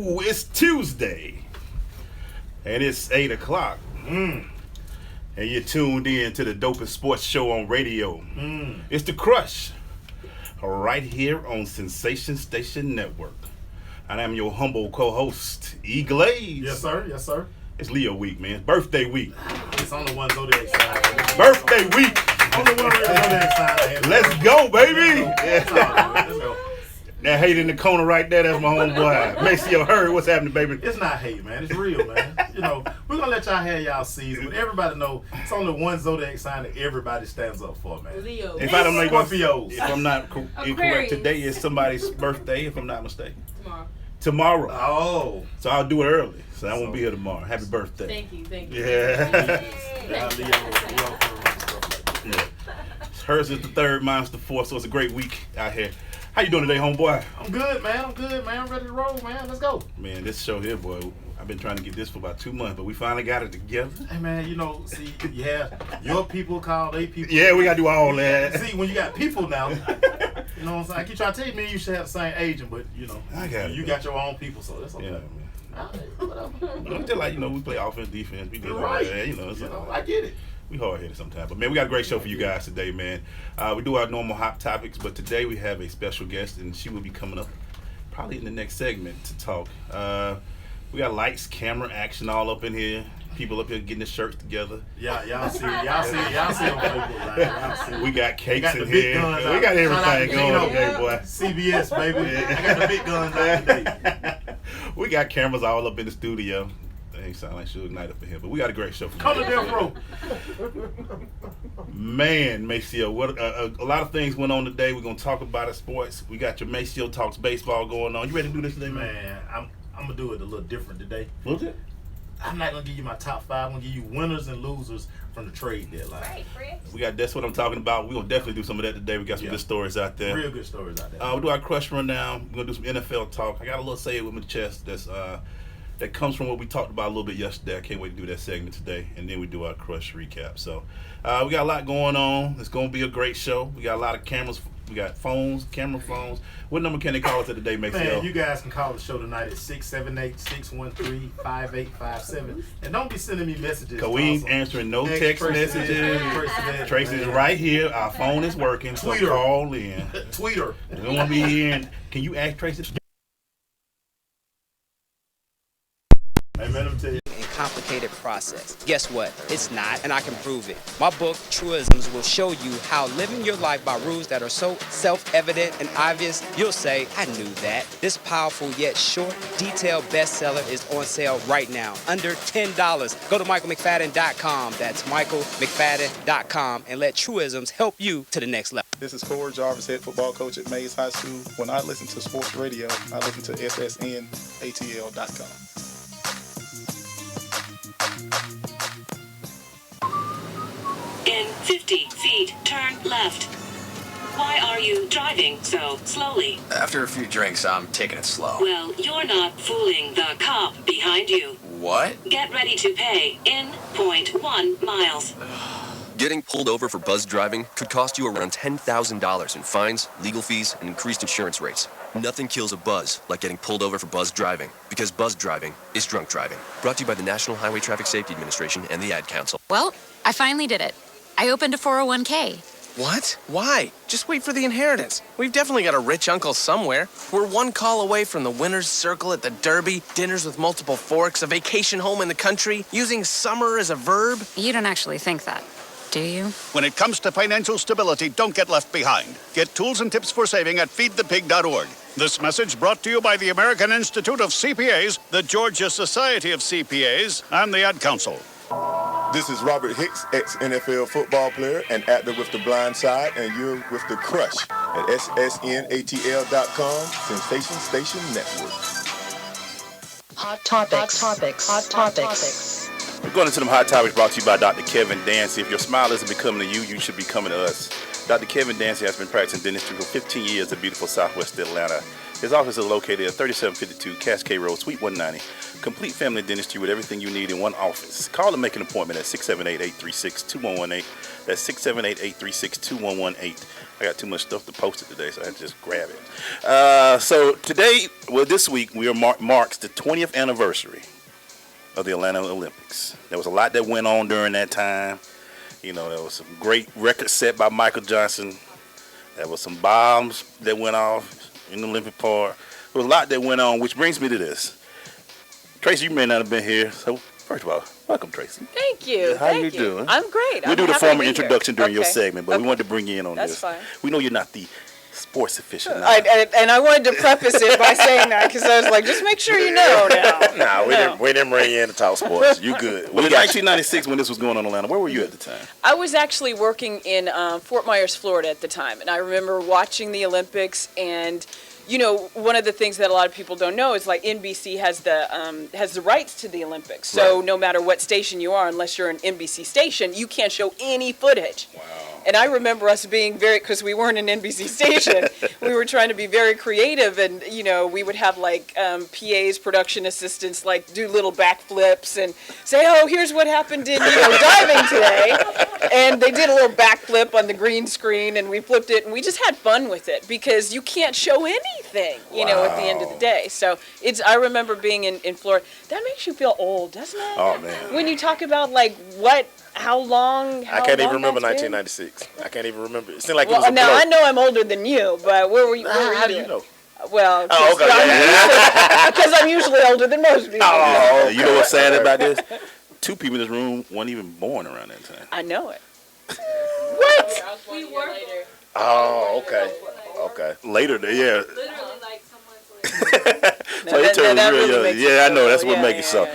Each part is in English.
It's Tuesday, and it's 8 o'clock. And you're tuned in to the dopest sports show on radio. It's The Crush, right here on Sensation Station Network. And I'm your humble co-host, EGlaze. Yes, sir. Yes, sir. It's Leo week, man. Birthday week. It's on the one zodiac sign. Birthday week. On the one zodiac sign. Let's go, baby. Let's go. That hate in the corner right there, that's my homeboy. Maceo, hurry, what's happening, baby? It's not hate, man. It's real, man. You know, we're going to let y'all have y'all season, but everybody know it's only one zodiac sign that everybody stands up for, man. Leo. If I don't make Scorpios. If I'm not incorrect, today is somebody's birthday, if I'm not mistaken. Tomorrow. Oh. So I'll do it early, so I won't be here tomorrow. Happy birthday. Thank you. Yeah. Leo. Hers is the third, mine's the fourth, so it's a great week out here. How you doing today, homeboy? I'm good, man. I'm ready to roll, man. Let's go. Man, this show here, boy, I've been trying to get this for about 2 months, but we finally got it together. Hey, man, you know, see, you have your people call they people. Yeah, we got to do all that. See, when you got people now, you know what I'm saying? I keep trying to tell you, man, you should have the same agent, but, you know, you got your own people, so that's okay. Yeah, man. All right, whatever. I'm just like, we play offense, defense, we do all Right. that, I get it. We hard-headed sometimes. But, man, we got a great show for you guys today, man. We do our normal hot topics, but today we have a special guest, and she will be coming up probably in the next segment to talk. We got lights, camera, action all up in here. People up here getting the shirts together. Y'all see on Facebook, right? We got cakes the in big here. guns We out. got everything Shout out to going Gino. today, boy. CBS, baby. I got the big guns out today. We got cameras all up in the studio. They ain't sound like Suge Knight up in here, but we got a great show for you. Come to Death Row. Man, Maceo, what a lot of things went on today. We're gonna talk about it, sports. We got your Maceo Talks Baseball going on. You ready to do this today, man? Man, I'm gonna do it a little different today. What's it? I'm not gonna give you my top five. I'm gonna give you winners and losers from the trade deadline. Right, Fred. That's what I'm talking about. We're gonna definitely do some of that today. We got some good stories out there. Real good stories out there. We'll do our crush rundown. We're gonna do some NFL talk. I got a little say it with my chest that comes from what we talked about a little bit yesterday. I can't wait to do that segment today. And then we do our crush recap. So we got a lot going on. It's gonna be a great show. We got a lot of cameras. We got camera phones. What number can they call us today, Maceo? Man, you guys can call the show tonight at 678-613-5857. And don't be sending me messages. Because we ain't answering no text messages. Tracy's right here. Our phone is working, so Tweet her. call in. Tweet her. We don't want to be here. Can you ask Tracy? Hey, man, let me tell you. Complicated process. Guess what? It's not, and I can prove it. My book, Truisms, will show you how living your life by rules that are so self-evident and obvious, you'll say, I knew that. This powerful yet short, detailed bestseller is on sale right now, under $10. Go to michaelmcfadden.com. That's michaelmcfadden.com, and let Truisms help you to the next level. This is Corey Jarvis, head football coach at Mays High School. When I listen to sports radio, I listen to ssnatl.com. In 50 feet, turn left. Why are you driving so slowly? After a few drinks, I'm taking it slow. Well, you're not fooling the cop behind you. What? Get ready to pay in 0.1 miles. Getting pulled over for buzz driving could cost you around $10,000 in fines, legal fees, and increased insurance rates. Nothing kills a buzz like getting pulled over for buzz driving, because buzz driving is drunk driving. Brought to you by the National Highway Traffic Safety Administration and the Ad Council. Well, I finally did it. I opened a 401k. What? Why? Just wait for the inheritance. We've definitely got a rich uncle somewhere. We're one call away from the winner's circle at the Derby, dinners with multiple forks, a vacation home in the country, using summer as a verb. You don't actually think that, do you? When it comes to financial stability, don't get left behind. Get tools and tips for saving at feedthepig.org. This message brought to you by the American Institute of CPAs, the Georgia Society of CPAs, and the Ad Council. This is Robert Hicks, ex-NFL football player and actor with The Blind Side, and you're with The Crush at ssnatl.com, Sensation Station Network. Hot topics. We're going into them hot topics brought to you by Dr. Kevin Dancy. If your smile isn't becoming to you, you should be coming to us. Dr. Kevin Dancy has been practicing dentistry for 15 years in beautiful southwest Atlanta. His office is located at 3752 Cascade Road, Suite 190. Complete family dentistry with everything you need in one office. Call and make an appointment at 678-836-2118. That's 678-836-2118. I got too much stuff to post it today, so I had to just grab it. So today, this week, we marks the 20th anniversary of the Atlanta Olympics. There was a lot that went on during that time. You know, there was some great records set by Michael Johnson. There was some bombs that went off in the Olympic Park. There was a lot that went on, which brings me to this. Tracy, you may not have been here, so first of all, welcome, Tracy. Thank you. How you doing? I'm great. We'll do the formal introduction during your segment, but we wanted to bring you in on That's this. fine. We know you're not the sports aficionado. And I wanted to preface it by saying that because I was like, just make sure you know now. Nah, we didn't bring you in to talk sports. You good. Well, in 1996, when this was going on in Atlanta, where were you at the time? I was actually working in Fort Myers, Florida at the time, and I remember watching the Olympics. And you know, one of the things that a lot of people don't know is like NBC has the rights to the Olympics. So no matter what station you are, unless you're an NBC station, you can't show any footage. Wow. And I remember us being because we weren't an NBC station, we were trying to be very creative, and you know, we would have like PAs, production assistants, like do little backflips and say, oh, here's what happened in diving today, and they did a little backflip on the green screen, and we flipped it, and we just had fun with it because you can't show anything, you know, at the end of the day. So I remember being in Florida. That makes you feel old, doesn't it? Oh man. When you talk about like how long I can't even remember that's 1996. I can't even remember. It seemed like it well, was a now blur. I know I'm older than you, but where were you? How do you know? Well, okay. because I'm usually older than most people. Oh, you know what's sad about this? Two people in this room weren't even born around that time. I know it. What? We were. Oh, okay. Okay. Later, yeah. Literally like some months later. So it turned that real really young. makes Yeah, I know. That's what yeah, makes it so. yeah.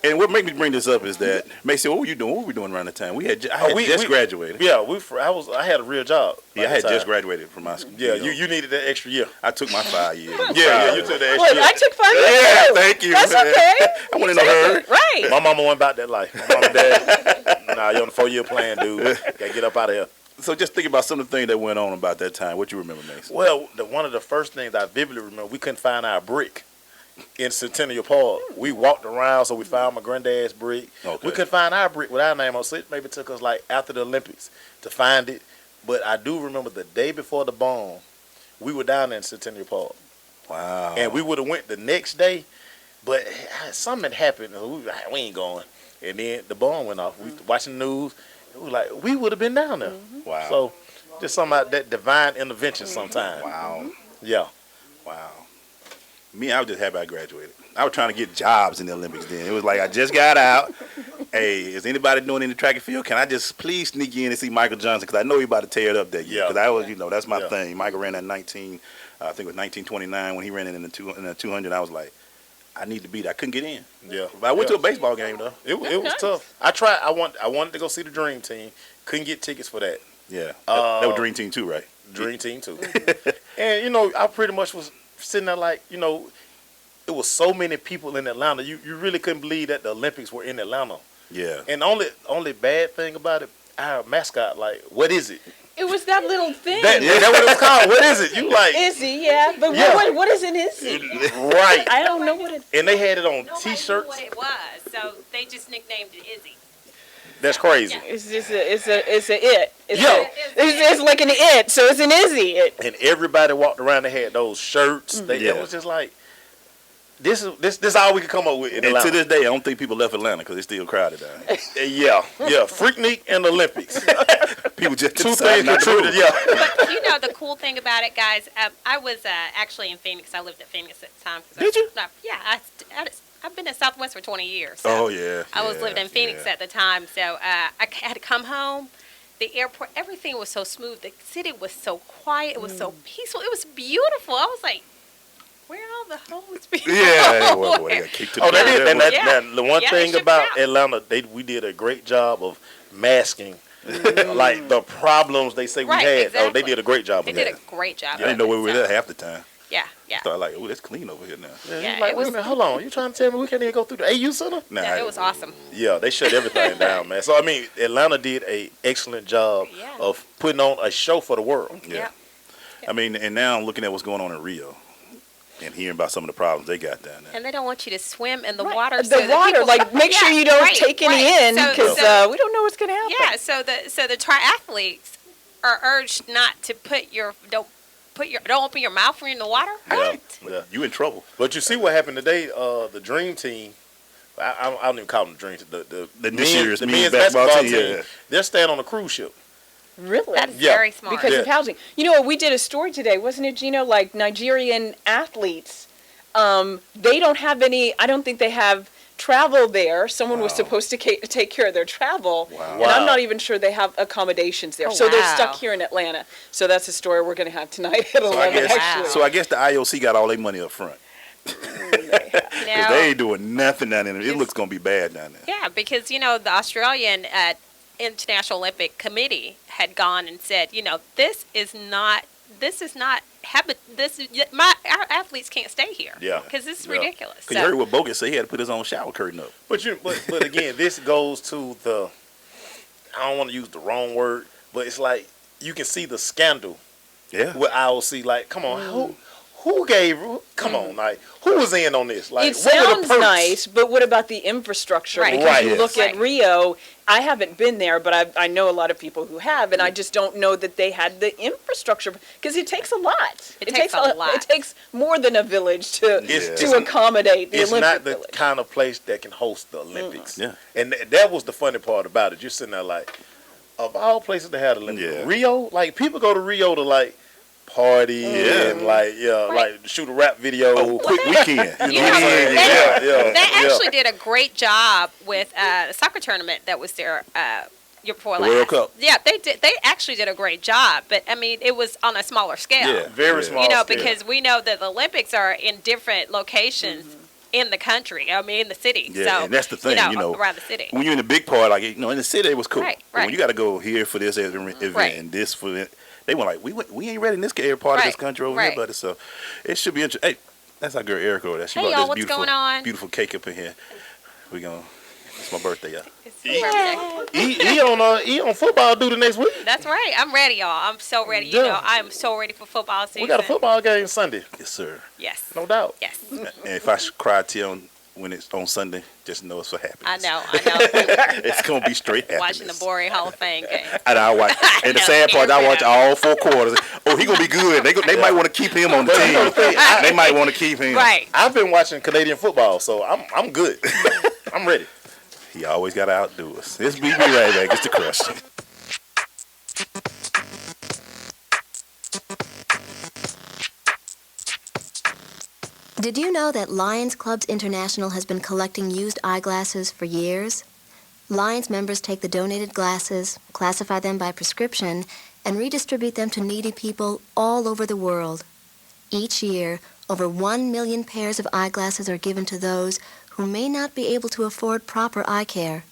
And what made me bring this up is that, Maceo, what were you doing? What were we doing around the time? I had just graduated. Yeah, I had a real job. Yeah, I had just graduated from my school. Yeah, you needed that extra year. I took my 5 years. Yeah, you took that extra Wait, year. I took 5 years. Yeah, too. thank you. That's okay. I went in a hurry. Right. My mama went about that life. My mom and dad, nah, you're on the 4-year plan, dude. Gotta get up out of here. So just think about some of the things that went on about that time. What you remember, Mason? Well, one of the first things I vividly remember, we couldn't find our brick in Centennial Park. We walked around, so we found my granddad's brick. Okay. We couldn't find our brick with our name on it. So it maybe took us like after the Olympics to find it. But I do remember the day before the bomb, we were down there in Centennial Park. Wow. And we would have went the next day, but something happened. And we were like, we ain't going. And then the bomb went off. We watching the news. It was like, we would have been down there. Wow. So just something about that divine intervention sometime. Wow. Yeah. Wow. Me, I was just happy I graduated. I was trying to get jobs in the Olympics then. It was like I just got out. Hey, is anybody doing any track and field? Can I just please sneak in and see Michael Johnson? Because I know he about to tear it up that year. Because I was, that's my thing. Michael ran at 19, I think it was 1929 when he ran in the 200. I was like, I need to beat it. I couldn't get in. Yeah. But I went to a baseball game though. It was tough. I tried. I wanted to go see the Dream Team. Couldn't get tickets for that. Yeah. That was Dream Team 2, right? Dream Team 2. And I pretty much was sitting there like, it was so many people in Atlanta. You really couldn't believe that the Olympics were in Atlanta. Yeah. And only bad thing about it, our mascot, like, what is it? It was that little thing. That's what it was called. What is it? You like Izzy, yeah. But what is an Izzy? Right. I don't know what it is. And they had it on Nobody T-shirts. knew what it was, so they just nicknamed it Izzy. That's crazy. Yeah. It's just it's a it. It's like an it, so it's an Izzy it. And everybody walked around. They had those shirts. It was just like, this is all we could come up with in And Atlanta. to this day, I don't think people left Atlanta because it's still crowded down here. Yeah. Freaknik and Olympics. People just Two decide things not to move. contributed. Yeah. But the cool thing about it, guys, I was actually in Phoenix. I lived at Phoenix at the time. Did you? Yeah. I've been in Southwest for 20 years. So Oh yeah. I was living in Phoenix at the time, so I had to come home. The airport, everything was so smooth. The city was so quiet. It was so peaceful. It was beautiful. I was like, where are all the homeless people? Yeah. Well, they got kicked to Oh, they did. And Yeah. the one Yeah, thing they shipped about it out. Atlanta, we did a great job of masking like the problems they say we Right, had. exactly. Oh, they did a great job They of did that. a great job. I didn't know where we were at half the time. Yeah, yeah. Started like, oh, it's clean over here now. Yeah, like, wait a minute, hold on. You trying to tell me we can't even go through the AU Center? Nah, Yeah, it was awesome. Yeah, they shut everything down, man. So, I mean, Atlanta did a excellent job of putting on a show for the world. Yeah. I mean, and now I'm looking at what's going on in Rio and hearing about some of the problems they got down there. And they don't want you to swim in the water. The so that water, people- like, make sure you don't take any in, because we don't know what's going to happen. Yeah, so the triathletes are urged not to don't open your mouth when you're in the water. Yeah. You in trouble. But you see what happened today? The Dream Team, I don't even call them the Dream Team. The men's basketball team. They're staying on a cruise ship. Really? That is very smart. Because of housing. You know, we did a story today, wasn't it, Gino? Like Nigerian athletes, they don't have any, I don't think they have travel there. Someone was supposed to take care of their travel. And I'm not even sure they have accommodations there. So they're stuck here in Atlanta. So that's a story we're going to have tonight at 11. So I guess the IOC got all their money up front. Because they ain't doing nothing down there. It looks going to be bad down there. Yeah, because, the Australian International Olympic Committee had gone and said, our athletes can't stay here. Yeah. Because this is ridiculous. Because you heard what Bogut said, he had to put his own shower curtain up. But again, this goes to I don't want to use the wrong word, but it's like you can see the scandal with IOC. Like, come on, who gave? Come on, like who was in on this? Like, it sounds nice, but what about the infrastructure? Right. Because you look at Rio. I haven't been there, but I know a lot of people who have, and I just don't know that they had the infrastructure because it takes a lot. It takes a lot. It takes more than a village to accommodate the It's Olympic not the village. kind of place that can host the Olympics. Yeah. And that was the funny part about it. You're sitting there like, of all places to have the Olympics, Rio, like people go to Rio to like party and like shoot a rap video, quick weekend. They actually did a great job with the soccer tournament that was there year before last. World Cup. Yeah, they did. They actually did a great job, but I mean, it was on a smaller scale. Yeah, very small. You know, scale. because we know that the Olympics are in different locations. In the country, I mean, in the city. Yeah, so, and that's the thing, around the city. When you're in the big part, like, in the city, it was cool. Right, But when you got to go here for this event and this for it, they were like, we ain't ready in this part of this country over here, buddy. So it should be interesting. Hey, that's our girl Erica over there. She brought y'all, this what's going on? beautiful cake up in here. It's my birthday, y'all. He on football duty next week. That's right. I'm ready, y'all. I'm so ready. Yeah. I am so ready for football season. We got a football game Sunday. Yes, sir. Yes. No doubt. Yes. And if I cry till when it's on Sunday, just know it's for happiness. I know. It's going to be straight happiness. Watching the boring Hall of Fame game. And I watch. And the sad part, I watch all 4 quarters. Oh, he gonna be good. They might want to keep him on the team. They might want to keep him. Right. I've been watching Canadian football, so I'm good. I'm ready. He always got to outdo us. It's BB right back. It's the Crush. Did you know that Lions Clubs International has been collecting used eyeglasses for years? Lions members take the donated glasses, classify them by prescription, and redistribute them to needy people all over the world. Each year, over 1 million pairs of eyeglasses are given to those who may not be able to afford proper eye care.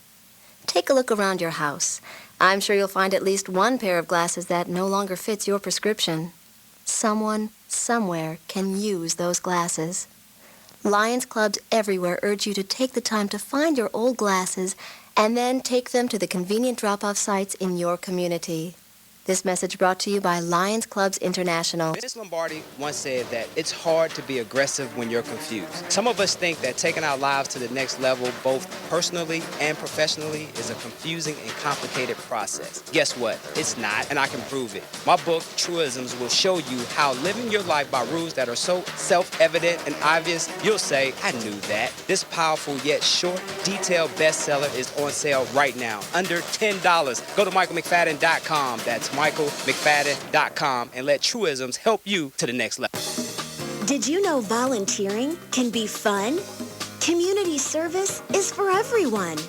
Take a look around your house. I'm sure you'll find at least one pair of glasses that no longer fits your prescription. Someone, somewhere, can use those glasses. Lions Clubs everywhere urge you to take the time to find your old glasses and then take them to the convenient drop-off sites in your community. This message brought to you by Lions Clubs International. Vince Lombardi once said that it's hard to be aggressive when you're confused. Some of us think that taking our lives to the next level, both personally and professionally, is a confusing and complicated process. Guess what? It's not, and I can prove it. My book, Truisms, will show you how living your life by rules that are so self-evident and obvious, you'll say, I knew that. This powerful yet short, detailed bestseller is on sale right now, under $10. Go to michaelmcfadden.com. That's michaelmcfadden.com and let Truisms help you to the next level. Did you know volunteering can be fun? Community service is for everyone.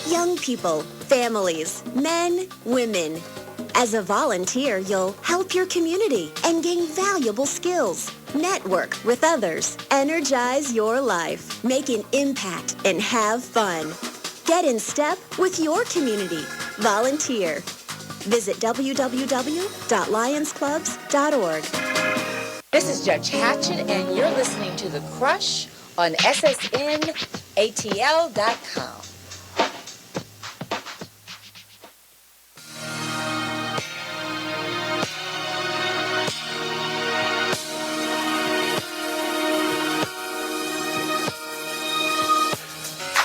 Young people, families, men, women. As a volunteer, you'll help your community and gain valuable skills. Network with others. Energize your life. Make an impact and have fun. Get in step with your community. Volunteer. Visit www.lionsclubs.org. This is Judge Hatchet, and you're listening to The Crush on SSNATL.com.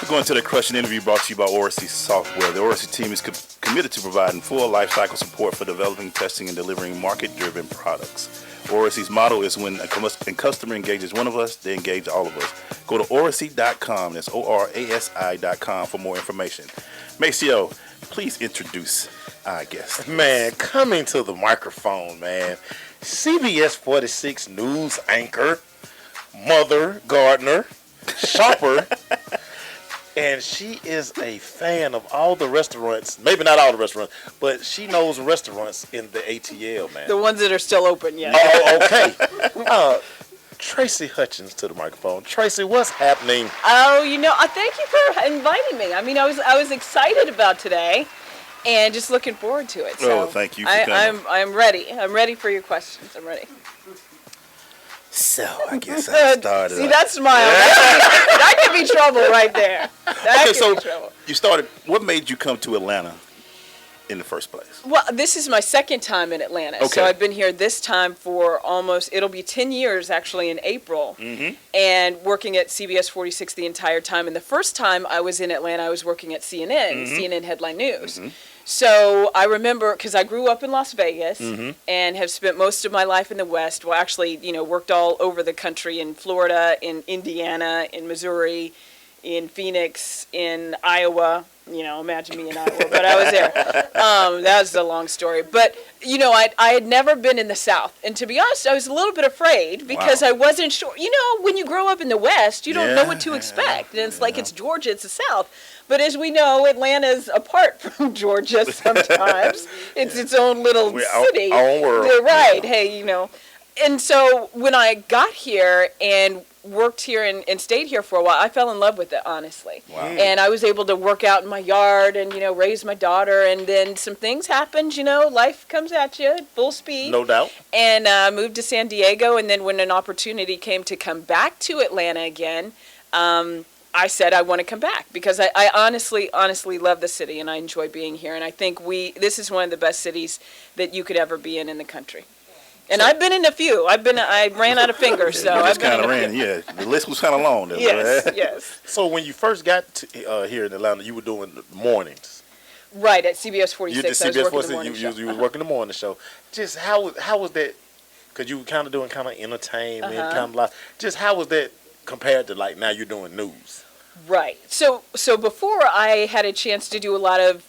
We're going to the Crushing interview brought to you by Oracy Software. The Oracy team is committed to providing full lifecycle support for developing, testing, and delivering market-driven products. Oracy's motto is when a customer engages one of us, they engage all of us. Go to oracy.com, that's ORASI.com for more information. Maceo, please introduce our guest. Man, coming to the microphone, man. CBS 46 news anchor, mother, gardener, shopper. And she is a fan of all the restaurants, maybe not all the restaurants, but she knows restaurants in the ATL, man. The ones that are still open, yeah. Oh, okay. Tracy Hutchins to the microphone. Tracy, what's happening? Oh, thank you for inviting me. I mean, I was excited about today, and just looking forward to it. So thank you for coming. I'm ready. I'm ready for your questions. I'm ready. So I guess I started. See that smile? That could be trouble right there. That could be trouble. You started. What made you come to Atlanta in the first place? Well, this is my second time in Atlanta. Okay. So I've been here this time for it'll be 10 years actually in April, and working at CBS 46 the entire time. And the first time I was in Atlanta, I was working at CNN, CNN Headline News. So I remember, because I grew up in Las Vegas and have spent most of my life in the West. Well, actually, worked all over the country, in Florida, in Indiana, in Missouri, in Phoenix, in Iowa. Imagine me in Iowa, but I was there. That was a long story. But, I had never been in the South. And to be honest, I was a little bit afraid because I wasn't sure. When you grow up in the West, you don't know what to expect. And it's like it's Georgia, it's the South. But as we know, Atlanta's apart from Georgia sometimes. It's its own little city. Our own world. Right. Hey, And so when I got here and worked here and stayed here for a while, I fell in love with it, honestly. Wow. And I was able to work out in my yard and, raise my daughter. And then some things happened, life comes at you at full speed. No doubt. And moved to San Diego. And then when an opportunity came to come back to Atlanta again, I said I want to come back because I honestly love the city and I enjoy being here. And I think this is one of the best cities that you could ever be in the country. And I've been in a few. I ran out of fingers, so I've been in a few. Yeah, the list was kind of long. There, yes. So when you first got to, here in Atlanta, you were doing the mornings. Right, at CBS 46. You did I was CBS working 46. the morning show. You were working the morning show. Just how was that? Because you were kind of doing kind of entertainment, kind of like. Just how was that compared to like now you're doing news? Right. So before I had a chance to do a lot of,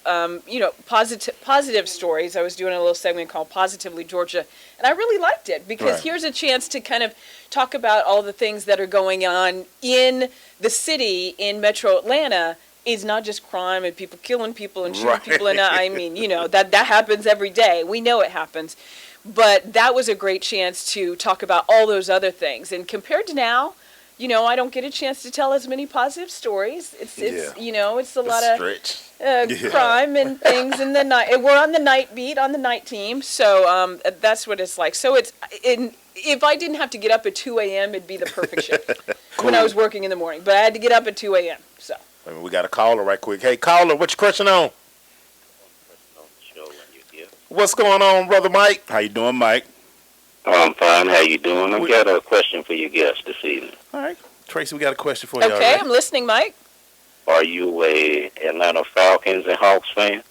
positive stories. I was doing a little segment called Positively Georgia, and I really liked it because here's a chance to kind of talk about all the things that are going on in the city, in Metro Atlanta. Is not just crime and people killing people and shooting people, and I mean, that happens every day. We know it happens, but that was a great chance to talk about all those other things. And compared to now, I don't get a chance to tell as many positive stories. It's a lot of crime and things in the night. We're on the night beat, on the night team, so that's what it's like. So if I didn't have to get up at 2 a.m., it'd be the perfect shift when I was working in the morning. But I had to get up at 2 a.m., so. We got a caller right quick. Hey, caller, what you crushing on? What's going on, Brother Mike? How you doing, Mike? I'm fine. How you doing? I've got a question for your guest this evening. All right. Tracy, we got a question for you. Okay, I'm listening, Mike. Are you a Atlanta Falcons and Hawks fan?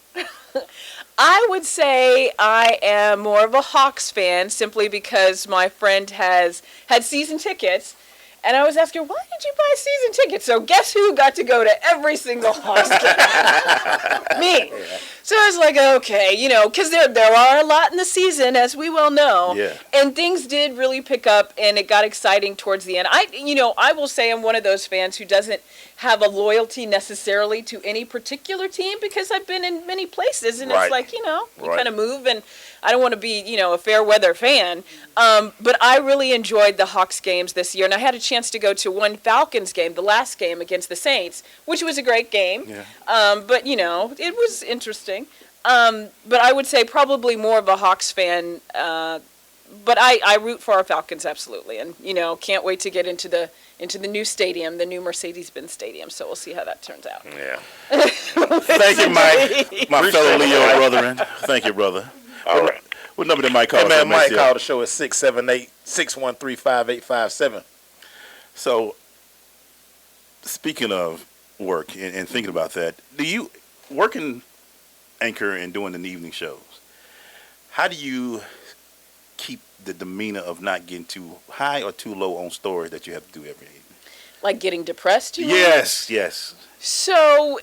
I would say I am more of a Hawks fan simply because my friend had season tickets. And I was asking her, why did you buy season tickets? So guess who got to go to every single Hawks game? Me. So I was like, okay, because there are a lot in the season, as we well know. Yeah. And things did really pick up, and it got exciting towards the end. I will say I'm one of those fans who doesn't have a loyalty necessarily to any particular team because I've been in many places, and it's like, you kind of move, and I don't want to be, a fair weather fan. But I really enjoyed the Hawks games this year, and I had a chance to go to one Falcons game, the last game against the Saints, which was a great game. Yeah. But, it was interesting. But I would say probably more of a Hawks fan but I root for our Falcons absolutely, and can't wait to get into the new stadium, the new Mercedes-Benz Stadium. So we'll see how that turns out. Yeah. Thank you, Mike, my fellow Leo brethren. Thank you, brother. All right. What number did Mike call? Hey, man, Mike called the show at 678-613-5857. So, speaking of work and thinking about that, do you working anchor and doing the evening shows? How do you keep the demeanor of not getting too high or too low on stories that you have to do every evening? Like getting depressed? Yes. So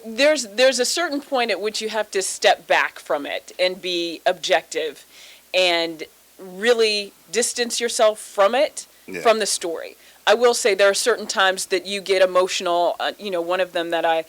there's a certain point at which you have to step back from it and be objective, and really distance yourself from it, from the story. I will say there are certain times that you get emotional. One of them that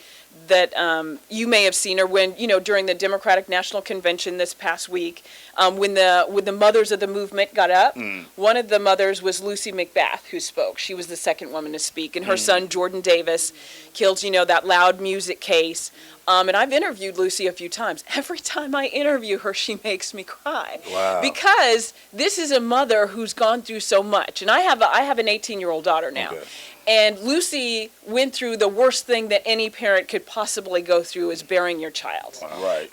you may have seen, or when during the Democratic National Convention this past week, when the mothers of the movement got up. One of the mothers was Lucy McBath, who spoke. She was the second woman to speak, and her son Jordan Davis killed that loud music case. And I've interviewed Lucy a few times. Every time I interview her, she makes me cry. Wow. Because this is a mother who's gone through so much, and I have an 18-year-old daughter now. Okay. And Lucy went through the worst thing that any parent could possibly go through, is bearing your child. Wow. Right.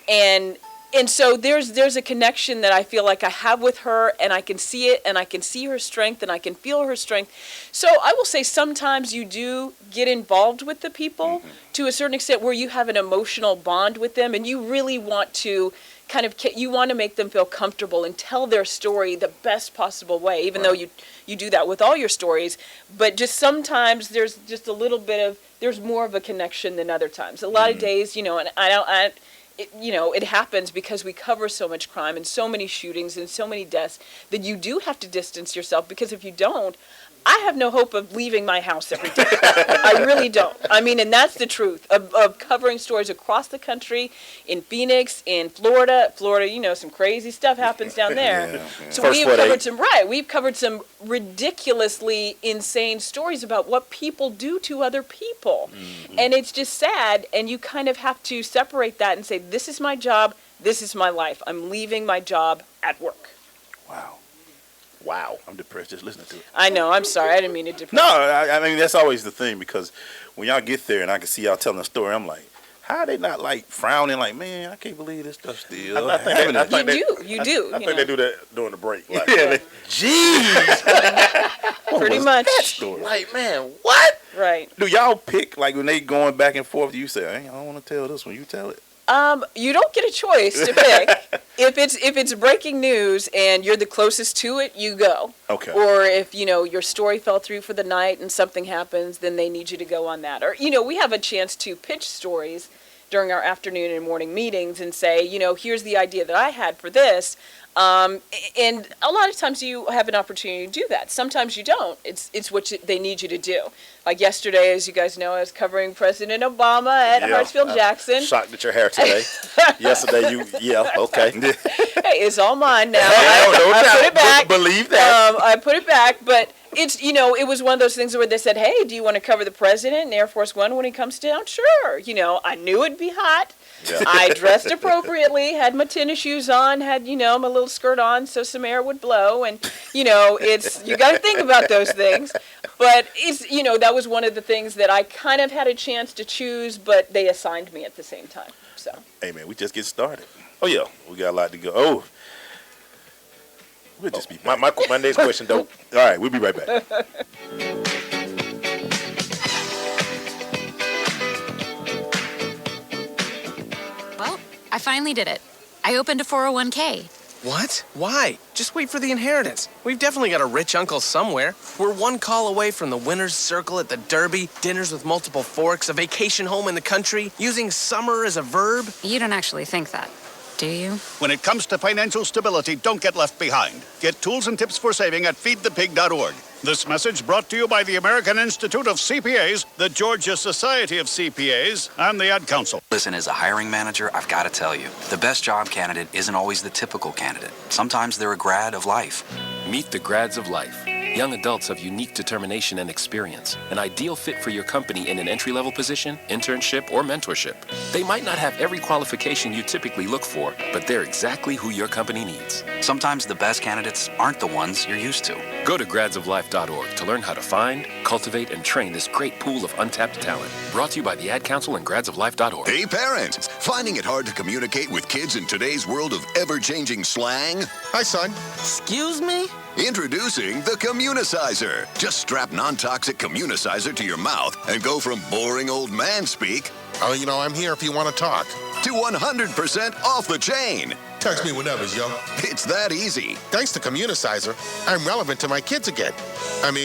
And so there's a connection that I feel like I have with her, and I can see it, and I can see her strength, and I can feel her strength. So I will say sometimes you do get involved with the people to a certain extent where you have an emotional bond with them, and you really want to you want to make them feel comfortable and tell their story the best possible way, even though you do that with all your stories. But just sometimes there's just a little bit there's more of a connection than other times. A lot of days, and it happens because we cover so much crime and so many shootings and so many deaths that you do have to distance yourself, because if you don't, I have no hope of leaving my house every day. I really don't. And that's the truth of covering stories across the country, in Phoenix, in Florida. Florida, some crazy stuff happens down there. So we've covered some ridiculously insane stories about what people do to other people. And it's just sad, and you kind of have to separate that and say, this is my job, this is my life. I'm leaving my job at work. Wow, I'm depressed just listening to it. I know, I'm sorry, I didn't mean to depress. No, I mean, that's always the thing, because when y'all get there and I can see y'all telling a story, I'm like, how are they not frowning man, I can't believe this stuff still. I think you do. I think they do that during the break. Jeez. Pretty much. That story? Man, what? Right. Do y'all pick, when they going back and forth, you say, I don't want to tell this one, you tell it? You don't get a choice to pick. If it's breaking news and you're the closest to it, you go. Okay. Or if your story fell through for the night and something happens, then they need you to go on that. Or we have a chance to pitch stories during our afternoon and morning meetings and say, here's the idea that I had for this. And a lot of times you have an opportunity to do that. Sometimes you don't. It's what they need you to do. Like yesterday, as you guys know, I was covering President Obama at Hartsfield-Jackson. Shocked at your hair today. Yesterday, okay. Hey, it's all mine now. I put it back. Believe that. I put it back, but it's, it was one of those things where they said, hey, do you want to cover the president in Air Force One when he comes down? Sure. I knew it'd be hot. Yeah. I dressed appropriately, had my tennis shoes on, had, my little skirt on so some air would blow. And, you got to think about those things. But it's, that was one of the things that I kind of had a chance to choose, but they assigned me at the same time. So. Hey, man, we just get started. Oh, yeah, we got a lot to go. Oh, we'll just be back. My next question, though. All right, we'll be right back. Well, I finally did it. I opened a 401k. What? Why? Just wait for the inheritance. We've definitely got a rich uncle somewhere. We're one call away from the winner's circle at the Derby, dinners with multiple forks, a vacation home in the country, using summer as a verb. You don't actually think that, do you? When it comes to financial stability, don't get left behind. Get tools and tips for saving at feedthepig.org. This message brought to you by the American Institute of CPAs, the Georgia Society of CPAs, and the Ad Council. Listen, as a hiring manager, I've got to tell you, the best job candidate isn't always the typical candidate. Sometimes they're a grad of life. Meet the grads of life. Young adults of unique determination and experience, an ideal fit for your company in an entry-level position, internship, or mentorship. They might not have every qualification you typically look for, but they're exactly who your company needs. Sometimes the best candidates aren't the ones you're used to. Go to gradsoflife.org to learn how to find, cultivate, and train this great pool of untapped talent. Brought to you by the Ad Council and gradsoflife.org. Hey parents, finding it hard to communicate with kids in today's world of ever-changing slang? Hi, son. Excuse me? Introducing the Communicizer. Just strap non-toxic Communicizer to your mouth and go from boring old man speak, I'm here if you want to talk, to 100% off the chain. Text me whenever, yo. It's that easy. Thanks to Communicizer, I'm relevant to my kids again. I'm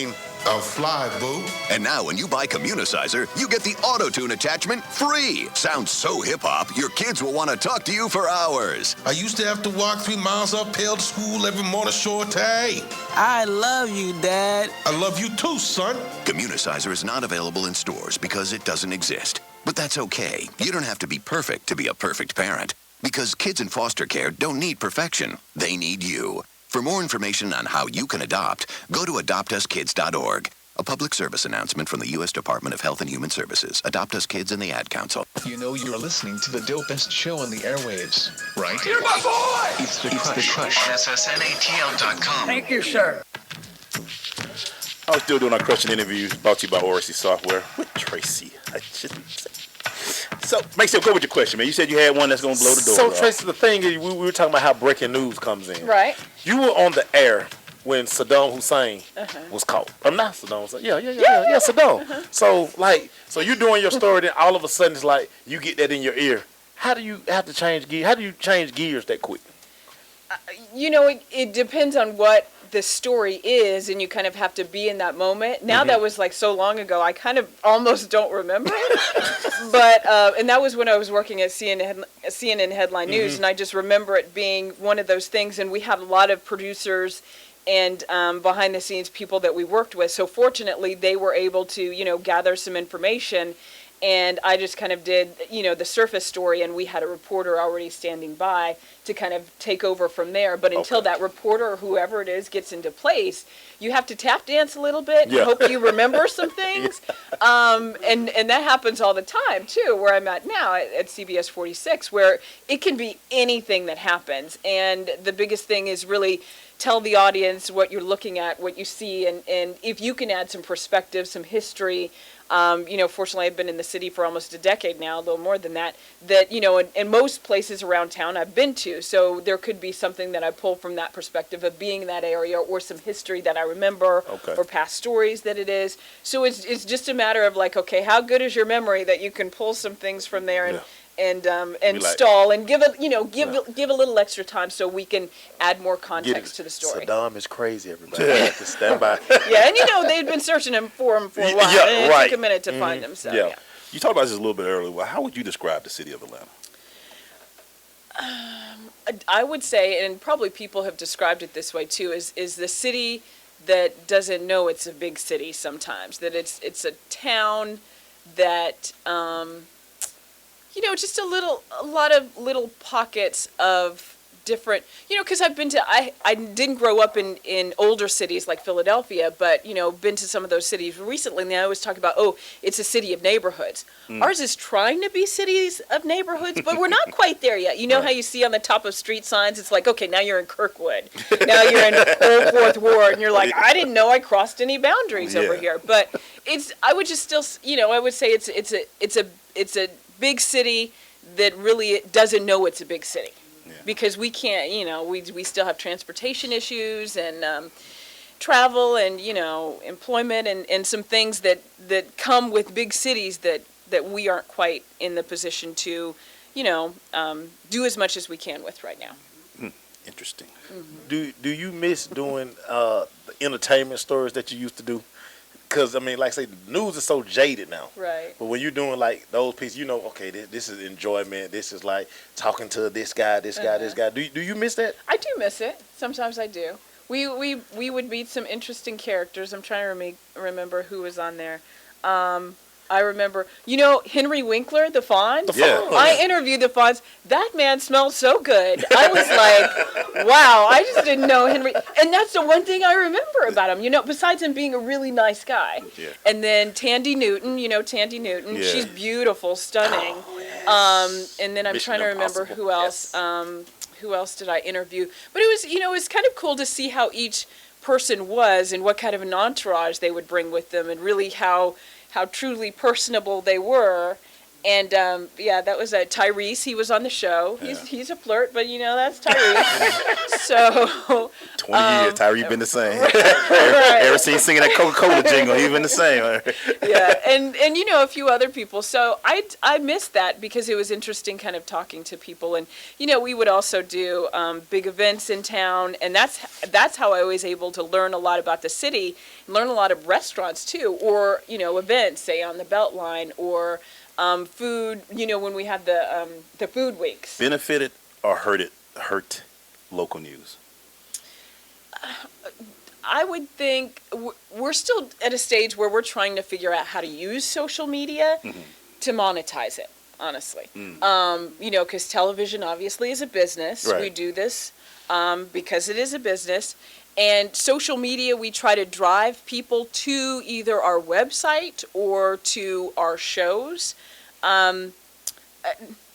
fly, boo. And now when you buy Communicizer, you get the auto-tune attachment free. Sounds so hip-hop, your kids will want to talk to you for hours. I used to have to walk 3 miles uphill to school every morning, Shorty. I love you, Dad. I love you too, son. Communicizer is not available in stores because it doesn't exist. But that's okay. You don't have to be perfect to be a perfect parent. Because kids in foster care don't need perfection. They need you. For more information on how you can adopt, go to adoptuskids.org. A public service announcement from the U.S. Department of Health and Human Services. Adopt Us Kids and the Ad Council. You know you're listening to the dopest show on the airwaves, right? You're my boy! It's the Crush. On SSNATL.com. Thank you, sir. I was still doing our crushing interviews brought to you by Oracy Software with Tracy Hutchins. So, Maceo, go with your question, man. You said you had one that's going to blow the door So, off. Tracy, the thing is, we were talking about how breaking news comes in. Right. You were on the air when Saddam Hussein was caught. Not Saddam Hussein. Yeah, Saddam. So you're doing your story, then all of a sudden it's like you get that in your ear. How do you have to change gears? How do you change gears that quick? It depends on what the story is, and you kind of have to be in that moment. Now that was like so long ago, I kind of almost don't remember it. But and that was when I was working at CNN Headline News, and I just remember it being one of those things. And we had a lot of producers and behind the scenes people that we worked with. So fortunately, they were able to gather some information. And I just kind of did, the surface story, and we had a reporter already standing by to kind of take over from there. But until that reporter or whoever it is gets into place, you have to tap dance a little bit and hope you remember some things. And that happens all the time, too, where I'm at now at CBS 46, where it can be anything that happens. And the biggest thing is really tell the audience what you're looking at, what you see, and if you can add some perspective, some history. Fortunately, I've been in the city for almost a decade now, a little more than that, in most places around town I've been to. So there could be something that I pull from that perspective of being in that area, or some history that I remember, or past stories that it is. So it's just a matter of like, okay, how good is your memory that you can pull some things from there and stall and give a little extra time so we can add more context to the story. Saddam is crazy, everybody. Just stand by. Yeah, and they'd been searching him for a while. And it took a minute to find him. So yeah. You talked about this a little bit earlier. Well, how would you describe the city of Atlanta? I would say, and probably people have described it this way too, is the city that doesn't know it's a big city sometimes. That it's a town that just a lot of little pockets of different, because I've been to, I didn't grow up in older cities like Philadelphia, but, been to some of those cities recently, and they always talk about, it's a city of neighborhoods. Ours is trying to be cities of neighborhoods, but we're not quite there yet. You know how you see on the top of street signs, it's like, okay, now you're in Kirkwood. Now you're in Old Fourth Ward, and you're like, I didn't know I crossed any boundaries over here. But I would just still, I would say it's a big city that really doesn't know it's a big city. Because we can't, we still have transportation issues and travel and, employment and some things that come with big cities that we aren't quite in the position to, do as much as we can with right now. Interesting. Mm-hmm. Do you miss doing the entertainment stories that you used to do? Because, like I say, the news is so jaded now. Right. But when you're doing, like, those pieces, okay, this is enjoyment. This is, like, talking to this guy, this guy. Do you miss that? I do miss it. Sometimes I do. We would meet some interesting characters. I'm trying to remember who was on there. I remember, Henry Winkler, the Fawn. Yeah. I interviewed the Fawns. That man smelled so good. I was like, wow, I just didn't know Henry. And that's the one thing I remember about him, besides him being a really nice guy. Yeah. And then Tandy Newton, Tandy Newton. Yeah. She's beautiful, stunning. Oh, yes. And then I'm Mission trying to remember Impossible. who else. Who else did I interview? But it was, it was kind of cool to see how each person was and what kind of an entourage they would bring with them, and really how truly personable they were. And that was Tyrese. He was on the show. He's a flirt, but that's Tyrese. So 20 years, Tyrese been the same. Right. Ever since singing that Coca-Cola jingle, he been the same. Yeah, and a few other people. So I missed that because it was interesting, kind of talking to people, and we would also do big events in town, and that's how I was able to learn a lot about the city, learn a lot of restaurants too, or events, say on the Beltline, or food. When we had the food weeks. Benefited or hurt local news? I would think we're still at a stage where we're trying to figure out how to use social media to monetize it, honestly. Because television obviously is a business. Right. We do this because it is a business. And social media, we try to drive people to either our website or to our shows.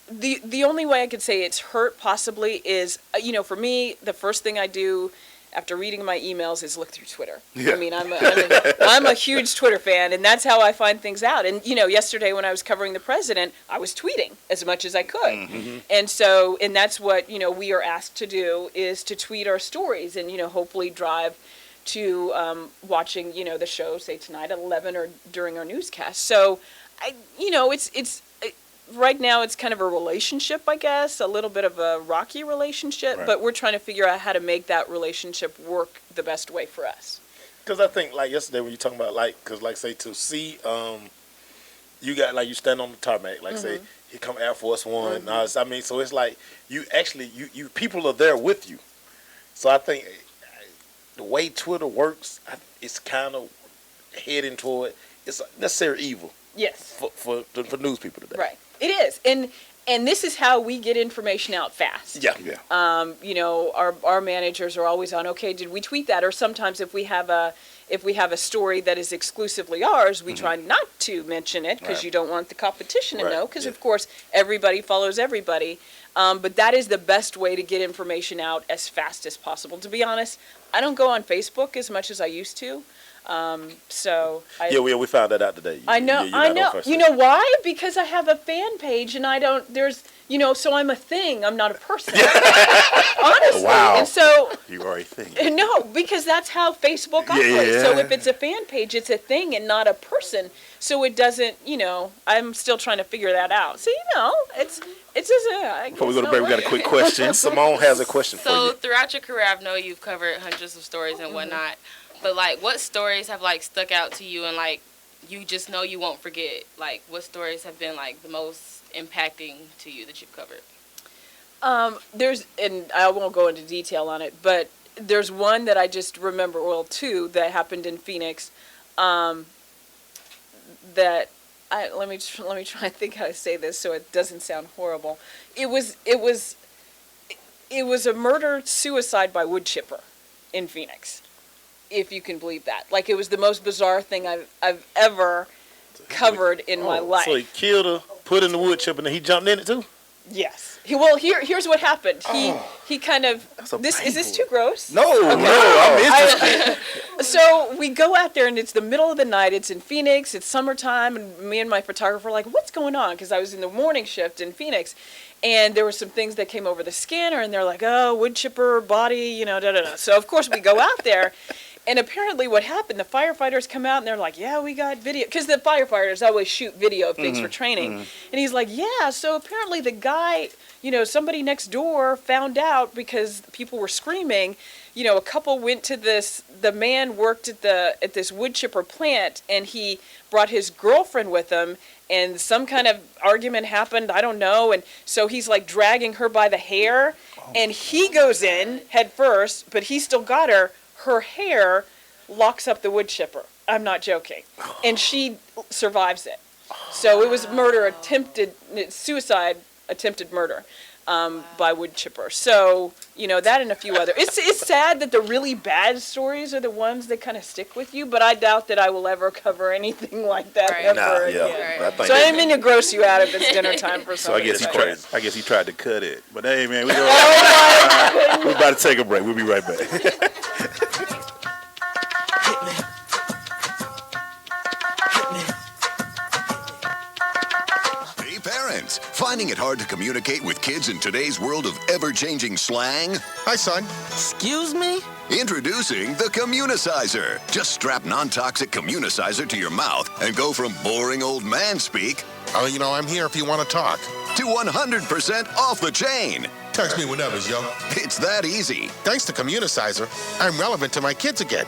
The only way I could say it's hurt possibly is, for me, the first thing I do after reading my emails is look through Twitter. Yeah. I mean, I'm a huge Twitter fan, and that's how I find things out. And, yesterday when I was covering the president, I was tweeting as much as I could. Mm-hmm. And that's what, we are asked to do, is to tweet our stories and, hopefully drive to watching, the show, say tonight at 11 or during our newscast. So, right now it's kind of a relationship, I guess, a little bit of a rocky relationship, Right. but we're trying to figure out how to make that relationship work the best way for us. Because I think, like yesterday when you're talking about, say to see, you got, you stand on the tarmac, say, here come Air Force One. So it's like, you actually, you people are there with you. So I think the way Twitter works, it's kind of heading toward, it's a necessary evil. Yes. For news people today. Right. It is. And this is how we get information out fast. Yeah. Our managers are always on, okay, did we tweet that? Or sometimes if we have a story that is exclusively ours, we try not to mention it because Right. you don't want the competition to Right. know, because of course everybody follows everybody. But that is the best way to get information out as fast as possible. To be honest, I don't go on Facebook as much as I used to. We found that out today. I know. You know why? Because I have a fan page, and so I'm a thing. I'm not a person. Honestly. Wow. And so You are a thing. no, because that's how Facebook operates. yeah. So if it's a fan page, it's a thing and not a person. So it doesn't. I'm still trying to figure that out. So it's just. Before we go to break, we got a quick question. Simone has a question for So you. throughout your career, I know you've covered hundreds of stories and whatnot. But what stories have stuck out to you and you just know you won't forget? What stories have been the most impacting to you that you've covered? And I won't go into detail on it, but there's one that I just remember, two that happened in Phoenix. Let me try and think how to say this so it doesn't sound horrible. It was a murder-suicide by wood chipper in Phoenix, if you can believe that. It was the most bizarre thing I've ever covered in my life. So he killed her, put in the wood chip, and then he jumped in it too? Yes. Here's what happened. He kind of. Is this too gross? No, I'm interested. So we go out there, and it's the middle of the night. It's in Phoenix. It's summertime, and me and my photographer are like, what's going on? Because I was in the morning shift in Phoenix. And there were some things that came over the scanner, and they're like, oh, wood chipper, body, da-da-da. So, of course, we go out there. And apparently what happened, the firefighters come out and they're like, yeah, we got video. Because the firefighters always shoot video of things for training. And he's like, yeah, so apparently the guy, somebody next door found out because people were screaming. A couple went to the man worked at this wood chipper plant, and he brought his girlfriend with him. And some kind of argument happened, I don't know. And so he's dragging her by the hair. And he goes in head first, but he still got her. Her hair locks up the wood chipper. I'm not joking. And she survives it. So it was suicide, attempted murder by wood chipper. So, that and a few other. It's sad that the really bad stories are the ones that kind of stick with you, but I doubt that I will ever cover anything like that ever again. Right. So I didn't mean to gross you out if it's dinner time for So something. I guess he tried to cut it. But hey, man, we're about to take a break. We'll be right back. Parents, finding it hard to communicate with kids in today's world of ever-changing slang? Hi, son. Excuse me? Introducing the Communicizer. Just strap non-toxic Communicizer to your mouth and go from boring old man speak I'm here if you want to talk. to 100% off the chain. Text me whenever, yo. It's that easy. Thanks to Communicizer, I'm relevant to my kids again.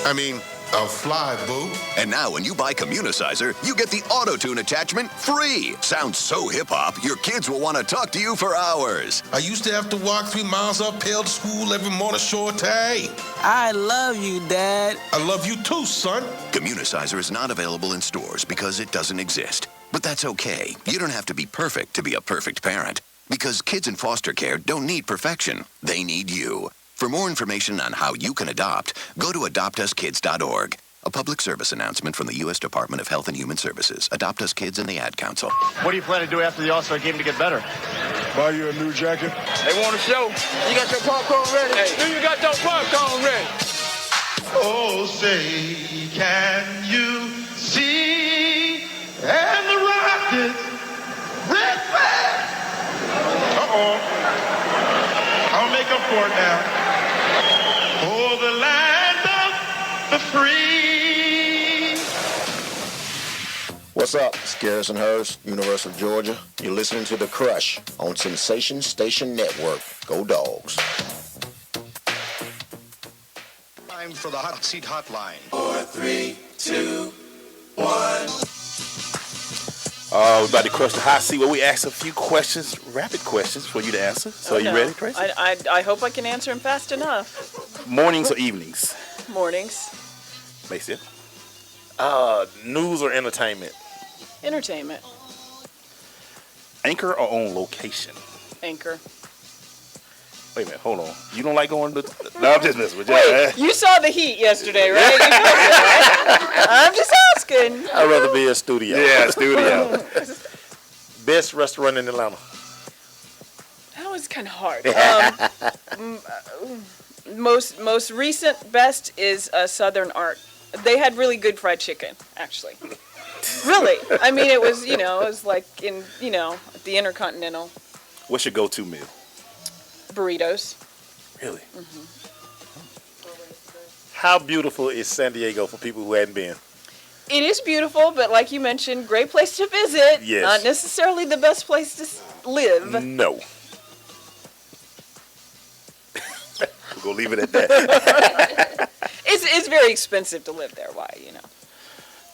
I'm fly, boo. And now when you buy Communicizer, you get the auto-tune attachment free. Sounds so hip-hop, your kids will want to talk to you for hours. I used to have to walk 3 miles uphill to school every morning, Shorty. I love you, Dad. I love you too, son. Communicizer is not available in stores because it doesn't exist. But that's okay. You don't have to be perfect to be a perfect parent. Because kids in foster care don't need perfection. They need you. For more information on how you can adopt, go to adoptuskids.org. A public service announcement from the U.S. Department of Health and Human Services. Adopt Us Kids and the Ad Council. What do you plan to do after the All-Star game to get better? Buy you a new jacket. They want a show. You got your popcorn ready? Hey. Do you got your popcorn ready? Oh, say, can you see? And the Rockets, red flag. I'll make up for it now. Oh, the land of the free. What's up? It's Garrison Hurst, University of Georgia. You're listening to The Crush on Sensation Station Network. Go Dogs. Time for the Hot Seat Hotline. 4, 3, 2, 1. We're about to crush the hot seat where we ask a few questions, rapid questions for you to answer. So are you ready, Tracy? I hope I can answer them fast enough. Mornings or evenings? Mornings. Maceo? News or entertainment? Entertainment. Anchor or on location? Anchor. Wait a minute, hold on. You don't like going to... No, I'm just messing with you. Wait, you saw the heat yesterday, right? I'm just asking. I'd rather be a studio. Yeah, studio. Best restaurant in Atlanta? That was kind of hard. Most recent best is Southern Art. They had really good fried chicken, actually. Really. I mean, it was like in, at the Intercontinental. What's your go-to meal? Burritos. Really? Mm-hmm. How beautiful is San Diego for people who hadn't been? It is beautiful, but like you mentioned, great place to visit. Yes. Not necessarily the best place to live. No. We're going to leave it at that. It's very expensive to live there. Why,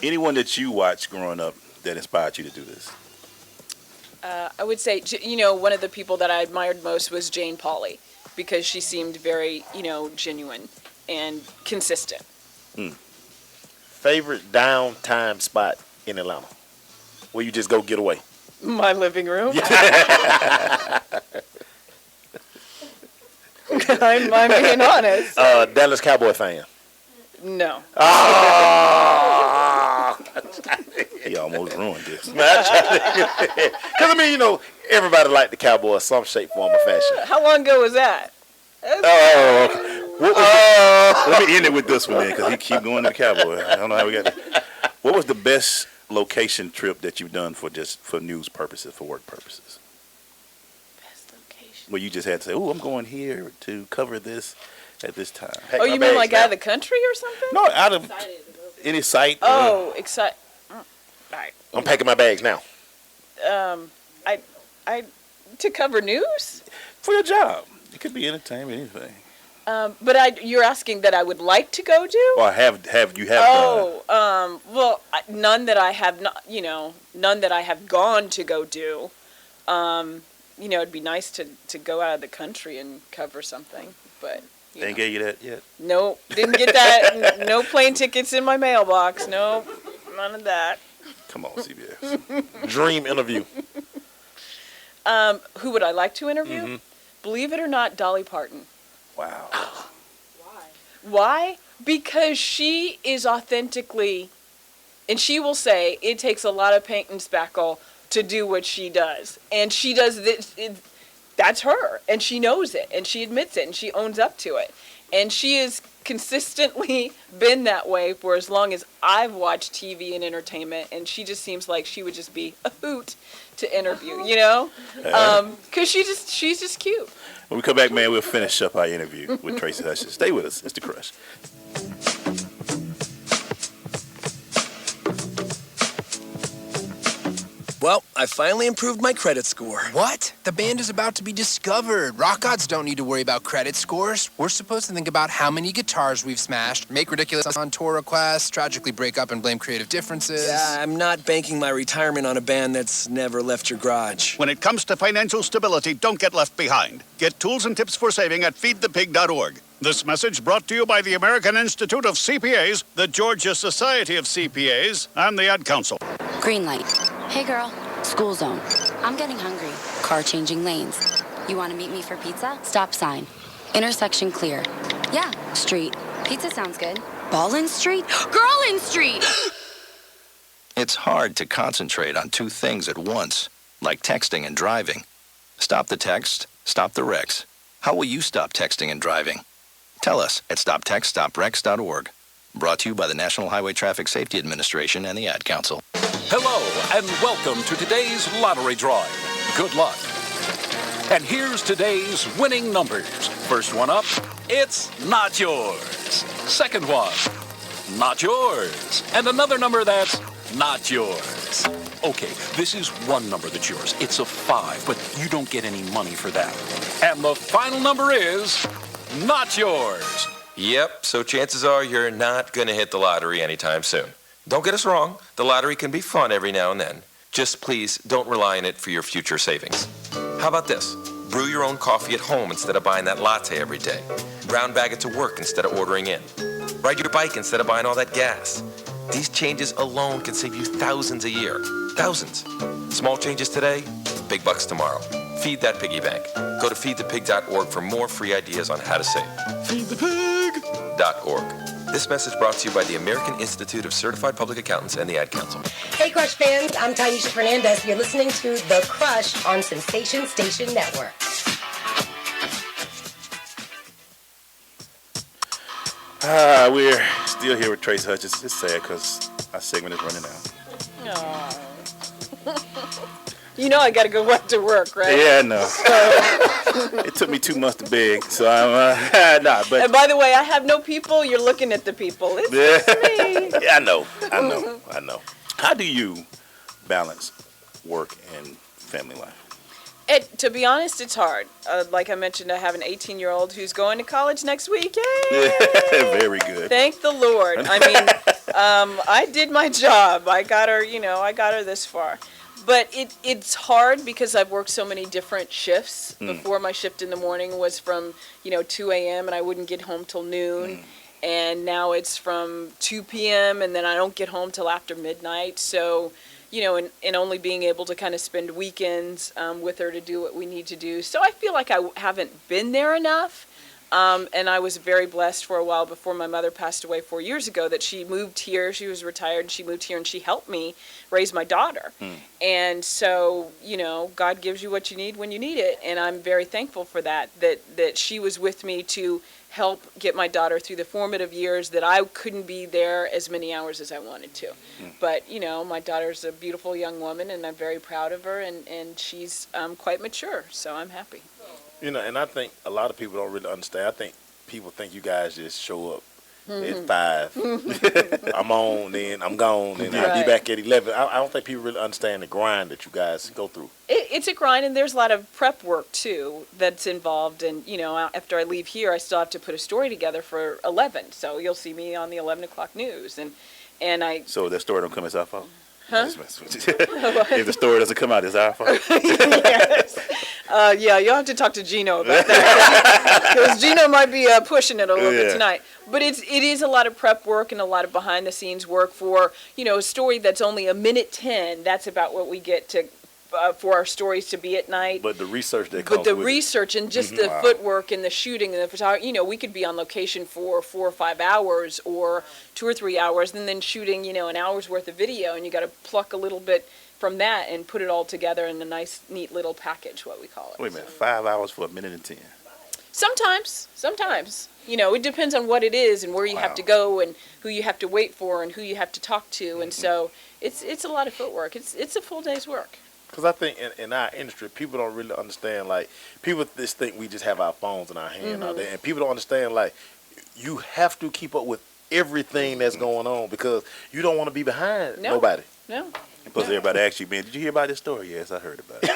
Anyone that you watched growing up that inspired you to do this? I would say, one of the people that I admired most was Jane Pauley, because she seemed very, genuine and consistent. Favorite downtime spot in Atlanta where you just go get away? My living room. I'm being honest. Dallas Cowboy fan? No. He almost ruined this. Because, everybody liked the Cowboys some shape, form, or fashion. How long ago was that? Let me end it with this one, then, because he keep going to the Cowboy. I don't know how we got that. What was the best location trip that you've done for news purposes, for work purposes? Best location. Where you just had to say, "Oh, I'm going here to cover this at this time." Oh, you mean like out of the country or something? No, out of any site. Oh, excited. All right. I'm packing my bags now. I to cover news for your job. It could be entertainment, anything. But you're asking that I would like to go do? Or have you done? Well, none that I have not. None that I have gone to go do. It'd be nice to go out of the country and cover something, but. They ain't gave you that yet? Nope, didn't get that. No plane tickets in my mailbox. Nope, none of that. Come on, CBS. Dream interview. Who would I like to interview? Mm-hmm. Believe it or not, Dolly Parton. Wow. Why? Because she is authentically, and she will say it takes a lot of paint and spackle to do what she does. And she does this, that's her. And she knows it. And she admits it. And she owns up to it. And she has consistently been that way for as long as I've watched TV and entertainment. And she just seems like she would just be a hoot to interview, you know? Because she's just cute. When we come back, man, we'll finish up our interview with Tracy Hutchins. Stay with us. It's The Crush. Well, I finally improved my credit score. What? The band is about to be discovered. Rock gods don't need to worry about credit scores. We're supposed to think about how many guitars we've smashed, make ridiculous on tour requests, tragically break up and blame creative differences. Yeah, I'm not banking my retirement on a band that's never left your garage. When it comes to financial stability, don't get left behind. Get tools and tips for saving at feedthepig.org. This message brought to you by the American Institute of CPAs, the Georgia Society of CPAs, and the Ad Council. Green light. Hey girl, school zone. I'm getting hungry. Car changing lanes. You want to meet me for pizza? Stop sign. Intersection clear. Yeah, street. Pizza sounds good. Ballin Street? Girlin Street! It's hard to concentrate on two things at once, like texting and driving. Stop the text, stop the wrecks. How will you stop texting and driving? Tell us at stoptextstopwrecks.org. Brought to you by the National Highway Traffic Safety Administration and the Ad Council. Hello, and welcome to today's lottery drawing. Good luck. And here's today's winning numbers. First one up, it's not yours. Second one, not yours. And another number that's not yours. Okay, this is one number that's yours. It's a 5, but you don't get any money for that. And the final number is not yours. Yep, so chances are you're not going to hit the lottery anytime soon. Don't get us wrong, the lottery can be fun every now and then. Just please don't rely on it for your future savings. How about this? Brew your own coffee at home instead of buying that latte every day. Brown bag it to work instead of ordering in. Ride your bike instead of buying all that gas. These changes alone can save you thousands a year. Thousands. Small changes today, big bucks tomorrow. Feed that piggy bank. Go to feedthepig.org for more free ideas on how to save. Feedthepig.org. This message brought to you by the American Institute of Certified Public Accountants and the Ad Council. Hey, Crush fans, I'm Tanisha Fernandez. You're listening to The Crush on Sensation Station Network. We're still here with Tracy Hutchins. It's sad because our segment is running out. You know I got to go back to work, right? Yeah, I know. It took me 2 months to beg, so I'm but. And by the way, I have no people. You're looking at the people. It's me. Yeah, I know. How do you balance work and family life? To be honest, it's hard. Like I mentioned, I have an 18-year-old who's going to college next week. Yay! Very good. Thank the Lord. I mean, I did my job. I got her, I got her this far. But it's hard because I've worked so many different shifts. Before, my shift in the morning was from, 2 a.m. and I wouldn't get home till noon. And now it's from 2 p.m. and then I don't get home till after midnight. So, and only being able to kind of spend weekends with her to do what we need to do. So I feel like I haven't been there enough. And I was very blessed for a while before my mother passed away 4 years ago that she moved here. She was retired and she moved here and she helped me raise my daughter. And so, God gives you what you need when you need it. And I'm very thankful for that she was with me to help get my daughter through the formative years that I couldn't be there as many hours as I wanted to. But, my daughter's a beautiful young woman and I'm very proud of her and she's quite mature. So I'm happy. And I think a lot of people don't really understand. I think people think you guys just show up at 5. I'm on, then I'm gone, and I'll be back at 11. I don't think people really understand the grind that you guys go through. It's a grind, and there's a lot of prep work, too, that's involved. And, after I leave here, I still have to put a story together for 11. So you'll see me on the 11 o'clock news. And I. So that story don't come as our fault? Huh? If the story doesn't come out, it's our fault. Yes. Yeah, you'll have to talk to Gino about that. because Gino might be pushing it a little bit tonight. But it is a lot of prep work and a lot of behind the scenes work for, a story that's only a minute 10. That's about what we get to for our stories to be at night. But the research that comes But the with research and just the footwork and the shooting and the photography, we could be on location for 4 or 5 hours or 2 or 3 hours and then shooting, an hour's worth of video, and you got to pluck a little bit from that and put it all together in a nice, neat little package, what we call it. Wait a minute, 5 hours for a minute and 10. Sometimes. It depends on what it is and where you have to go and who you have to wait for and who you have to talk to. And so it's a lot of footwork. It's a full day's work. Because I think in our industry, people don't really understand, people just think we just have our phones in our hand all day. And people don't understand, you have to keep up with everything that's going on because you don't want to be behind nobody. No. Plus, everybody asks you, man, did you hear about this story? Yes, I heard about it.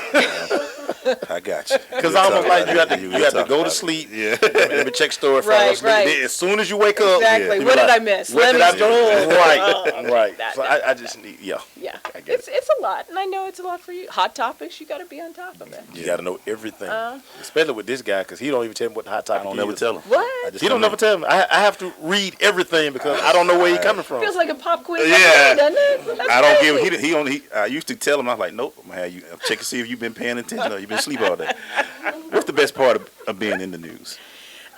I got you. Because almost like you have to go to sleep. Yeah. Let me check story. Right. As soon as you wake up. Exactly. What did I miss? Let me do. Right. So I just need, Yeah. I get It's a lot, and I know it's a lot for you. Hot topics, you got to be on top of it. You got to know everything. Especially with this guy, because he don't even tell me what the hot topic is. I don't never tell him. What? He don't never tell me. I have to read everything because I don't know where he's coming from. Feels like a pop quiz. Yeah. Doesn't it? That's I don't crazy. give him. I used to tell him, I was like, nope, I'm going to have you check to see if you've been paying attention or you've been asleep all day. What's the best part of being in the news?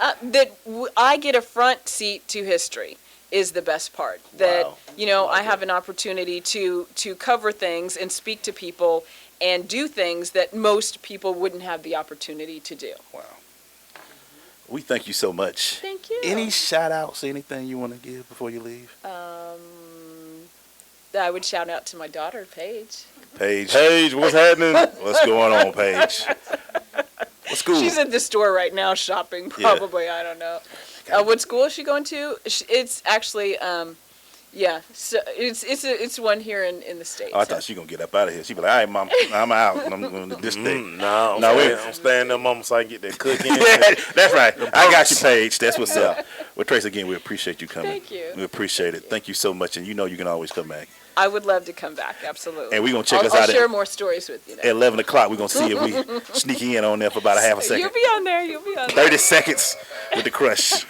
I get a front seat to history is the best part. That, I have an opportunity to cover things and speak to people and do things that most people wouldn't have the opportunity to do. Wow. We thank you so much. Thank you. Any shout outs, anything you want to give before you leave? I would shout out to my daughter, Paige. Paige, what's happening? What's going on, Paige? What school? She's at the store right now shopping, probably. I don't know. What school is she going to? It's actually, so it's one here in the States. Oh, I thought she going to get up out of here. She be like, all right, Mom, I'm out. I'm going to this thing. I'm staying there, Mama, so I can get that cooking. That's right. I got you, Paige. That's what's up. Well, Trace, again, we appreciate you coming. Thank you. We appreciate it. Thank you so much. And you can always come back. I would love to come back, absolutely. And we're going to check us I'll out share more stories with you. At 11 o'clock. We're going to see if we sneak in on there for about a half a second. You'll be on there. 30 seconds with the Crush.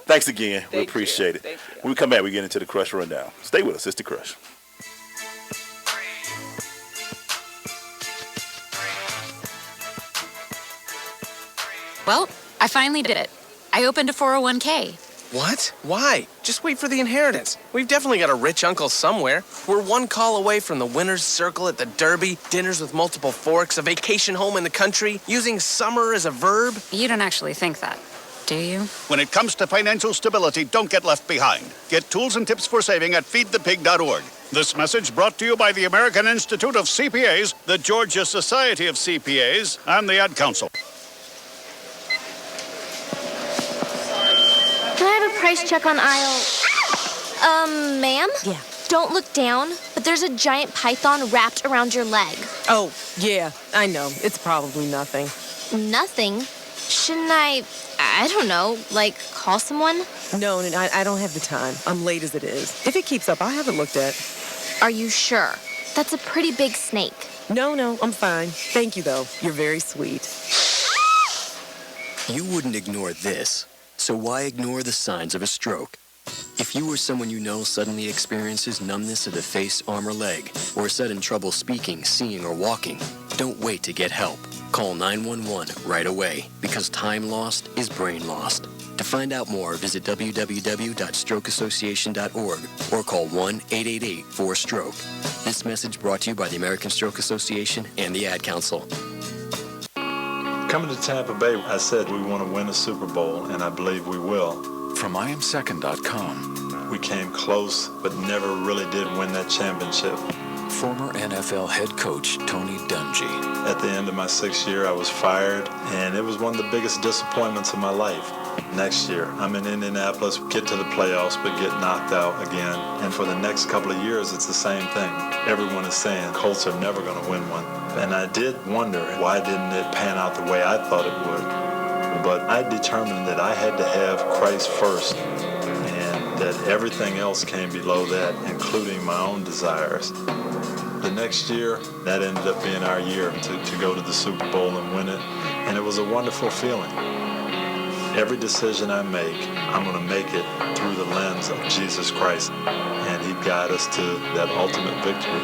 Thanks again. We appreciate it. Thank you. When we come back, we get into the Crush Rundown. Stay with us. It's the Crush. Well, I finally did it. I opened a 401k. What? Why? Just wait for the inheritance. We've definitely got a rich uncle somewhere. We're one call away from the winner's circle at the Derby, dinners with multiple forks, a vacation home in the country, using summer as a verb. You don't actually think that, do you? When it comes to financial stability, don't get left behind. Get tools and tips for saving at feedthepig.org. This message brought to you by the American Institute of CPAs, the Georgia Society of CPAs, and the Ad Council. Can I have a price check on aisle... ma'am? Yeah. Don't look down, but there's a giant python wrapped around your leg. Oh, yeah, I know. It's probably nothing. Nothing? Shouldn't I don't know, call someone? No, I don't have the time. I'm late as it is. If it keeps up, I haven't looked at. Are you sure? That's a pretty big snake. No, I'm fine. Thank you, though. You're very sweet. You wouldn't ignore this. So why ignore the signs of a stroke? If you or someone you know suddenly experiences numbness of the face, arm, or leg, or sudden trouble speaking, seeing, or walking, don't wait to get help. Call 911 right away, because time lost is brain lost. To find out more, visit www.strokeassociation.org or call 1-888-4STROKE. This message brought to you by the American Stroke Association and the Ad Council. Coming to Tampa Bay, I said we want to win a Super Bowl, and I believe we will. From IamSecond.com. We came close, but never really did win that championship. Former NFL head coach Tony Dungy. At the end of my 6th year, I was fired, and it was one of the biggest disappointments of my life. Next year, I'm in Indianapolis, get to the playoffs, but get knocked out again. And for the next couple of years, it's the same thing. Everyone is saying Colts are never going to win one. And I did wonder, why didn't it pan out the way I thought it would? But I determined that I had to have Christ first, and that everything else came below that, including my own desires. The next year, that ended up being our year to go to the Super Bowl and win it, and it was a wonderful feeling. Every decision I make, I'm going to make it through the lens of Jesus Christ, and He'd guide us to that ultimate victory.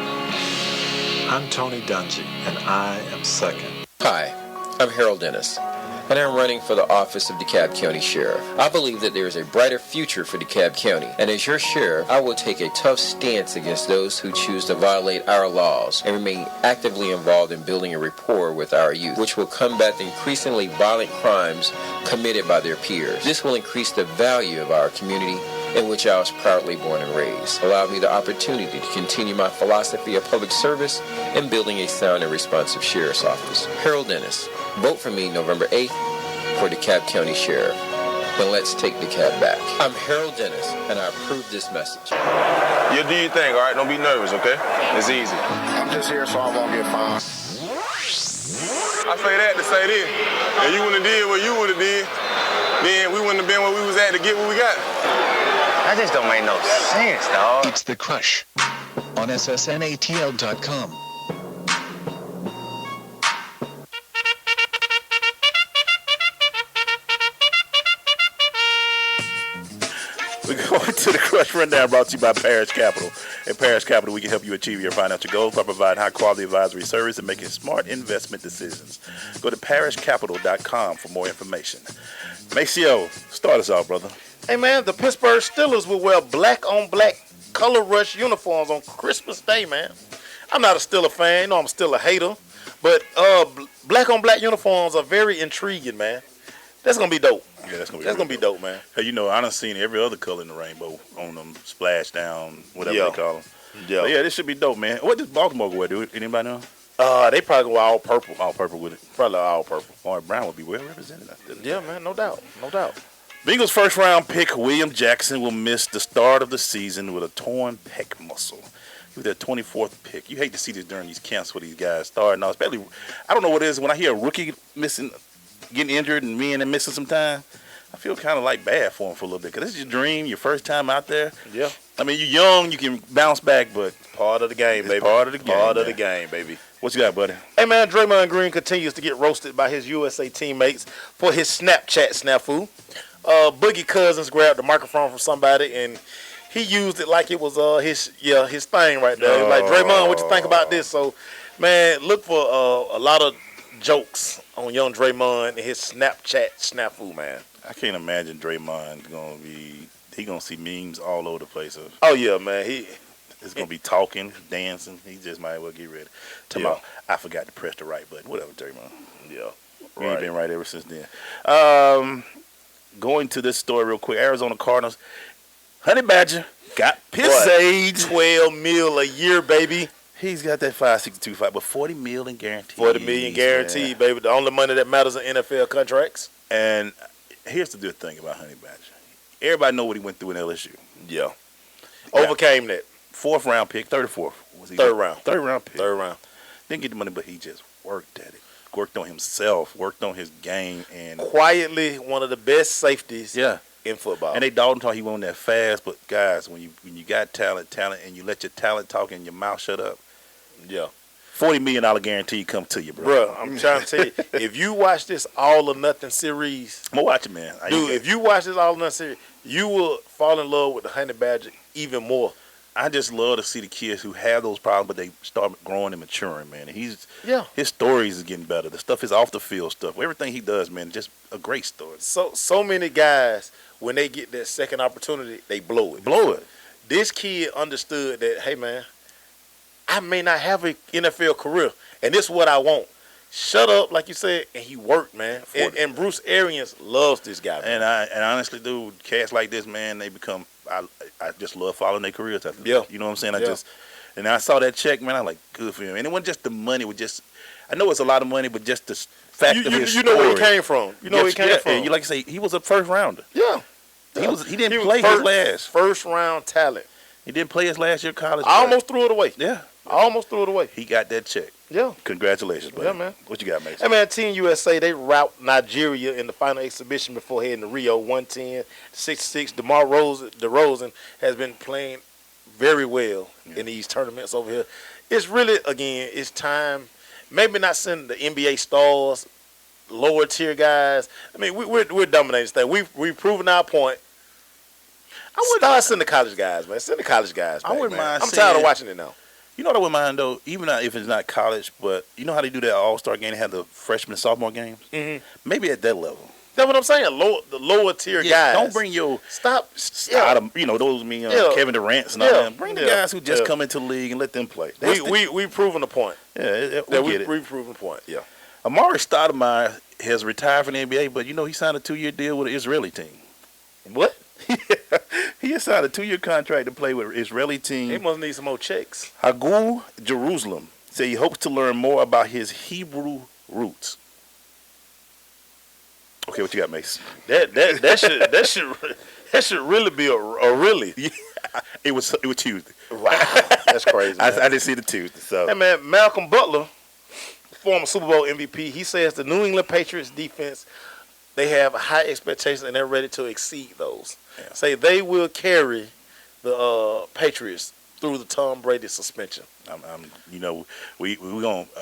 I'm Tony Dungy, and I am second. Hi, I'm Harold Dennis, and I'm running for the office of DeKalb County Sheriff. I believe that there is a brighter future for DeKalb County, and as your sheriff, I will take a tough stance against those who choose to violate our laws and remain actively involved in building a rapport with our youth, which will combat the increasingly violent crimes committed by their peers. This will increase the value of our community in which I was proudly born and raised, allow me the opportunity to continue my philosophy of public service and building a sound and responsive sheriff's office. Harold Dennis, vote for me November 8th for DeKalb County Sheriff. And let's take DeKalb back. I'm Harold Dennis, and I approve this message. You do your thing, all right? Don't be nervous, okay? It's easy. I'm just here so I won't get fined. I say that to say this. If you wouldn't have did what you would have did, then we wouldn't have been where we was at to get what we got. That just don't make no sense, dog. It's The Crush on SSNATL.com. We're going to the Crush Rundown, brought to you by Parish Capital. At Parish Capital, we can help you achieve your financial goals by providing high-quality advisory service and making smart investment decisions. Go to parishcapital.com for more information. Maceo, start us off, brother. Hey, man, the Pittsburgh Steelers will wear black-on-black color rush uniforms on Christmas Day, man. I'm not a Steeler fan. You know I'm still a hater. But black-on-black uniforms are very intriguing, man. That's going to be dope. Yeah, that's gonna be dope, man. Hey, you know, I done seen every other color in the rainbow on them splash down, whatever they call them. Yeah. But yeah, this should be dope, man. What does Baltimore wear? Do anybody know? They probably go all purple. All purple with it. Probably all purple. Or Brown would be well represented. Yeah, man, no doubt. No doubt. Bengals first round pick William Jackson will miss the start of the season with a torn pec muscle. He was their 24th pick. You hate to see this during these camps where these guys starting off. Especially, I don't know what it is when I hear a rookie getting injured and missing some time. I feel kind of like bad for him for a little bit because this is your dream, your first time out there. Yeah. I mean, you're young, you can bounce back, but part of the game, baby. Part of the game. Part of the game, baby. What you got, buddy? Hey, man, Draymond Green continues to get roasted by his USA teammates for his Snapchat snafu. Boogie Cousins grabbed the microphone from somebody and he used it like it was his thing right there. Like, Draymond, what you think about this? So, man, look for a lot of jokes on young Draymond and his Snapchat snafu, man. I can't imagine Draymond gonna see memes all over the place. Oh yeah, man. He's gonna be talking, dancing. He just might as well get ready. Tomorrow, I forgot to press the right button. Whatever, Draymond. Yeah, we ain't been right ever since then. Going to this story real quick. Arizona Cardinals, Honey Badger got paid $12 million a year, baby. He's got that 562 fight, but $40 million guaranteed. $40 million guaranteed, baby. The only money that matters in NFL contracts. And here's the good thing about Honey Badger. Everybody know what he went through in LSU. Yeah. Overcame that. 4th round pick, 34th. Third round. Third round pick. Third round. Didn't get the money, but he just worked at it. Worked on himself, worked on his game, and quietly one of the best safeties in football. And they dogged him he wasn't that fast, but guys, when you got talent, and you let your talent talk and your mouth shut up, $40 million guarantee come to you, bro. Bro, I'm trying to tell you, if you watch this All or Nothing series, I'm gonna watch it, man. Dude, if you watch this All or Nothing series, you will fall in love with the Honey Badger even more. I just love to see the kids who have those problems, but they start growing and maturing, man. And his stories is getting better. The stuff is off the field stuff. Everything he does, man, just a great story. So many guys, when they get that second opportunity, they blow it. This kid understood that, hey, man, I may not have an NFL career, and this is what I want. Shut up, like you said, and he worked, man. And Bruce Arians loves this guy, man. And honestly, dude, cats like this, man, they become. I just love following their careers. You know what I'm saying? And I saw that check, man. I'm like, good for him. And it wasn't just the money. I know it's a lot of money, but just the fact of his story. You know where he came from. You know where he came from. You like to say he was a first rounder. Yeah. He didn't play his last first round talent. He didn't play his last year of college. I almost threw it away. Yeah. I almost threw it away. He got that check. Yeah. Congratulations, buddy. Yeah, man. What you got, Mason? Hey, man, Team USA, they rout Nigeria in the final exhibition before heading to Rio, 110-66. DeMar DeRozan has been playing very well in these tournaments over here. It's really, again, it's time. Maybe not send the NBA stars lower tier guys. I mean, we're dominating this thing. We've proven our point. Start sending the college guys, man. Send the college guys back, I wouldn't mind. I'm tired of watching it now. You know what I wouldn't mind though, even if it's not college, but you know how they do that All-Star game? They have the freshman and sophomore games. Mm-hmm. Maybe at that level. That's what I'm saying. The lower tier guys. Don't bring your stop. Those Kevin Durant's and all that. Bring the guys who just come into the league and let them play. We've proven the point. Yeah, we've proven the point. Yeah. Amari Stoudemire has retired from the NBA, but he signed a 2-year deal with an Israeli team. What? He has signed a 2-year contract to play with an Israeli team. He must need some more checks. Hagul Jerusalem said he hopes to learn more about his Hebrew roots. Okay, what you got, Mace? That should really be a really. Yeah, it was Tuesday. Wow, that's crazy. I didn't see the Tuesday. So hey man, Malcolm Butler, former Super Bowl MVP, he says the New England Patriots defense, they have high expectations and they're ready to exceed those. Yeah. Say they will carry the Patriots through the Tom Brady suspension. We gonna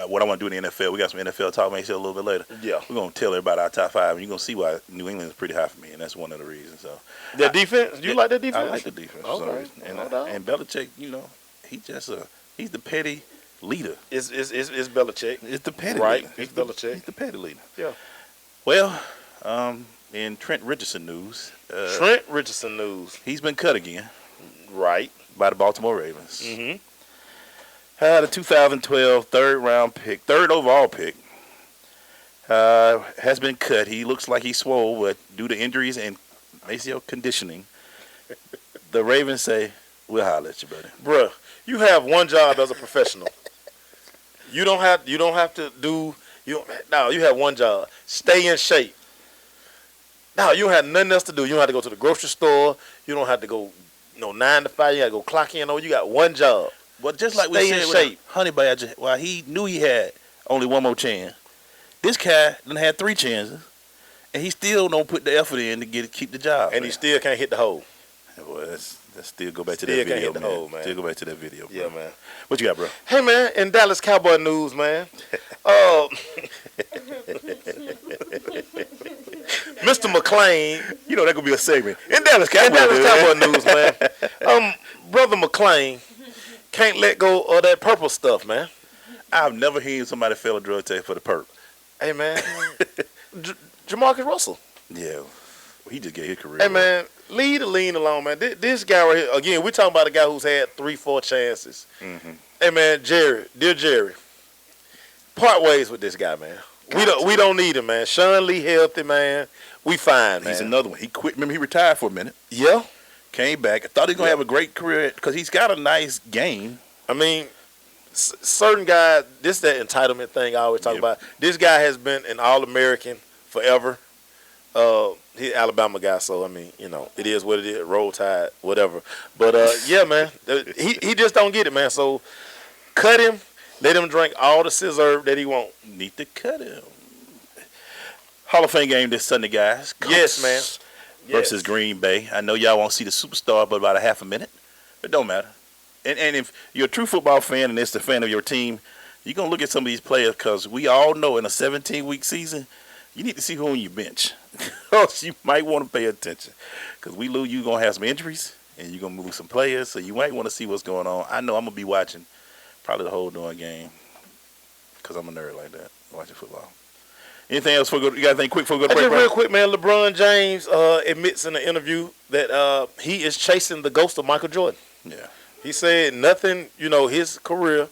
what I want to do in the NFL. We got some NFL talk maybe a little bit later. Yeah, we're gonna tell everybody our top 5, and you're gonna see why New England is pretty high for me, and that's one of the reasons. So their defense, you like their defense? I like the defense. Okay. And Belichick, he's the petty leader. It's Belichick. It's the petty right. leader. It's Belichick. He's the petty leader. Yeah. Well, in Trent Richardson news, he's been cut again. Right. By the Baltimore Ravens. Mm-hmm. Had a 2012 third overall pick, has been cut. He looks like he's swole, but due to injuries and Maceo conditioning, the Ravens say, we'll holler at you, buddy. Bruh, you have one job as a professional. You don't have to do, you have one job. Stay in shape. Now, you don't have nothing else to do. You don't have to go to the grocery store. You don't have to go 9 to 5. You got to go clock in. You got one job. But just like we said with Honey Badger, while he knew he had only one more chance, this guy done had 3 chances, and he still don't put the effort in to keep the job. And he still can't hit the hole. Well, let's still go back to that video, can't hit the hole, man. Still go back to that video, bro. Yeah, man. What you got, bro? Hey, man, in Dallas Cowboy news, man. Mr. McClain. You know that could be a segment. In Dallas Cowboy news, man. Brother McClain can't let go of that purple stuff, man. I've never heard somebody fail a drug test for the perp. Hey, man. Jamarcus Russell. Yeah. He just gave his career. Hey, man, leave the lean alone, man. This guy right here, again, we're talking about a guy who's had 3-4 chances. Mm-hmm. Hey, man, dear Jerry, part ways with this guy, man. We don't need him, man. Sean Lee healthy, man. We fine, man. He's another one. He quit. Remember, he retired for a minute. Yeah. Came back. I thought he was going to have a great career because he's got a nice game. I mean, certain guys, this is that entitlement thing I always talk about. This guy has been an All-American forever. He's an Alabama guy, so, I mean, it is what it is. Roll Tide, whatever. But, yeah, man, he just don't get it, man. So, cut him. Let him drink all the scissor that he want. Need to cut him. Hall of Fame game this Sunday, guys. Colts yes, man. Versus Green Bay. I know y'all won't see the superstar but about a half a minute, but don't matter. And if you're a true football fan and it's the fan of your team, you're going to look at some of these players because we all know in a 17-week season, you need to see who on your bench. Else you might want to pay attention because we lose, you're going to have some injuries and you're going to move some players, so you might want to see what's going on. I know I'm going to be watching probably the whole darn game because I'm a nerd like that, watching football. Anything else? You got anything quick before we go to break? Just real quick, man. LeBron James admits in an interview that he is chasing the ghost of Michael Jordan. Yeah. He said nothing, his career,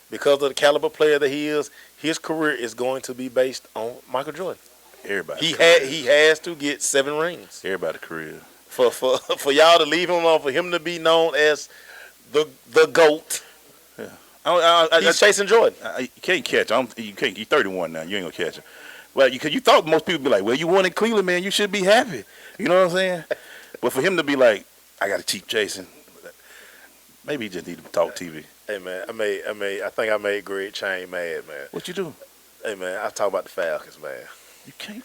because of the caliber player that he is, his career is going to be based on Michael Jordan. Everybody. He has to get 7 rings. Everybody's career. For y'all to leave him alone, for him to be known as the GOAT. Yeah. He's chasing Jordan. You can't catch him. You're 31 now. You ain't gonna catch him. Well, you thought most people would be like, well, you won in Cleveland, man. You should be happy. You know what I'm saying? But for him to be like, I got to keep chasing, maybe he just need to talk TV. Hey, man, I think I made Greg Chain mad, man. What you do? Hey, man, I talk about the Falcons, man. You can't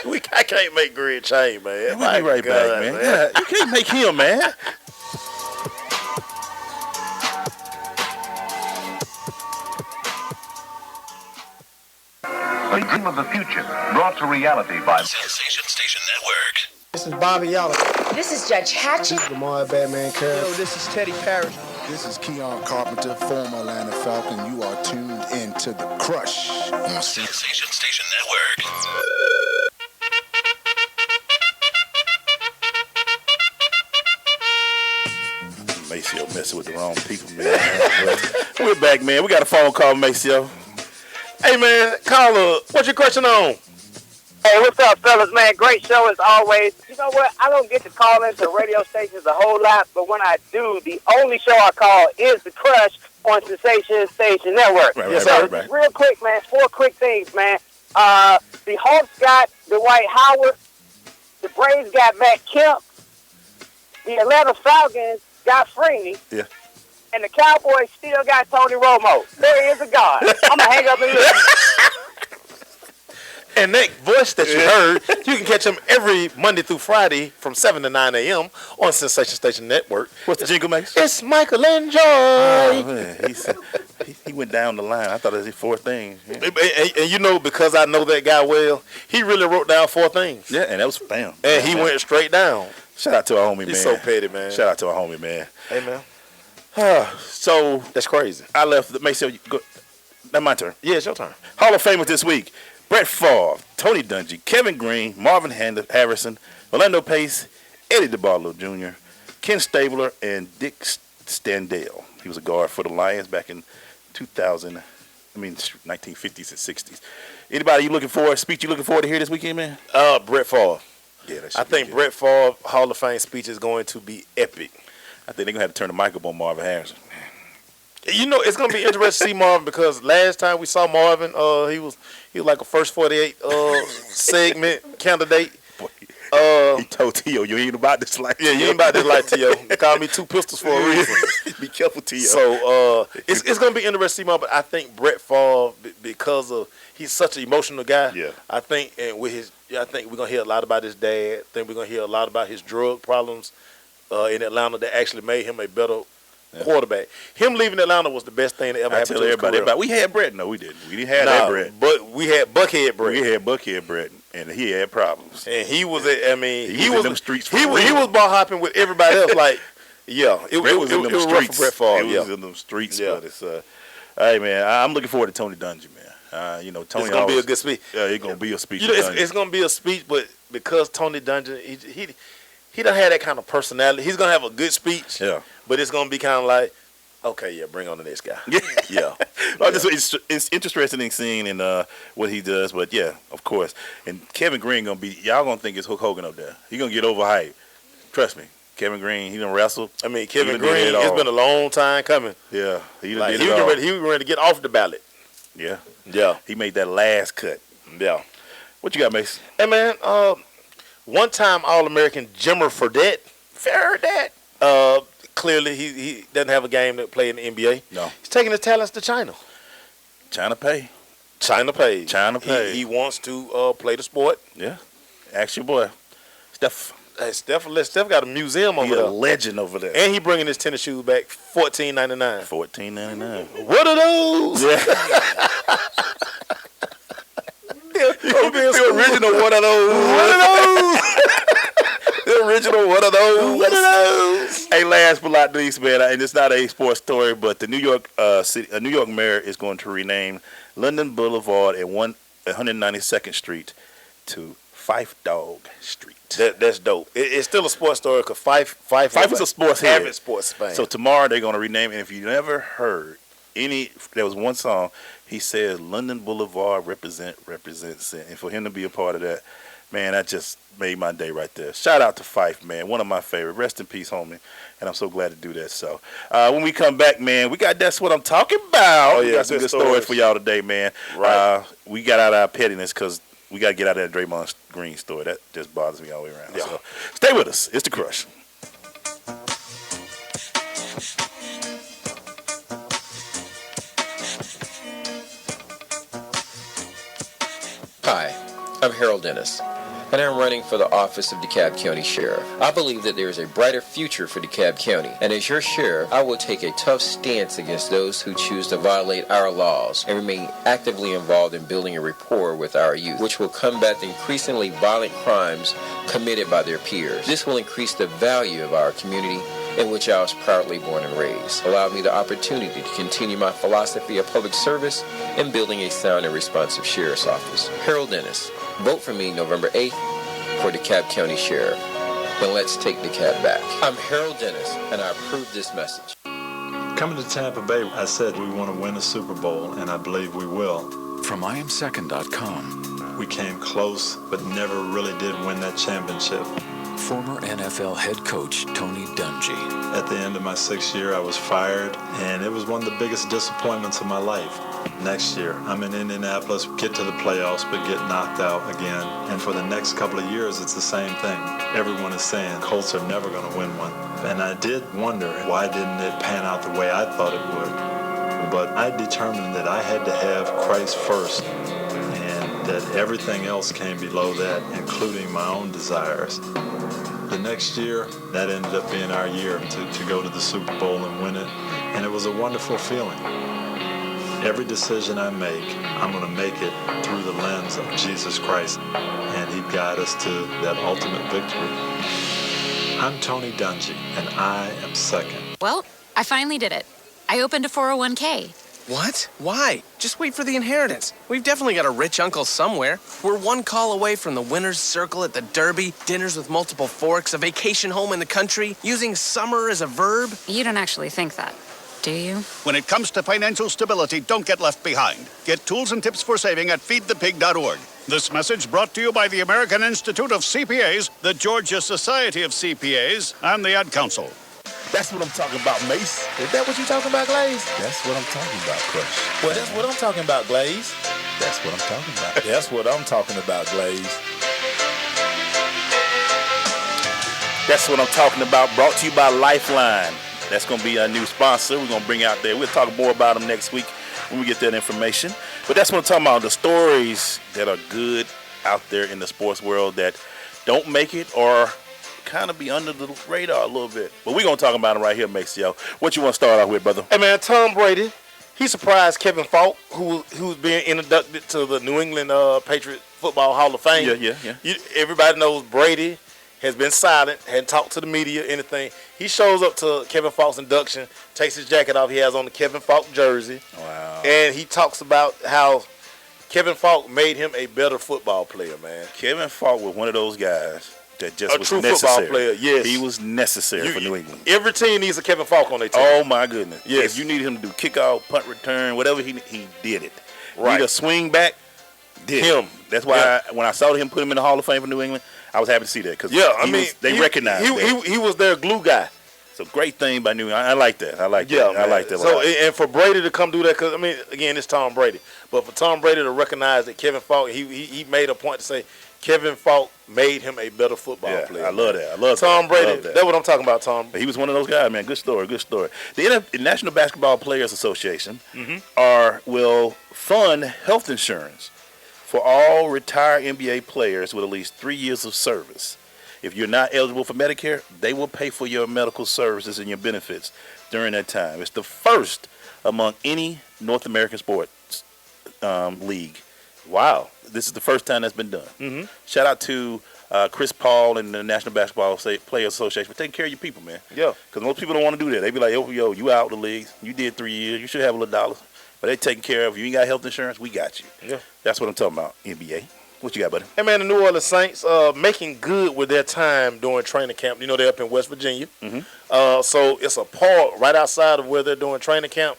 make I can't make Greg Chain, man. We'll be right back, man. Yeah, you can't make him, man. Dream of the future, brought to reality by Sensation Station Network. This is Bobby Yalla. This is Judge Hatchett. This is Lamar Batman Curry. Yo, this is Teddy Parrish. This is Keon Carpenter, former Atlanta Falcon. You are tuned into The Crush on Sensation Station Network. Maceo messing with the wrong people, man. We're back, man. We got a phone call, Maceo. Hey, man, caller, what you crushing on? Hey, what's up, fellas, man? Great show as always. You know what? I don't get to call into radio stations a whole lot, but when I do, the only show I call is The Crush on Sensation Station Network. Right. Real quick, man, 4 quick things, man. The Hawks got Dwight Howard. The Braves got Matt Kemp. The Atlanta Falcons got Freeney. Yeah. And the Cowboys still got Tony Romo. There is a God. I'm going to hang up and listen. And that voice that you heard, you can catch him every Monday through Friday from 7 to 9 a.m. on Sensation Station Network. What's the jingle, Max? It's Michael Enjoy. Oh, man. He went down the line. I thought it was his 4 things. Yeah. And you know, because I know that guy well, he really wrote down 4 things. Yeah, and that was bam. And he went straight down. Shout out to our homie, man. He's so petty, man. Shout out to our homie, man. Hey, man. So that's crazy. I left the Maceo. That's my turn. Yeah, it's your turn. Hall of Famers this week: Brett Favre, Tony Dungy, Kevin Green, Marvin Harrison, Orlando Pace, Eddie DeBartolo Jr., Ken Stabler, and Dick Standell. He was a guard for the Lions back in 1950s and 60s. Anybody speech you looking forward to hear this weekend, man? Brett Favre. Yeah, I think Brett Favre Hall of Fame speech is going to be epic. I think they're gonna have to turn the mic up on Marvin Harrison. You know, it's gonna be interesting to see Marvin because last time we saw Marvin, he was like a first 48 segment candidate. He told T.O., you ain't about this life. Yeah, you ain't about this life, T.O. They call me 2 pistols for a reason. Be careful, T.O. So it's gonna be interesting to see Marvin. But I think Brett Favre, because of he's such an emotional guy. Yeah. I think we're gonna hear a lot about his dad. I think we're gonna hear a lot about his drug problems in Atlanta that actually made him a better quarterback. Him leaving Atlanta was the best thing that ever happened to everybody. We had Brett. No, we didn't. We didn't have that Brett. But we had Buckhead Brett. We had Buckhead Brett, and he had problems. And he was, he was in them streets. He was ball hopping with everybody else. Like, yeah, it was in them streets. Brett Favre, it was in them streets. Yeah. But it's hey man, I'm looking forward to Tony Dungy, man. You know, Tony. It's gonna be a good speech. Yeah, it's gonna be a speech. You know, it's gonna be a speech, but because Tony Dungy, he don't have that kind of personality. He's gonna have a good speech. Yeah. But it's gonna be kind of like, okay, yeah, bring on the next guy. Yeah. It's interesting in seeing and what he does, but yeah, of course. And Kevin Green y'all gonna think it's Hulk Hogan up there. He gonna get overhyped. Trust me. Kevin Green, he done wrestled. I mean, Kevin Green, it's been a long time coming. Yeah. He was ready to get off the ballot. Yeah. Yeah. He made that last cut. Yeah. What you got, Mace? Hey, man, one-time All-American Jimmer Fredette. Clearly, he doesn't have a game to play in the NBA. No. He's taking his talents to China. China pay. He wants to play the sport. Yeah. Ask your boy. Steph got a museum over there. He's a legend over there. And he bringing his tennis shoes back, $14.99. $14.99. What are those? Yeah. The original one of those. The original one of those. Hey, last but not least, man, and it's not a sports story, but the New York mayor is going to rename London Boulevard at 192nd Street to Fife Dog Street. That's dope. It's still a sports story because Fife is a sports head. Avid sports fan. So tomorrow they're going to rename it. And if you never heard there was one song, he says London Boulevard represents it. And for him to be a part of that, man, that just made my day right there. Shout out to Fife, man. One of my favorite. Rest in peace, homie. And I'm so glad to do that. So when we come back, man, we got That's What I'm Talking About. Oh, yeah, we got some good stories for y'all today, man. Right. We got out of our pettiness because we got to get out of that Draymond Green story. That just bothers me all the way around. Yeah. So stay with us. It's The Crush. Hi, I'm Harold Dennis. and I'm running for the office of DeKalb County Sheriff. I believe that there is a brighter future for DeKalb County, and as your sheriff, I will take a tough stance against those who choose to violate our laws and remain actively involved in building a rapport with our youth, which will combat the increasingly violent crimes committed by their peers. This will increase the value of our community in which I was proudly born and raised, allow me the opportunity to continue my philosophy of public service and building a sound and responsive sheriff's office. Harold Dennis, vote for me November 8th for DeKalb County Sheriff. And let's take DeKalb back. I'm Harold Dennis, and I approve this message. Coming to Tampa Bay, I said we want to win a Super Bowl, and I believe we will. From IamSecond.com. We came close, but never really did win that championship. Former NFL head coach Tony Dungy. At the end of my 6th year, I was fired, and it was one of the biggest disappointments of my life. Next year, I'm in Indianapolis, get to the playoffs, but get knocked out again. And for the next couple of years, it's the same thing. Everyone is saying Colts are never going to win one. And I did wonder, why didn't it pan out the way I thought it would? But I determined that I had to have Christ first, and that everything else came below that, including my own desires. The next year, that ended up being our year to go to the Super Bowl and win it. And it was a wonderful feeling. Every decision I make, I'm going to make it through the lens of Jesus Christ. And he'd guide us to that ultimate victory. I'm Tony Dungy, and I am second. Well, I finally did it. I opened a 401k. What? Why? Just wait for the inheritance. We've definitely got a rich uncle somewhere. We're one call away from the winner's circle at the Derby, dinners with multiple forks, a vacation home in the country, using summer as a verb. You don't actually think that, do you? When it comes to financial stability, don't get left behind. Get tools and tips for saving at feedthepig.org. This message brought to you by the American Institute of CPAs, the Georgia Society of CPAs, and the Ad Council. That's what I'm talking about, Mace. Is that what you talking about, Glaze? That's what I'm talking about, Crush. Well, that's what I'm talking about, Glaze. That's what I'm talking about. That's what I'm talking about, Glaze. That's what I'm talking about. Brought to you by Lifeline. That's going to be a new sponsor we're going to bring out there. We'll talk more about them next week when we get that information. But that's what I'm talking about, the stories that are good out there in the sports world that don't make it or kind of be under the radar a little bit. But we're going to talk about them right here, Maceo. What you want to start off with, brother? Hey, man, Tom Brady, he surprised Kevin Falk, who's being inducted to the New England Patriot Football Hall of Fame. Yeah. Everybody knows Brady has been silent, hadn't talked to the media, anything. He shows up to Kevin Falk's induction, takes his jacket off. He has on the Kevin Falk jersey. Wow. And he talks about how Kevin Falk made him a better football player, man. Kevin Falk was one of those guys that just was true necessary. Football player, yes. He was necessary for New England. Every team needs a Kevin Falk on their team. Oh, my goodness. Yes. If you need him to do kickoff, punt return, whatever, he did it. Right. Need a swing back, did him. That's why when I saw him put him in the Hall of Fame for New England, I was happy to see that. Cause they recognized that. He was their glue guy. It's a great thing by New England. I like that. I like that. So, and for Brady to come do that, because, I mean, again, it's Tom Brady. But for Tom Brady to recognize that Kevin Falk, he made a point to say, Kevin Falk made him a better football player. I love that. I love Tom that. Brady. That's what I'm talking about, Tom. He was one of those guys, man. Good story. The National Basketball Players Association will fund health insurance for all retired NBA players with at least 3 years of service. If you're not eligible for Medicare, they will pay for your medical services and your benefits during that time. It's the first among any North American sports league. Wow. This is the first time that's been done. Shout out to Chris Paul and the National Basketball Players Association for taking care of your people, man. Yeah. Because most people don't want to do that. They be like, yo, you out of the league. You did 3 years. You should have a little dollars. But they taking care of you. You ain't got health insurance, we got you. Yeah. That's what I'm talking about, NBA. What you got, buddy? Hey, man, the New Orleans Saints making good with their time during training camp. You know, they're up in West Virginia. So it's a park right outside of where they're doing training camp.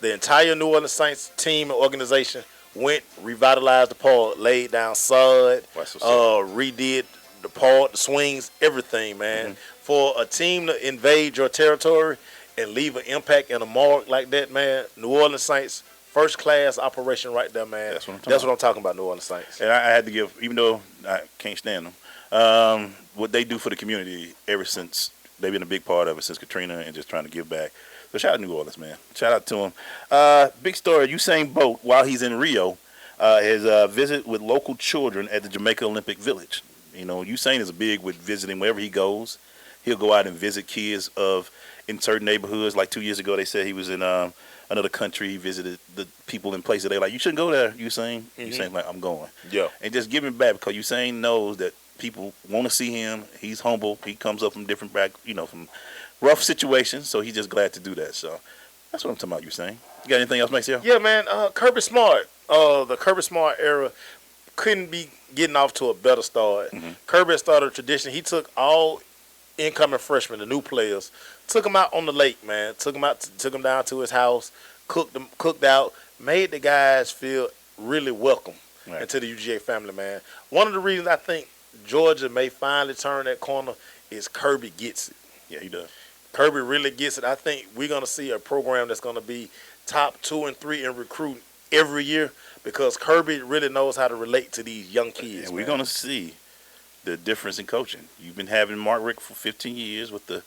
The entire New Orleans Saints team and organization went, revitalized the park, laid down sod, redid the park, the swings, everything, man. For a team to invade your territory and leave an impact and a mark like that, man, New Orleans Saints, first-class operation right there, man. That's what I'm talking about, New Orleans Saints. And I had to give, even though I can't stand them, what they do for the community ever since, they've been a big part of it since Katrina and just trying to give back. So shout out to New Orleans, man. Shout out to them. Big story, Usain Bolt, while he's in Rio, his visit with local children at the Jamaica Olympic Village. You know, Usain is big with visiting wherever he goes. He'll go out and visit kids in certain neighborhoods. Like 2 years ago, they said he was in another country. He visited the people in places they're like, you shouldn't go there, Usain. Usain's like, I'm going. Yeah. And just give him back, because Usain knows that people want to see him. He's humble. He comes up from different from rough situations, so he's just glad to do that. So that's what I'm talking about, Usain. You got anything else, Maceo? Yeah, man. Kirby Smart. The Kirby Smart era couldn't be getting off to a better start. Kirby started a tradition. He took all incoming freshmen, the new players, took them out on the lake, man. Took them down to his house, cooked out, made the guys feel really welcome into the UGA family, man. One of the reasons I think Georgia may finally turn that corner is Kirby gets it. Yeah, he does. Kirby really gets it. I think we're going to see a program that's going to be top 2 and 3 in recruiting every year, because Kirby really knows how to relate to these young kids. And we're going to see the difference in coaching. You've been having Mark Richt for 15 years with the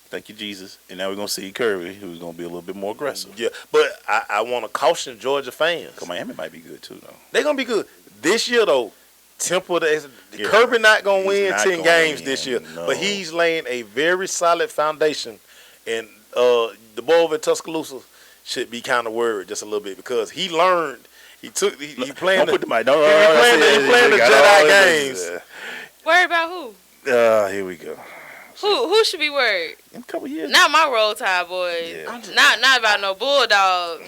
thank you, Jesus. And now we're going to see Kirby, who's going to be a little bit more aggressive. Yeah, but I want to caution Georgia fans. Miami might be good, too, though. They're going to be good. This year, though, Kirby not going to win 10 games this year. No. But he's laying a very solid foundation. And the boy over at Tuscaloosa should be kind of worried just a little bit, because he learned. He playing the Jedi games. Worried about who? Here we go. Who should be worried? In a couple years. Not my Roll Tide boys. Yeah. Not about no Bulldogs.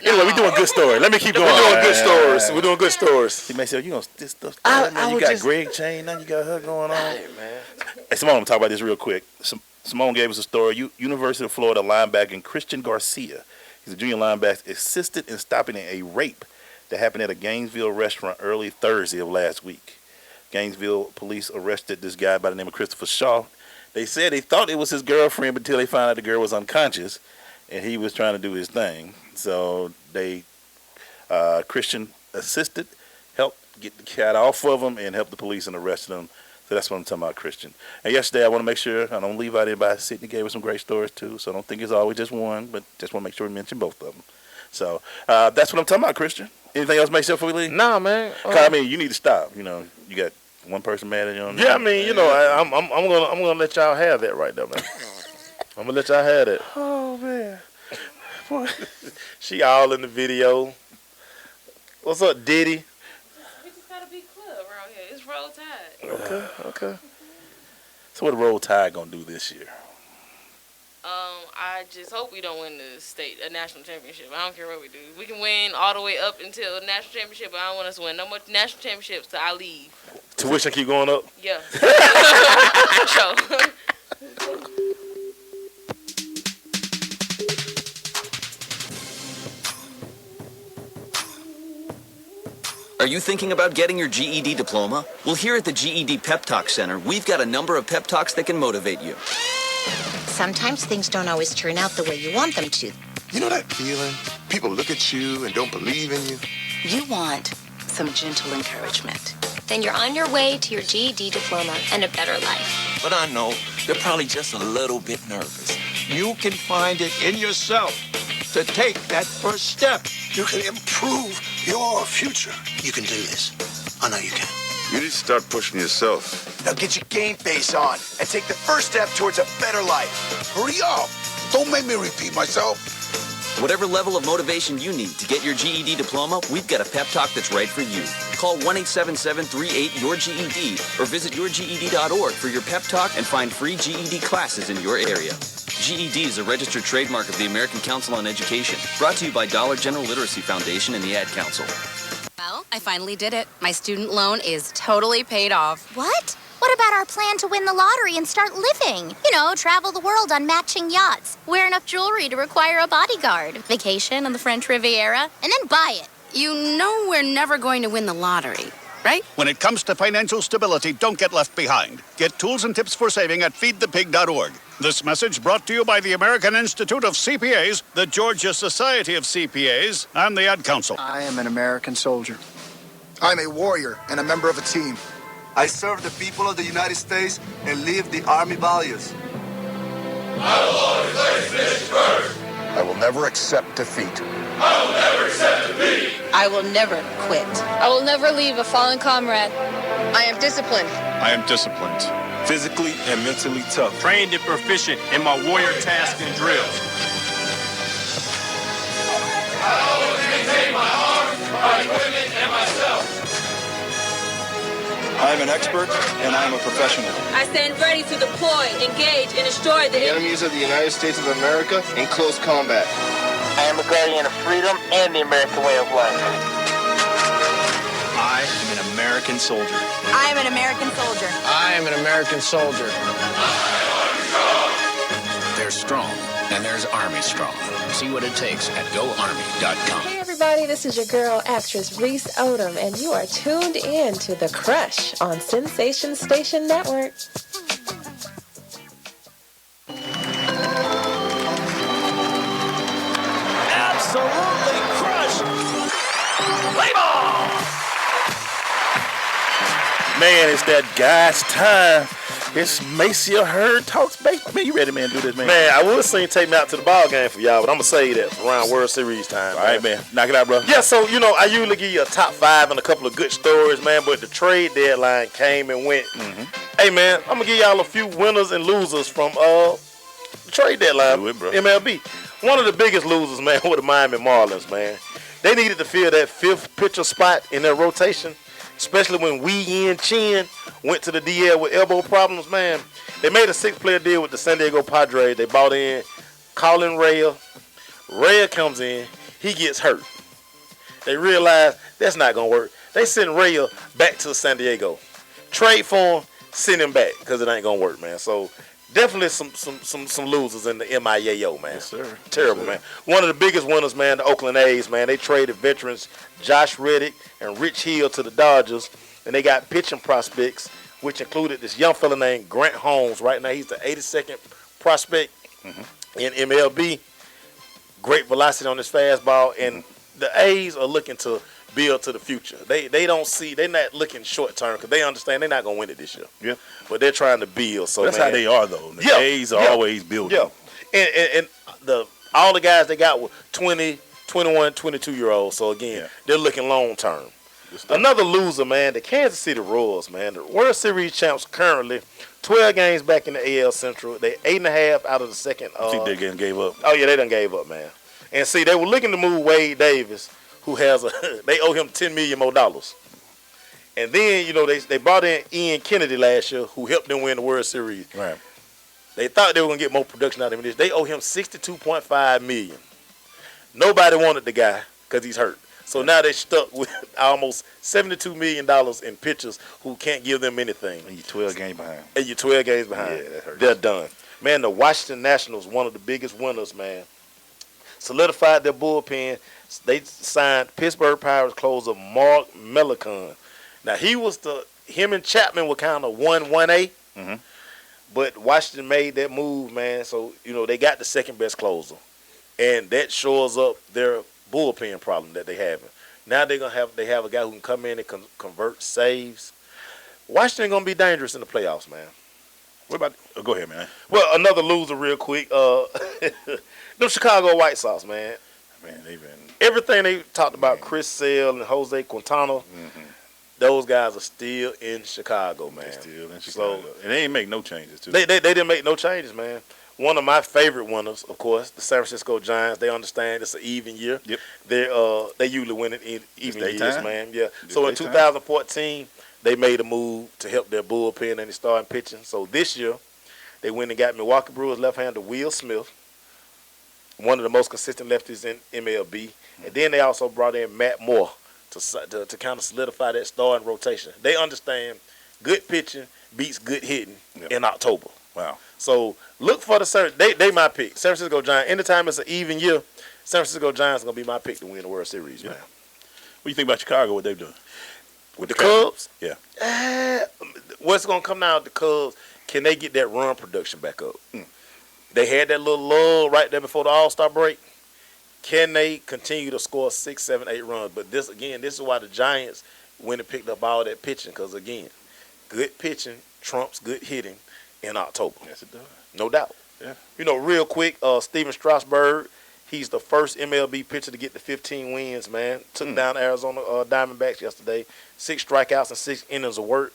Anyway, we're doing good stories. Let me keep going. We're doing good stories. We're doing good stories. See, Maceo, you know this stuff. You got Greg Chain, now you got her going on. Hey, man. Hey, Simone, I'm gonna talk about this real quick. Simone gave us a story. University of Florida linebacker Christian Garcia, he's a junior linebacker, assisted in stopping a rape that happened at a Gainesville restaurant early Thursday of last week. Gainesville police arrested this guy by the name of Christopher Shaw. They said they thought it was his girlfriend until they found out the girl was unconscious and he was trying to do his thing. So Christian assisted, helped get the cat off of him, and helped the police and arrested him. So that's what I'm talking about, Christian. And yesterday, I want to make sure I don't leave out anybody. Sydney gave us some great stories too, so I don't think it's always just one, but just want to make sure we mention both of them. So that's what I'm talking about, Christian. Anything else, Maceo, before we leave? Nah, man. I mean, you need to stop. You know, you got one person mad at you on that. Yeah, I mean, you know, I'm gonna let y'all have that right there, man. I'm gonna let y'all have that. Oh man, boy, she all in the video. What's up, Diddy? We just gotta be clear around here. It's Roll Tide. Okay. So what the Roll Tide gonna do this year? I just hope we don't win a national championship. I don't care what we do. We can win all the way up until the national championship, but I don't want us to win no more national championships till I leave. Tuition keep going up? Yeah. Are you thinking about getting your GED diploma? Well, here at the GED Pep Talk Center, we've got a number of pep talks that can motivate you. Sometimes things don't always turn out the way you want them to. You know that feeling? People look at you and don't believe in you. You want some gentle encouragement. Then you're on your way to your GED diploma and a better life. But I know they're probably just a little bit nervous. You can find it in yourself to take that first step. You can improve your future. You can do this. I know you can. You need to start pushing yourself. Now get your game face on and take the first step towards a better life. Hurry up. Don't make me repeat myself. Whatever level of motivation you need to get your GED diploma, we've got a pep talk that's right for you. Call 1-877-38-YOUR-GED or visit yourged.org for your pep talk and find free GED classes in your area. GED is a registered trademark of the American Council on Education, brought to you by Dollar General Literacy Foundation and the Ad Council. Well, I finally did it. My student loan is totally paid off. What? What about our plan to win the lottery and start living? You know, travel the world on matching yachts, wear enough jewelry to require a bodyguard, vacation on the French Riviera, and then buy it. You know we're never going to win the lottery, right? When it comes to financial stability, don't get left behind. Get tools and tips for saving at feedthepig.org. This message brought to you by the American Institute of CPAs, the Georgia Society of CPAs, and the Ad Council. I am an American soldier. I'm a warrior and a member of a team. I serve the people of the United States and live the Army values. I will always place this first. I will never accept defeat. I will never quit. I will never leave a fallen comrade. I am disciplined. I am disciplined. Physically and mentally tough. Trained and proficient in my warrior tasks and drills. I always maintain my arms, my equipment, and myself. I am an expert and I am a professional. I stand ready to deploy, engage, and destroy the Enemies of the United States of America in close combat. I am a guardian of freedom and the American way of life. I am an American soldier. I am an American soldier. I am an American soldier. There's strong, and there's Army strong. See what it takes at GoArmy.com. Hey everybody, this is your girl, actress Reese Odom, and you are tuned in to The Crush on Sensation Station Network. Absolutely crushed. Play ball. Man, it's that guy's time. It's Maceo Talks Baseball. Man, you ready, man, to do this, man? Man, I would say take me out to the ball game for y'all, but I'm going to say that around World Series time. All right, man. Knock it out, bro. Yeah, so, I usually give you a top 5 and a couple of good stories, man, but the trade deadline came and went. Hey, man, I'm going to give y'all a few winners and losers from the trade deadline, Do it, bro. MLB. One of the biggest losers, man, were the Miami Marlins, man. They needed to fill that 5th pitcher spot in their rotation, especially when Wei-Yin Chen went to the DL with elbow problems, man. They made a 6-player deal with the San Diego Padres. They bought in Colin Rea. Rea comes in. He gets hurt. They realize that's not going to work. They send Rea back to San Diego. Trade for him, send him back because it ain't going to work, man. So definitely some losers in the MIAO, man. Yes, sir. Terrible, Yes, sir. man. One of the biggest winners, man, the Oakland A's, man. They traded veterans Josh Reddick and Rich Hill to the Dodgers, and they got pitching prospects, which included this young fella named Grant Holmes. Right now, he's the 82nd prospect in MLB. Great velocity on his fastball, and the A's are looking to build to the future. They're not looking short term because they understand they're not going to win it this year. Yeah. But they're trying to build. So That's man, how they are, though. The A's are always building. Yeah. And all the guys they got were 20, 21, 22-year-olds. So, again, they're looking long term. Another loser, man, the Kansas City Royals, man. The World Series champs currently, 12 games back in the AL Central. They 8.5 out of the second. I think they gave up. Oh, yeah, they done gave up, man. And see, they were looking to move Wade Davis, who has they owe him $10 million more. And then, they brought in Ian Kennedy last year, who helped them win the World Series. Right. They thought they were going to get more production out of him. They owe him $62.5 million. Nobody wanted the guy because he's hurt. So now they're stuck with almost $72 million in pitchers who can't give them anything. And you're 12 games behind. Yeah, that hurts. They're done. Man, the Washington Nationals, one of the biggest winners, man, solidified their bullpen. They signed Pittsburgh Pirates closer Mark Melican. Now, him and Chapman were kind of 1-1A, but Washington made that move, man. So, they got the second best closer. And that shores up their bullpen problem that they have. Now they have a guy who can come in and convert saves. Washington gonna be dangerous in the playoffs, man. What about? Go ahead, man. Well, another loser, real quick. The Chicago White Sox, man. Man, they've been everything they talked about. Chris Sale and Jose Quintana. Those guys are still in Chicago, man. Still in Chicago, and they ain't make no changes too. They didn't make no changes, man. One of my favorite winners, of course, the San Francisco Giants. They understand it's an even year. Yep. They usually win it in even years, man. Yeah. It's So in daytime. 2014, they made a move to help their bullpen and they started pitching. So this year, they went and got Milwaukee Brewers left-hander Will Smith, one of the most consistent lefties in MLB. And then they also brought in Matt Moore to kind of solidify that starting rotation. They understand good pitching beats good hitting in October. Wow. So look for they my pick. San Francisco Giants. Anytime it's an even year, San Francisco Giants are gonna be my pick to win the World Series, man. What do you think about Chicago? What they've done with the Cubs? Yeah. What's gonna come down to the Cubs? Can they get that run production back up? They had that little lull right there before the All-Star break. Can they continue to score 6, 7, 8 runs? But this is why the Giants went and picked up all that pitching. Because again, good pitching trumps good hitting in October. Yes, it does. No doubt. Yeah. Real quick, Steven Strasburg, He's the first MLB pitcher to get to 15 wins, man. Took down Arizona Diamondbacks yesterday. 6 strikeouts and 6 innings of work.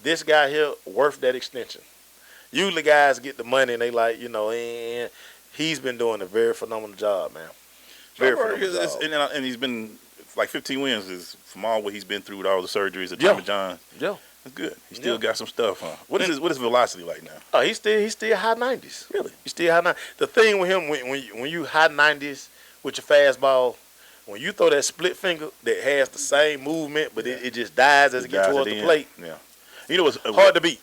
This guy here worth that extension. Usually guys get the money and they like, and he's been doing a very phenomenal job, man. Very phenomenal job. And he's been like 15 wins is from all what he's been through with all the surgeries at Tommy John. Yeah. That's good. He still got some stuff, huh? What is his velocity like now? Oh, he's still high 90s. Really? He's still high 90s. The thing with him, when you high 90s with your fastball, when you throw that split finger that has the same movement, but it just dies as it gets towards the plate. Yeah. You know what's hard to beat.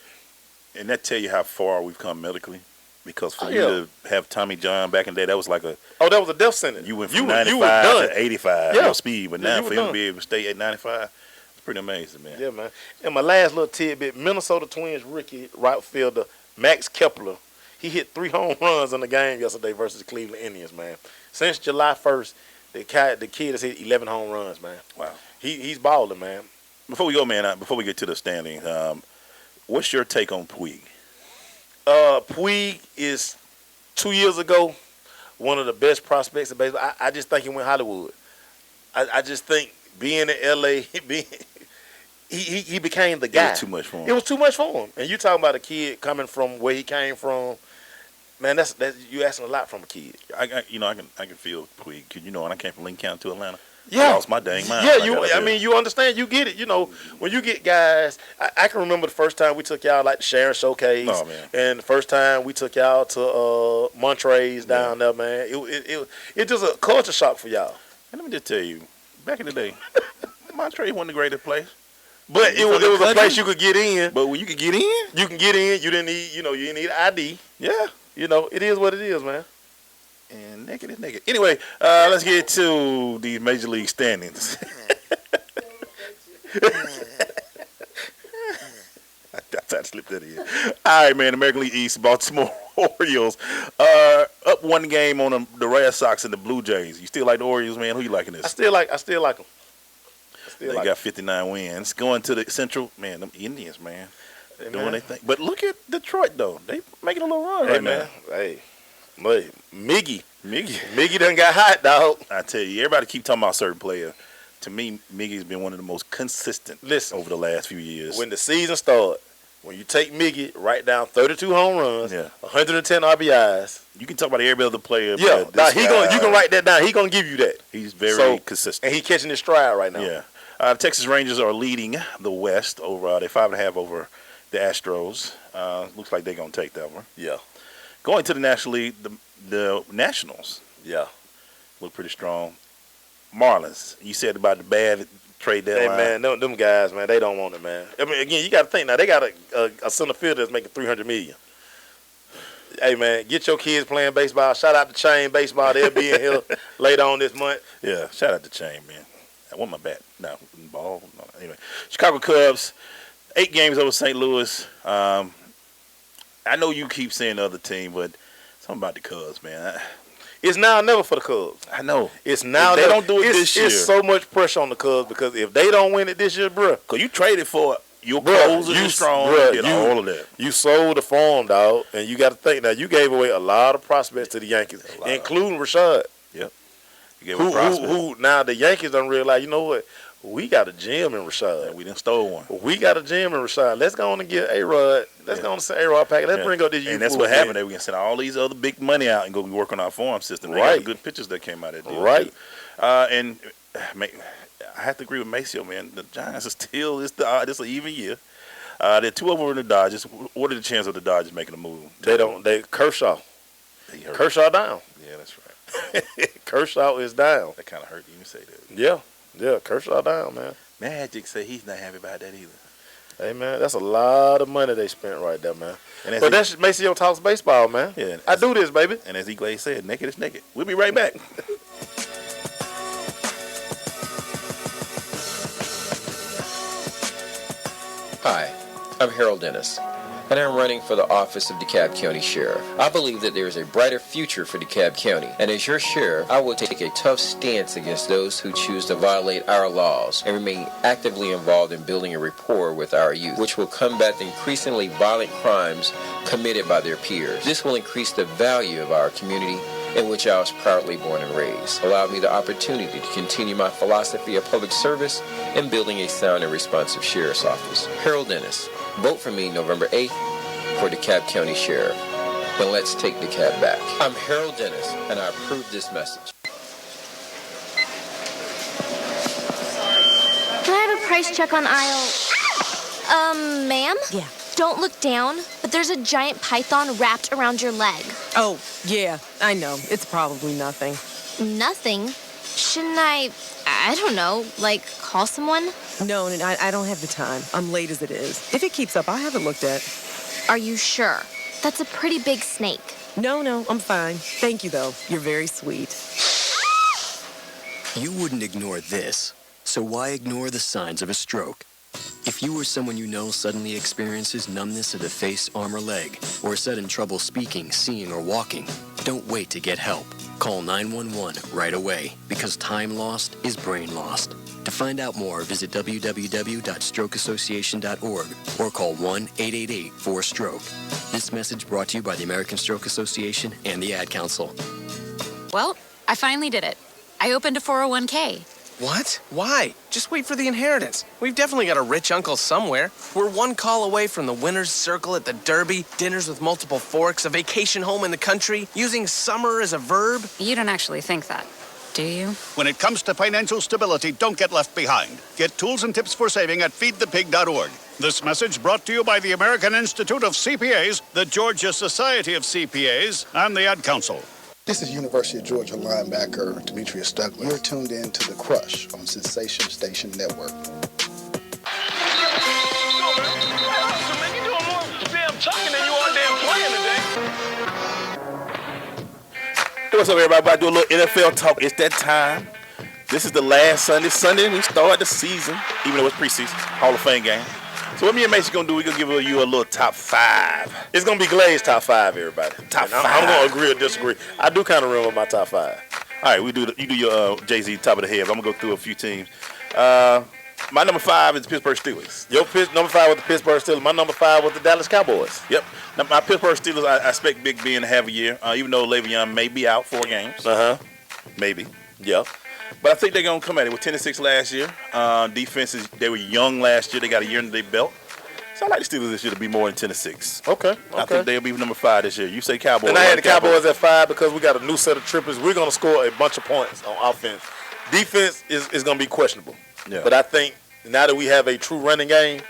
And that tell you how far we've come medically. Because for you to have Tommy John back in the day, that was like that was a death sentence. You went from 95 to 85 no speed, but now for him to be able to stay at 95, it's pretty amazing, man. Yeah, man. And my last little tidbit, Minnesota Twins rookie right fielder Max Kepler, he hit 3 home runs in the game yesterday versus the Cleveland Indians, man. Since July 1st, the kid has hit 11 home runs, man. Wow. He's balling, man. Before we go, man, before we get to the standings, what's your take on Puig? Puig is 2 years ago one of the best prospects in baseball. I just think he went Hollywood. I just think being in LA, he became the guy. It was too much for him. It was too much for him. And you talking about a kid coming from where he came from. Man, that's you asking a lot from a kid. I can feel Puig. When I came from Lincoln County to Atlanta. Yeah. I lost my dang mind. Yeah, you understand. You get it. When you get guys, I can remember the first time we took y'all like the Sharon Showcase. Oh, man. And the first time we took y'all to Montrez down there, man. It just a culture shock for y'all. And let me just tell you, back in the day, Montrez wasn't the greatest place. But it was a place you could get in. But when you could get in, you can get in. You didn't need, you didn't need ID. Yeah. It is what it is, man. And naked is naked. Anyway, let's get to the Major League standings. I slipped that in. All right, man. American League East, Baltimore Orioles up 1 game on the Red Sox and the Blue Jays. You still like the Orioles, man? Who you liking this? I still like them. They got 59 wins. Going to the Central, man, them Indians, man. They're doing their thing. But look at Detroit, though. They making a little run right now. Hey, Miggy done got hot, dog. I tell you, everybody keep talking about certain player. To me, Miggy's been one of the most consistent over the last few years. When the season started, when you take Miggy, write down 32 home runs, 110 RBIs. You can talk about every other player. Yeah, you can write that down. He's going to give you that. He's very consistent. And he's catching his stride right now. Yeah. The Texas Rangers are leading the West over. They're 5.5 over the Astros. Looks like they're going to take that one. Yeah. Going to the National League, the Nationals. Yeah. Look pretty strong. Marlins. You said about the bad trade deadline. Hey, man, them guys, man, they don't want it, man. I mean, again, you got to think now. They got a center fielder that's making $300 million. Hey, man, get your kids playing baseball. Shout out to Chain Baseball. They'll be in here later on this month. Yeah, shout out to Chain, man. I want my bat. No, ball. No. Anyway, Chicago Cubs, 8 games over St. Louis. I know you keep saying the other team, but something about the Cubs, man. It's now or never for the Cubs. I know. It's now. If they don't do it this year. It's so much pressure on the Cubs because if they don't win it this year, bro. Because you traded for your closer, you strong, all of that. You sold the farm, dog, and you got to think now. You gave away a lot of prospects to the Yankees, including Rashad. Yep. Who now the Yankees don't realize, you know what? We got a gem in Rashad. Yeah, we done stole one. We got a gem in Rashad. Let's go on and get A-Rod. Let's go on and send A-Rod package. Let's bring up this. And that's what happened. We can send all these other big money out and go work on our farm system. They got good pitchers that came out of that deal. Right. And I have to agree with Maceo, man. The Giants are still, it's an even year. They're 2 over in the Dodgers. What are the chances of the Dodgers making a move? Kershaw. Kershaw down. Yeah, that's right. Kershaw is down. That kind of hurt you to say that. Yeah, Kershaw down, man. Magic say he's not happy about that either. Hey, man, that's a lot of money they spent right there, man. But that's Maceo Talks Baseball, man. Yeah, I do this, baby. And as EGlaze said, naked is naked. We'll be right back. Hi, I'm Harold Dennis, and I'm running for the office of DeKalb County Sheriff. I believe that there is a brighter future for DeKalb County, and as your sheriff, I will take a tough stance against those who choose to violate our laws and remain actively involved in building a rapport with our youth, which will combat the increasingly violent crimes committed by their peers. This will increase the value of our community in which I was proudly born and raised, allowed me the opportunity to continue my philosophy of public service and building a sound and responsive sheriff's office. Harold Dennis, vote for me November 8th for DeKalb County Sheriff. And let's take DeKalb back. I'm Harold Dennis, and I approve this message. Can I have a price check on aisle... ma'am? Yeah. Don't look down, but there's a giant python wrapped around your leg. Oh, yeah, I know. It's probably nothing. Nothing? Shouldn't I don't know, like, call someone? No, I don't have the time. I'm late as it is. If it keeps up, I'll have it looked at. Are you sure? That's a pretty big snake. No, I'm fine. Thank you, though. You're very sweet. You wouldn't ignore this, so why ignore the signs of a stroke? If you or someone you know suddenly experiences numbness of the face, arm, or leg, or sudden trouble speaking, seeing, or walking, don't wait to get help. Call 911 right away, because time lost is brain lost. To find out more, visit www.strokeassociation.org or call 1-888-4-STROKE. This message brought to you by the American Stroke Association and the Ad Council. Well, I finally did it. I opened a 401k. What? Why? Just wait for the inheritance. We've definitely got a rich uncle somewhere. We're one call away from the winner's circle at the Derby, dinners with multiple forks, a vacation home in the country, using summer as a verb. You don't actually think that, do you? When it comes to financial stability, don't get left behind. Get tools and tips for saving at feedthepig.org. This message brought to you by the American Institute of CPAs, the Georgia Society of CPAs, and the Ad Council. This is University of Georgia linebacker Demetrius Douglas. You're tuned in to The Crush on Sensation Station Network. Hey, what's up, everybody? About to do a little NFL talk. It's that time. This is the last Sunday. Sunday, we start the season, even though it's preseason, Hall of Fame game. So what me and Mason gonna do, we're gonna give you a little top 5. It's gonna be Glaze top 5, everybody. Top 5. I'm gonna agree or disagree. I do kind of remember my top 5. All right, you do your Jay-Z top of the head. I'm gonna go through a few teams. My number 5 is the Pittsburgh Steelers. Your number 5 was the Pittsburgh Steelers. My number 5 was the Dallas Cowboys. Yep. Now, my Pittsburgh Steelers, I expect Big Ben to have a year, even though Le'Veon may be out 4 games. Maybe. Yep. But I think they're going to come at it with 10-6 last year. Defenses, they were young last year. They got a year under their belt. So I like the Steelers this year to be more than 10-6. Okay. I think they'll be number 5 this year. You say Cowboys. And I had the Cowboys at 5 because we got a new set of trippers. We're going to score a bunch of points on offense. Defense is going to be questionable. Yeah. But I think now that we have a true running game,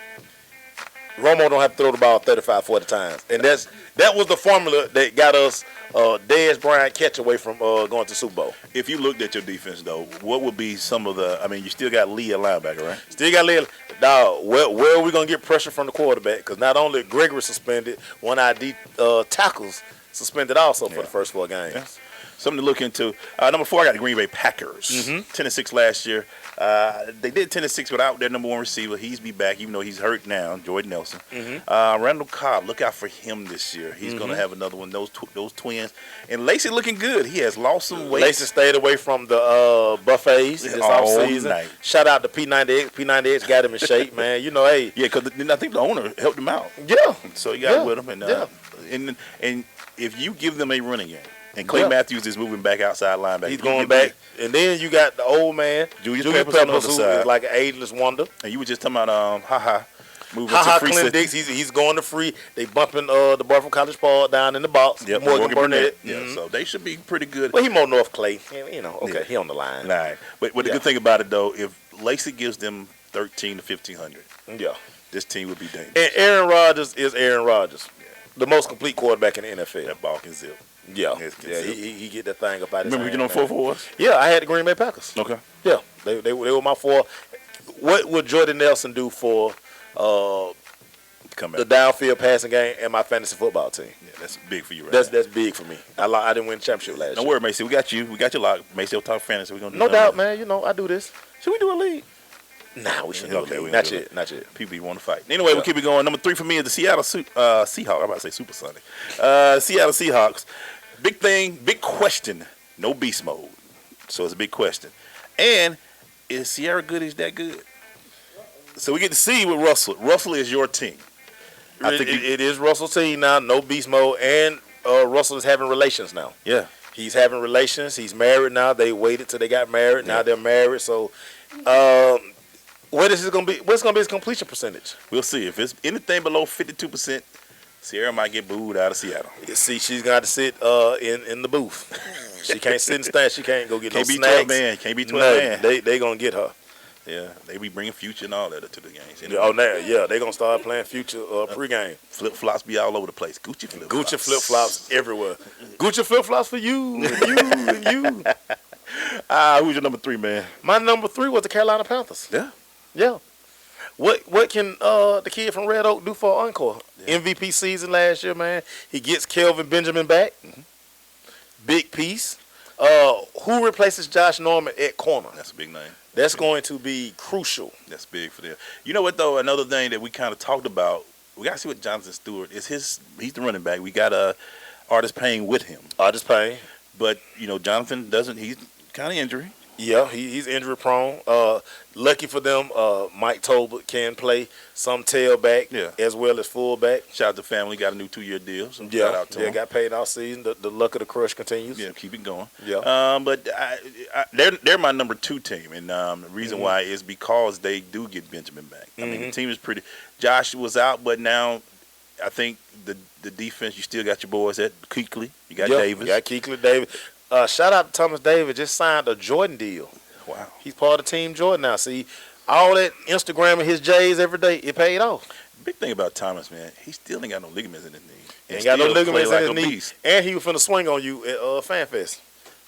Romo don't have to throw the ball 35, 40 times. And that was the formula that got us Dez Bryant catch away from going to Super Bowl. If you looked at your defense, though, what would be some of the – I mean, you still got Lee at linebacker, right? Still got Lee. Dog, where are we going to get pressure from the quarterback? Because not only Gregory suspended, one of our tackles suspended also for the first 4 games. Yeah. Something to look into. Number 4, I got the Green Bay Packers. 10-6 last year. They did 10-6 without their number 1 receiver. He's be back, even though he's hurt now, Jordan Nelson. Randall Cobb, look out for him this year. He's going to have another one. Those twins. And Lacey looking good. He has lost some weight. Lacey stayed away from the buffets this offseason. Night. Shout out to P90X. P90X got him in shape, man. You know, hey. Yeah, because I think the owner helped him out. Yeah. So he got with him. And if you give them a running game, and Clay Matthews is moving back outside linebacker. He's going back. And then you got the old man, Julius Peppers on the other who side. is like an ageless wonder. And you were just talking about moving to free Clint Dix. He's going to free. They bumping the boy from College Park down in the box. Yep, Morgan Burnett. Yeah, so they should be pretty good. Well, he more North Clay. You know, he on the line. All right. But the good thing about it, though, if Lacey gives them 1,300 to 1,500, this team would be dangerous. And Aaron Rodgers is Aaron Rodgers. The most complete quarterback in the NFL. That ball can zip. Yeah, he get that thing up out his Remember hand. you get on 4 for us? Yeah, I had the Green Bay Packers. Okay. Yeah, they were my 4. What would Jordan Nelson do for the downfield passing game and my fantasy football team? Yeah, that's big for you, right? That's big for me. I didn't win the championship last year. Don't worry, Macy. We got you. We got your lock. Maceo Talk Fantasy. We're gonna do no doubt, man. You know I do this. Should we do a league? Nah, we shouldn't. Okay, not yet. People want to fight. Anyway, we'll keep it going. Number 3 for me is the Seattle Seahawks. I'm about to say Super Sunday. Seattle Seahawks. Big thing, big question. No beast mode. So it's a big question. And is Sierra Goodies that good? So we get to see with Russell. Russell is your team. I think it is Russell's team now. No beast mode, and Russell is having relations now. Yeah. He's having relations. He's married now. They waited till they got married. Now they're married. So, what is it going to be? What's going to be his completion percentage? We'll see. If it's anything below 52%, Sierra might get booed out of Seattle. You see, she's got to sit in the booth. She can't sit in the stand. She can't go get no snacks. Can't be 12 man. Can't be 12 man. They going to get her. Yeah, they be bringing Future and all that to the games. Anyway. Oh, now, yeah, they gonna start playing Future pregame. Flip flops be all over the place. Gucci flip flops everywhere. Gucci flip flops for you and you and you. Who's your number 3, man? My number 3 was the Carolina Panthers. Yeah. What can the kid from Red Oak do for an encore? Yeah. MVP season last year, man. He gets Kelvin Benjamin back. Mm-hmm. Big piece. Who replaces Josh Norman at corner? That's a big name. That's going to be crucial. That's big for them. You know what, though? Another thing that we kind of talked about, we got to see what Jonathan Stewart is. He's the running back. We got Artis Payne with him. Artis Payne. But, Jonathan doesn't. He's kind of injury. Yeah, he's injury prone. Lucky for them, Mike Tolbert can play some tailback as well as fullback. Shout out to family, got a new 2-year deal. So shout out to him. Got paid all season. The luck of the crush continues. Yeah, keep it going. Yeah. But they're my number 2 team, and the reason why is because they do get Benjamin back. I mean, the team is pretty. Josh was out, but now I think the defense, you still got your boys at Kuechly. You got Davis. You got Kuechly, Davis. Shout out to Thomas Davis, just signed a Jordan deal. Wow. He's part of Team Jordan now. See, all that Instagram and his J's every day, it paid off. Big thing about Thomas, man, he still ain't got no ligaments in his knee. Ain't got no ligaments in his knee. And he was finna swing on you at FanFest.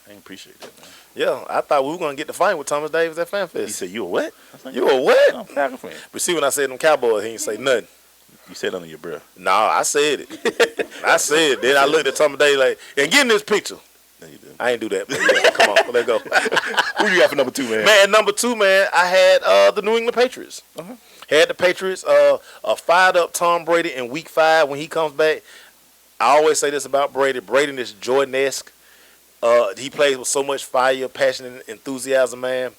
I appreciate that, man. Yeah, I thought we were going to get the fight with Thomas Davis at FanFest. He said, you a what? You a what? I'm a Packer fan. But see, when I said them Cowboys, he didn't say nothing. You said under your breath. No, I said it. I said it. Then I looked at Thomas Davis like, and get in this picture. No, you didn't. I ain't do that. But yeah, come on, let's go. Who you got for number 2, man? Man, number 2, man, I had the New England Patriots. Had the Patriots, a fired up Tom Brady in Week 5 when he comes back. I always say this about Brady. Brady is Jordan-esque. He plays with so much fire, passion, and enthusiasm, man.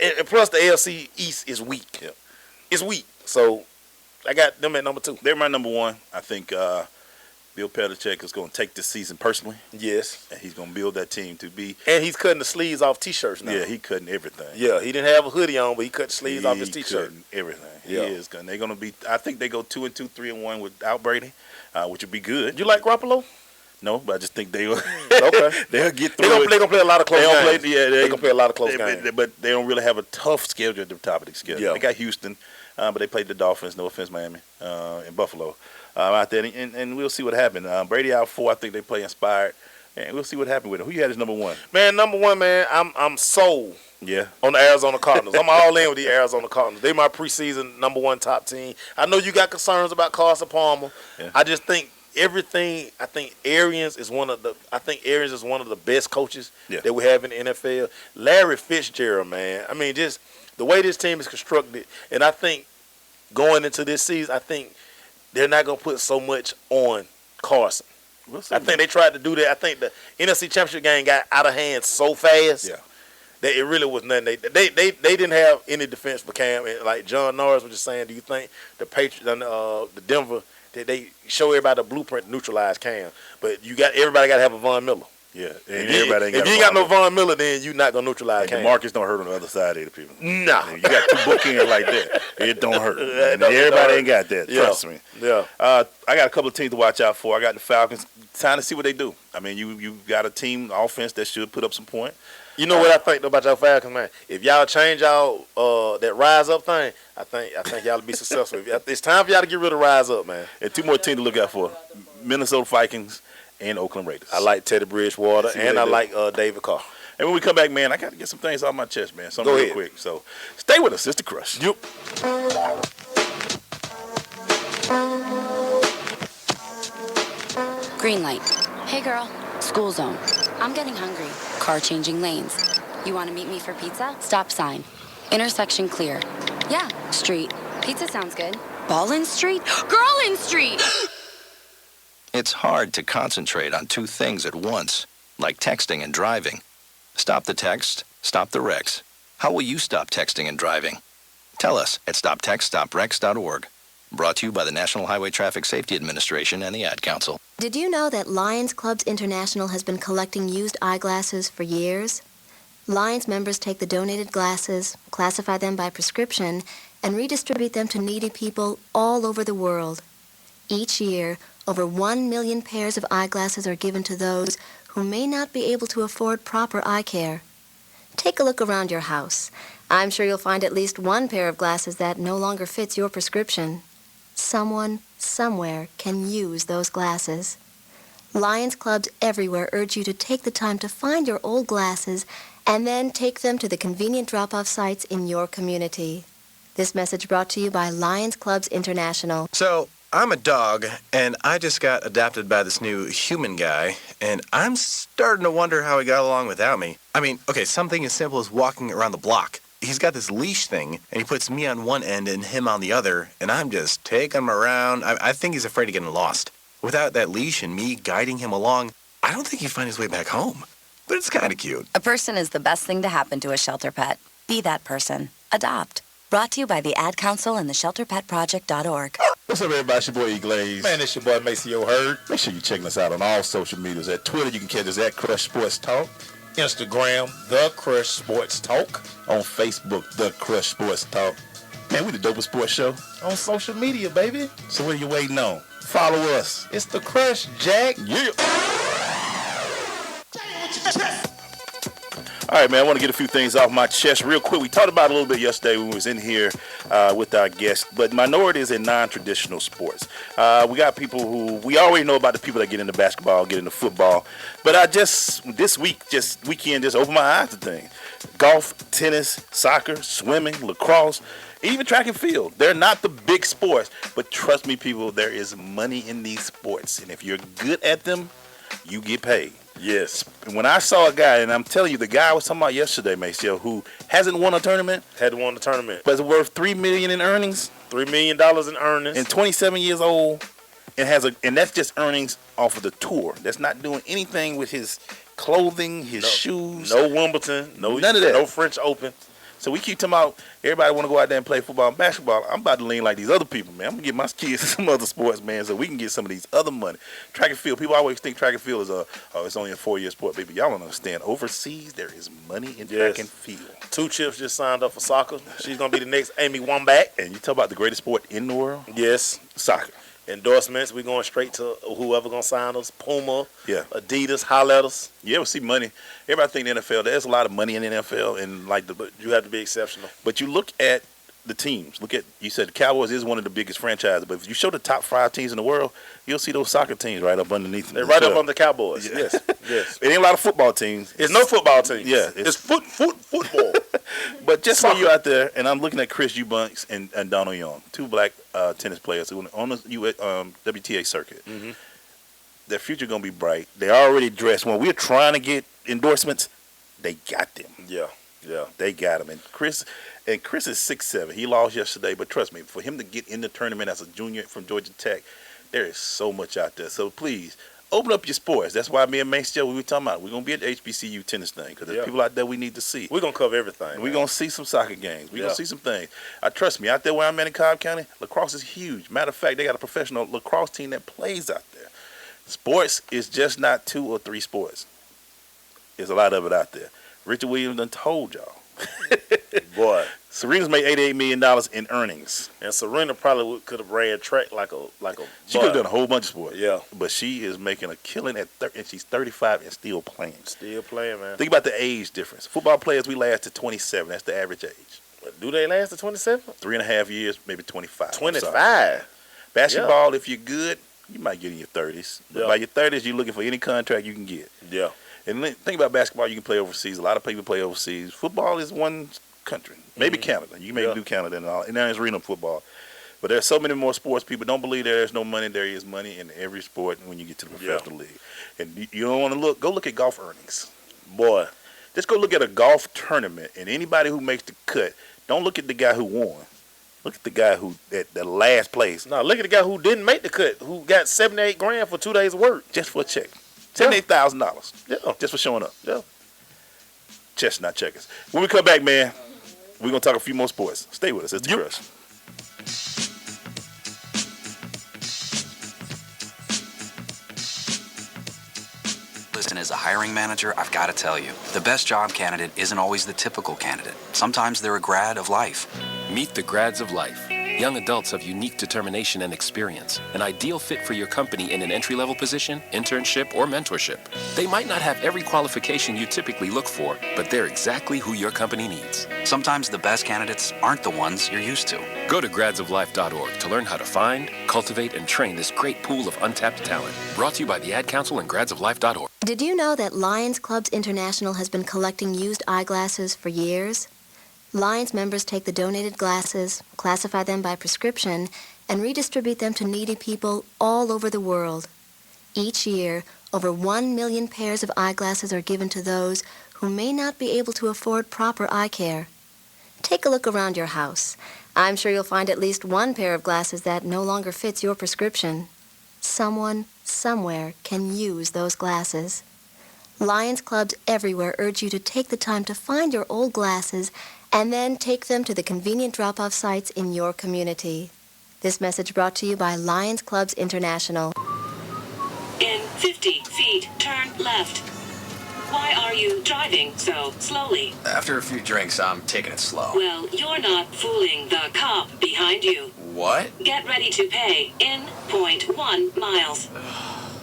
And plus, the AFC East is weak. Yeah. It's weak. So I got them at number 2. They're my number 1. I think Bill Belichick is going to take this season personally. Yes. And he's going to build that team to be. And he's cutting the sleeves off T-shirts now. Yeah, he's cutting everything. Yeah, he didn't have a hoodie on, but he cut the sleeves off his T-shirt. Cutting everything. Yeah. He is. They're going to be. I think they go 2-2, 3-1 without Brady, which would be good. You like Garoppolo? No, but I just think they will. Okay. They'll get through it. They're going to play a lot of close games. They're going to play a lot of close games. But they don't really have a tough schedule at the top of the schedule. Yeah. They got Houston, but they played the Dolphins, no offense, Miami, and Buffalo out there. And we'll see what happens. Brady out 4, I think they play inspired. And we'll see what happens with him. Who you had as number 1? Man, number 1, man, I'm sold. Yeah. On the Arizona Cardinals. I'm all in with the Arizona Cardinals. They're my preseason number 1 top team. I know you got concerns about Carson Palmer. Yeah. I just think everything. I think Arians is one of the best coaches that we have in the NFL. Larry Fitzgerald, man. I mean, just the way this team is constructed, and I think going into this season, I think they're not gonna put so much on Carson. I think they tried to do that. I think the NFC Championship game got out of hand so fast. Yeah. That it really was nothing. They didn't have any defense for Cam. And like John Norris was just saying, do you think the Patriots and the Denver that they show everybody the blueprint to neutralize Cam? But everybody got to have a Von Miller. Yeah, and if you ain't got no Von Miller, then you're not gonna neutralize Cam. Marcus don't hurt on the other side of the people. No, you got 2 bookends like that. It don't hurt. Everybody ain't got that. Trust me. Yeah. I got a couple of teams to watch out for. I got the Falcons. Time to see what they do. I mean, you got a team offense that should put up some points. You know what I think about y'all Falcons, man? If y'all change y'all that rise up thing, I think y'all will be successful. It's time for y'all to get rid of rise up, man. And 2 more teams to look out for: Minnesota Vikings and Oakland Raiders. I like Teddy Bridgewater, and I like David Carr. And when we come back, man, I got to get some things off my chest, man. Something Go real ahead. quick. So stay with us. It's The Crush. Yep. Green light. Hey, girl. School zone. I'm getting hungry. Car changing lanes. You want to meet me for pizza? Stop sign. Intersection clear. Yeah, street. Pizza sounds good. Ball in street? Girl in street! It's hard to concentrate on 2 things at once, like texting and driving. Stop the text, stop the wrecks. How will you stop texting and driving? Tell us at stoptextstoprex.org. Brought to you by the National Highway Traffic Safety Administration and the Ad Council. Did you know that Lions Clubs International has been collecting used eyeglasses for years? Lions members take the donated glasses, classify them by prescription, and redistribute them to needy people all over the world. Each year, over 1 million pairs of eyeglasses are given to those who may not be able to afford proper eye care. Take a look around your house. I'm sure you'll find at least one pair of glasses that no longer fits your prescription. Someone, somewhere, can use those glasses. Lions Clubs everywhere urge you to take the time to find your old glasses and then take them to the convenient drop-off sites in your community. This message brought to you by Lions Clubs International. So, I'm a dog, and I just got adopted by this new human guy, and I'm starting to wonder how he got along without me. I mean, okay, something as simple as walking around the block. He's got this leash thing, and he puts me on one end and him on the other, and I'm just taking him around. I think he's afraid of getting lost. Without that leash and me guiding him along, I don't think he'd find his way back home. But it's kind of cute. A person is the best thing to happen to a shelter pet. Be that person. Adopt. Brought to you by the Ad Council and the ShelterPetProject.org. What's up, everybody? It's your boy EGlaze. Man, it's your boy Maceo Hurd. Make sure you're checking us out on all social medias. At Twitter, you can catch us at Crush Sports Talk. Instagram, The Crush Sports Talk. On Facebook, The Crush Sports Talk. Man, we the dopest sports show on social media, baby. So what are you waiting on? Follow us. It's The Crush, Jack. Yeah. All right, man, I want to get a few things off my chest real quick. We talked about it a little bit yesterday when we was in here with our guests, but minorities in non-traditional sports. We got people who, we already know about the people that get into basketball, get into football, but I just, this weekend, just opened my eyes to things. Golf, tennis, soccer, swimming, lacrosse, even track and field. They're not the big sports, but trust me, people, there is money in these sports, and if you're good at them, you get paid. Yes. When I saw a guy, and I'm telling you, the guy I was talking about yesterday, Maceo, who hasn't won a tournament. Hadn't won a tournament. But is worth $3 million in earnings. $3 million in earnings. And 27 years old. And that's just earnings off of the tour. That's not doing anything with his clothing, his shoes. No Wimbledon. None of that. No French Open. So we keep talking about everybody want to go out there and play football and basketball. I'm about to lean like these other people, man. I'm going to get my kids some other sports, man, so we can get some of these other money. Track and field. People always think track and field is it's only a 4-year sport. Baby, y'all don't understand. Overseas, there is money in track and field. 2 Chips just signed up for soccer. She's going to be the next Amy Wambach. And you talk about the greatest sport in the world? Yes. Soccer. Endorsements, we going straight to whoever gonna sign us. Puma, Adidas, holler at us. Yeah, we see money. Everybody think the NFL, there's a lot of money in the NFL, and but you have to be exceptional. But you look at the teams. Look at, you said the Cowboys is one of the biggest franchises, but if you show the top 5 teams in the world, you'll see those soccer teams right up underneath them. They're right up under the Cowboys. Yeah. Yes, yes. It ain't a lot of football teams. It's no football teams. Yeah, it's football. But just when you're out there, and I'm looking at Chris Eubanks and Donald Young, 2 black tennis players who on the WTA circuit. Mm-hmm. Their future gonna be bright. They already dressed. When we're trying to get endorsements, they got them. Yeah, yeah, they got them. And Chris is 6'7". He lost yesterday, but trust me, for him to get in the tournament as a junior from Georgia Tech, there is so much out there. So please, open up your sports. That's why me and Maceo, we were talking about, we're going to be at the HBCU tennis thing because there's people out there we need to see. We're going to cover everything. We're going to see some soccer games. We're going to see some things. Trust me, out there where I'm at in Cobb County, lacrosse is huge. Matter of fact, they got a professional lacrosse team that plays out there. Sports is just not 2 or 3 sports. There's a lot of it out there. Richard Williams done told y'all. Boy, Serena's made $88 million in earnings, and Serena probably could have ran track like a. She could have done a whole bunch of sports. Yeah, but she is making a killing at and she's 35 and still playing. Still playing, man. Think about the age difference. Football players, we last to 27. That's the average age. Do they last to 27? 3.5 years, maybe 25. 25. Basketball, if you're good, you might get in your 30s. But by your 30s, you're looking for any contract you can get. Yeah. And think about basketball, you can play overseas. A lot of people play overseas. Football is one country. Maybe Canada. You may do Canada and all. And there's arena football. But there's so many more sports. People don't believe there's no money. There is money in every sport when you get to the professional league. And you don't want to look. Go look at golf earnings. Boy, just go look at a golf tournament. And anybody who makes the cut, don't look at the guy who won. Look at the guy who at the last place. No, look at the guy who didn't make the cut, who got $78,000 for 2 days of work. Just for a check. $78,000. Yeah. Just for showing up. Yeah. Chestnut checkers. When we come back, man, we're going to talk a few more sports. Stay with us. It's The Crush. Listen, as a hiring manager, I've got to tell you, the best job candidate isn't always the typical candidate. Sometimes they're a grad of life. Meet the grads of life. Young adults of unique determination and experience, an ideal fit for your company in an entry-level position, internship, or mentorship. They might not have every qualification you typically look for, but they're exactly who your company needs. Sometimes the best candidates aren't the ones you're used to. Go to gradsoflife.org to learn how to find, cultivate, and train this great pool of untapped talent. Brought to you by the Ad Council and gradsoflife.org. Did you know that Lions Clubs International has been collecting used eyeglasses for years? Lions members take the donated glasses, classify them by prescription, and redistribute them to needy people all over the world. Each year, over 1 million pairs of eyeglasses are given to those who may not be able to afford proper eye care. Take a look around your house. I'm sure you'll find at least one pair of glasses that no longer fits your prescription. Someone, somewhere, can use those glasses. Lions Clubs everywhere urge you to take the time to find your old glasses and then take them to the convenient drop-off sites in your community. This message brought to you by Lions Clubs International. In 50 feet, turn left. Why are you driving so slowly? After a few drinks, I'm taking it slow. Well, you're not fooling the cop behind you. What? Get ready to pay in 0.1 miles.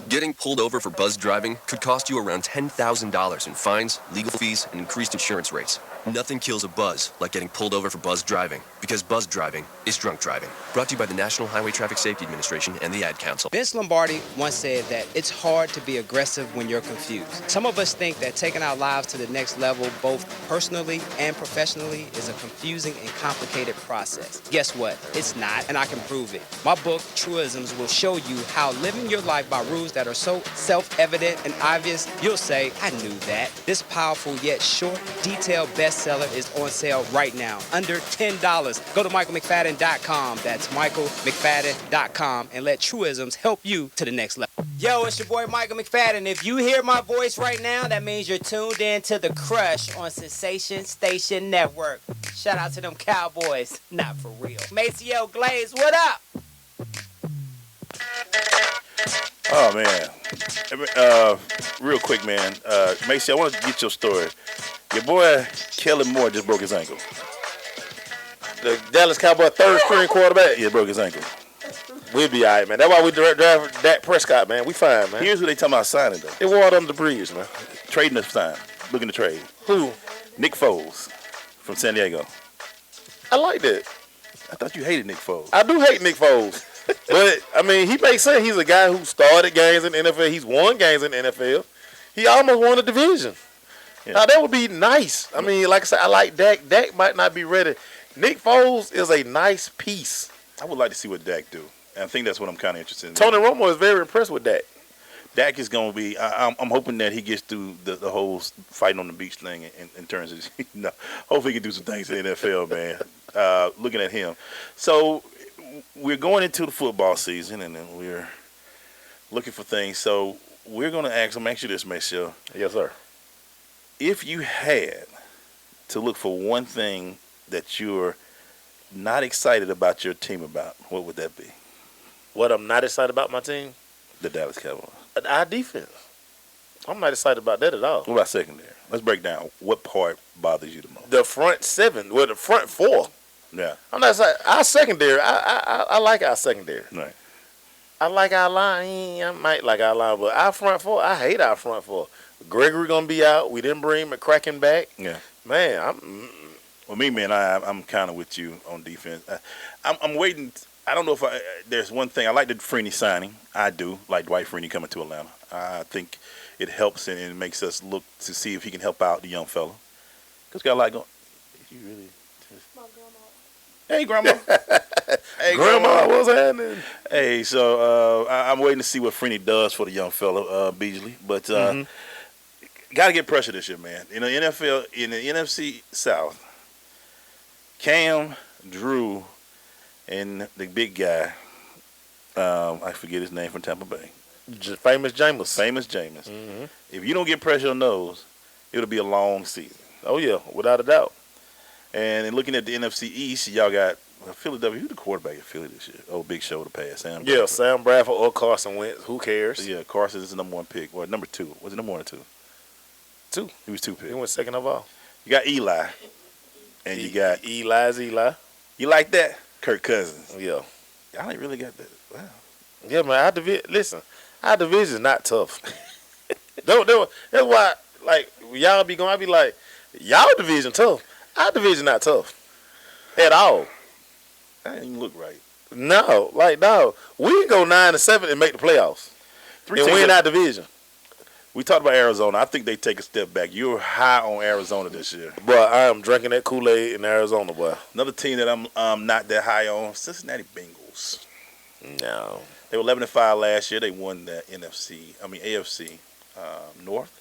Getting pulled over for buzz driving could cost you around $10,000 in fines, legal fees, and increased insurance rates. Nothing kills a buzz like getting pulled over for buzz driving, because buzz driving is drunk driving. Brought to you by the National Highway Traffic Safety Administration and the Ad Council. Vince Lombardi once said that it's hard to be aggressive when you're confused. Some of us think that taking our lives to the next level, both personally and professionally, is a confusing and complicated process. Guess what? It's not, and I can prove it. My book, Truisms, will show you how living your life by rules that are so self-evident and obvious, you'll say, I knew that. This powerful yet short, detailed bestseller is on sale right now, under $10. Go to michaelmcfadden.com. That's michaelmcfadden.com, and let Truisms help you to the next level. Yo, it's your boy Michael McFadden. If you hear my voice right now, that means you're tuned in to The Crush on Sensation Station Network. Shout out to them Cowboys. Not for real. Maceo EGlaze, what up? Oh, man. Real quick, man. Macy, I want to get your story. Your boy, Kellen Moore, just broke his ankle. The Dallas Cowboy third-string quarterback, yeah, broke his ankle. We'll be all right, man. That's why we draft Dak Prescott, man. We fine, man. Here's who they talking about signing, though. They water under the bridge, man. Trading this time. Looking to trade. Who? Nick Foles from San Diego. I like that. I thought you hated Nick Foles. I do hate Nick Foles. But, I mean, he makes sense. He's a guy who started games in the NFL. He's won games in the NFL. He almost won a division. Yeah. Now, that would be nice. I mean, like I said, I like Dak. Dak might not be ready. Nick Foles is a nice piece. I would like to see what Dak do. And I think that's what I'm kind of interested in. Tony Romo is very impressed with Dak. Dak is going to be, I'm hoping that he gets through the whole fighting on the beach thing in terms of, hopefully he can do some things in the NFL, man. Looking at him. So, we're going into the football season, and then we're looking for things. So we're going to ask you this, Maceo. Yes, sir. If you had to look for one thing that you're not excited about your team about, what would that be? What I'm not excited about my team? The Dallas Cowboys. Our defense. I'm not excited about that at all. What about secondary? Let's break down. What part bothers you the most? The front seven. Well, the front four. Yeah, I'm not saying our secondary. I like our secondary. Right. I like our line. I might like our line, but our front four, I hate our front four. Gregory gonna be out. We didn't bring McCracken back. Yeah, man. Well, me, man, I'm kind of with you on defense. I'm waiting. I don't know if there's one thing I like the Freeney signing. I do like Dwight Freeney coming to Atlanta. I think it helps and it makes us look to see if he can help out the young fella. Cause got a lot going. Did you really? Hey, Grandma. Hey, Grandma, what's happening? Hey, so I'm waiting to see what Freeney does for the young fella, Beasley. But got to get pressure this year, man. In the NFL, in the NFC South, Cam, Drew, and the big guy, I forget his name from Tampa Bay. Famous Jameis. Famous Jameis. Mm-hmm. If you don't get pressure on those, it'll be a long season. Oh, yeah, without a doubt. And looking at the NFC East, y'all got Philadelphia. Who's the quarterback at Philly this year? Oh, Big Shoulder pass. Sam. Yeah, Bradford. Sam Bradford or Carson Wentz. Who cares? Yeah, Carson is the number 1 pick. Or number 2. Was it number 1 or 2? 2. He was 2 pick. He went second of all. You got Eli. And you got Eli. You like that? Kirk Cousins. Yeah. Y'all ain't really got that. Wow. Yeah, man. Our division's not tough. That's why, like, y'all be going, I be like, y'all division tough. Our division not tough. At all. That didn't even look right. No. We can go 9-7 and make the playoffs. And win our division. We talked about Arizona. I think they take a step back. You're high on Arizona this year. Bro, I am drinking that Kool-Aid in Arizona, boy. Another team that I'm not that high on, Cincinnati Bengals. No. They were 11-5 last year. They won the AFC North.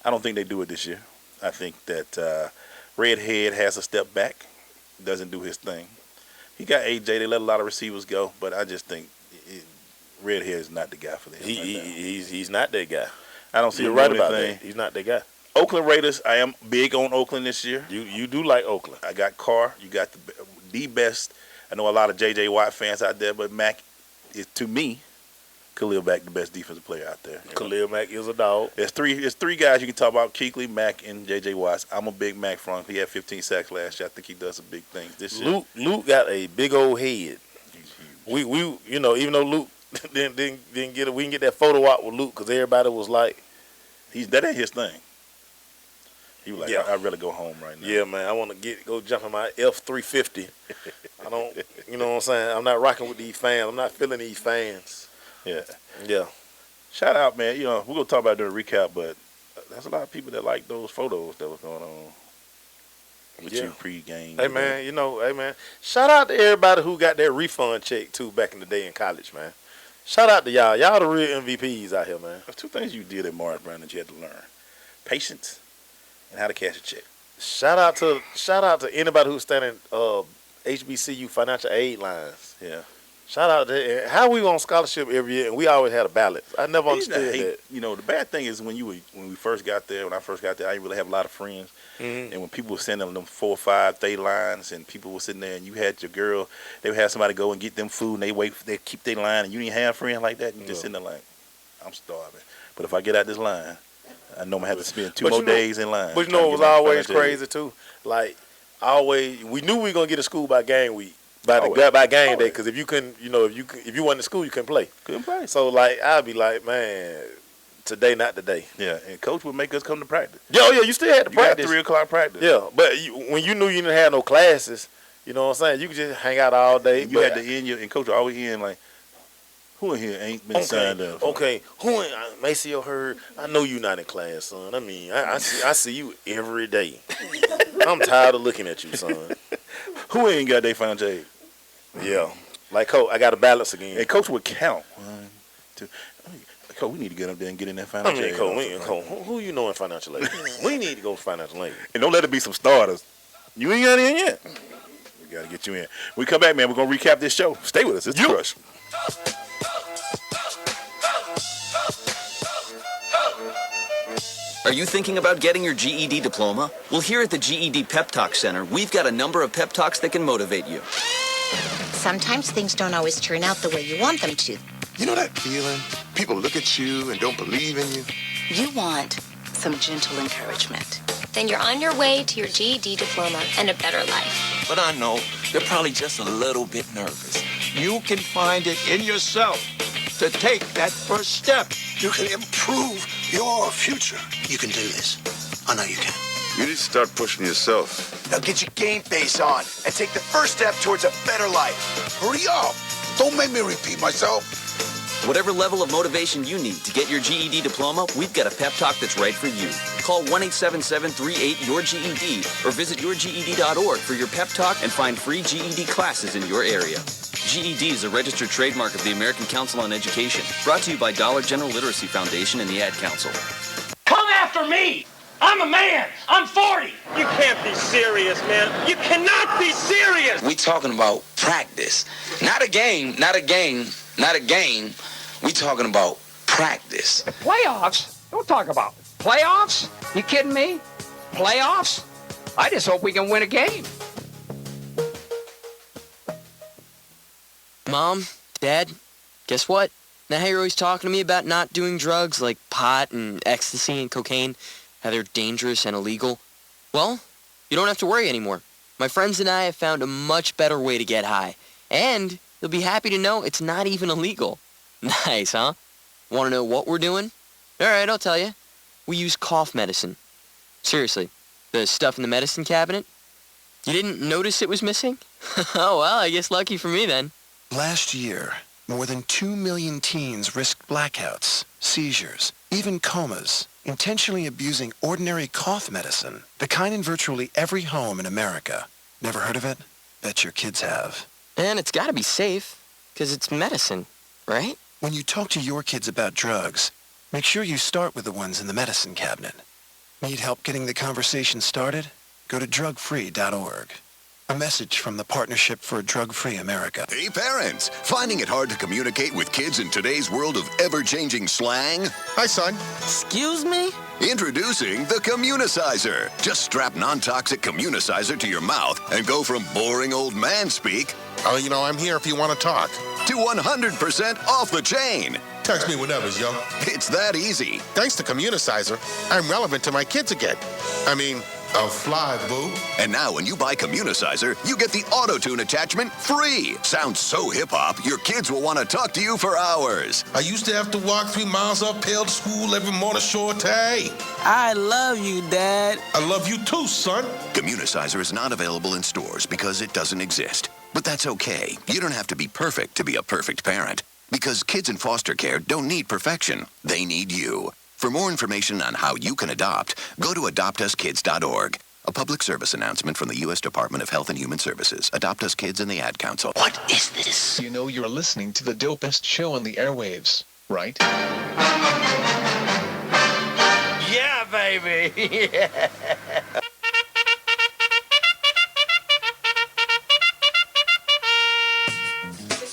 I don't think they do it this year. I think that Redhead has a step back. Doesn't do his thing. He got AJ. They let a lot of receivers go, but I just think Redhead is not the guy for them. He's not that guy. I don't see You're him right doing about anything. that. He's not that guy. Oakland Raiders, I am big on Oakland this year. You do like Oakland. I got Carr. You got the best. I know a lot of J.J. Watt fans out there, but Mack is, to me, Khalil Mack, the best defensive player out there. Khalil Mack is a dog. There's three guys you can talk about: Kuechly, Mack, and J.J. Watts. I'm a big Mack fan. He had 15 sacks last year. I think he does some big things this year. Luke got a big old head. We even though Luke didn't get it, we didn't get that photo out with Luke because everybody was like, that ain't his thing. He was like, yeah. I'd rather go home right now. Yeah, man, I want to go jump in my F-350. I don't, you know what I'm saying? I'm not rocking with these fans. I'm not feeling these fans. Yeah. Shout out, man. We're going to talk about it during the recap, but there's a lot of people that like those photos that was going on with you pre-game. Hey, man, shout out to everybody who got their refund check, too, back in the day in college, man. Shout out to y'all. Y'all the real MVPs out here, man. There's 2 things you did at Morris Brown that you had to learn. Patience and how to cash a check. Shout out to anybody who's standing HBCU financial aid lines. Yeah. Shout out to how we on scholarship every year and we always had a balance. I never understood that. The bad thing is when we first got there, when I first got there, I didn't really have a lot of friends. Mm-hmm. And when people were sending them 4 or 5 day lines and people were sitting there and you had your girl, they would have somebody go and get them food and they keep their line and you didn't have friends like that, and you just sitting there like, I'm starving. But if I get out this line, I know I'm going to have to spend 2 more days in line. But it was always crazy too. Like, we knew we were going to get to school by game week. By game day, because if you couldn't, if you wasn't in school, you couldn't play. So like, I'd be like, man, today not today. Yeah, and coach would make us come to practice. Yeah, you still had to practice. 3 o'clock practice. Yeah, but when you knew you didn't have no classes, you know what I'm saying? You could just hang out all day. And you had to end and coach would always end like, who in here ain't been signed up? Okay, who in Maceo heard? I know you not in class, son. I mean, I see you every day. I'm tired of looking at you, son. Who ain't got their financial aid? Yeah. Like, coach, I got to balance again. And coach would count. 1, 2. Coach, we need to get up there and get in that financial aid. Coach, who you know in financial aid? We need to go financial aid. And don't let it be some starters. You ain't got in yet. We got to get you in. When we come back, man, we're going to recap this show. Stay with us. It's The Crush. Are you thinking about getting your GED diploma? Well, here at the GED Pep Talk Center, we've got a number of pep talks that can motivate you. Sometimes things don't always turn out the way you want them to. You know that feeling? People look at you and don't believe in you. You want some gentle encouragement. Then you're on your way to your GED diploma and a better life. But I know they're probably just a little bit nervous. You can find it in yourself to take that first step. You can improve your future. You can do this. I know you can. You need to start pushing yourself. Now get your game face on and take the first step towards a better life. Hurry up. Don't make me repeat myself. Whatever level of motivation you need to get your GED diploma, we've got a pep talk that's right for you. Call 1-877-38-YOUR-GED or visit yourged.org for your pep talk and find free GED classes in your area. GED is a registered trademark of the American Council on Education, brought to you by Dollar General Literacy Foundation and the Ad Council. Come after me! I'm a man! I'm 40! You can't be serious, man. You cannot be serious! We talking about practice. Not a game. We talking about practice. Playoffs? Don't talk about it. Playoffs? You kidding me? Playoffs? I just hope we can win a game. Mom, Dad, guess what? Now how you're always talking to me about not doing drugs like pot and ecstasy and cocaine, how they're dangerous and illegal. Well, you don't have to worry anymore. My friends and I have found a much better way to get high. And you'll be happy to know it's not even illegal. Nice, huh? Want to know what we're doing? All right, I'll tell you. We use cough medicine. Seriously, the stuff in the medicine cabinet. You didn't notice it was missing? Oh, well, I guess lucky for me then. Last year, more than 2 million teens risked blackouts, seizures, even comas, intentionally abusing ordinary cough medicine, the kind in virtually every home in America. Never heard of it? Bet your kids have. And it's got to be safe, because it's medicine, right? When you talk to your kids about drugs, make sure you start with the ones in the medicine cabinet. Need help getting the conversation started? Go to drugfree.org. A message from the Partnership for a Drug-Free America. Hey parents, finding it hard to communicate with kids in today's world of ever-changing slang? Hi, son. Excuse me? Introducing the Communicizer. Just strap non-toxic Communicizer to your mouth and go from boring old man speak, I'm here if you want to talk, to 100% off the chain. Text me whenever, yo. It's that easy. Thanks to Communicizer, I'm relevant to my kids again. I'm fly, boo. And now when you buy Communicizer, you get the auto-tune attachment free. Sounds so hip-hop, your kids will want to talk to you for hours. I used to have to walk 3 miles uphill to school every morning, Shorty. I love you, Dad. I love you too, son. Communicizer is not available in stores because it doesn't exist. But that's okay. You don't have to be perfect to be a perfect parent. Because kids in foster care don't need perfection. They need you. For more information on how you can adopt, go to adoptuskids.org. A public service announcement from the U.S. Department of Health and Human Services. Adopt Us Kids and the Ad Council. What is this? You know you're listening to the dopest show on the airwaves, right? Yeah, baby. Yeah.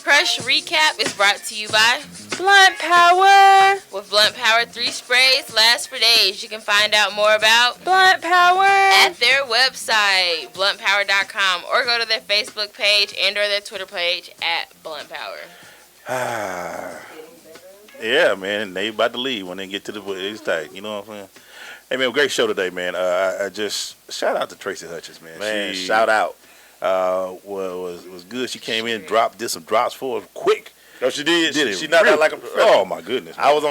Crush Recap is brought to you by Blunt Power. With Blunt Power 3 sprays, last for days. You can find out more about Blunt Power at their website, bluntpower.com, or go to their Facebook page and or their Twitter page at Blunt Power. Yeah, man, they about to leave when they get to the it's tight. You know what I'm saying? Hey, man, great show today, man. I just shout out to Tracy Hutchins, man. Man, shout out. Was good. She came in, did some drops for us quick. No, she did. She knocked really, out like a professional. Oh my goodness! Man. I was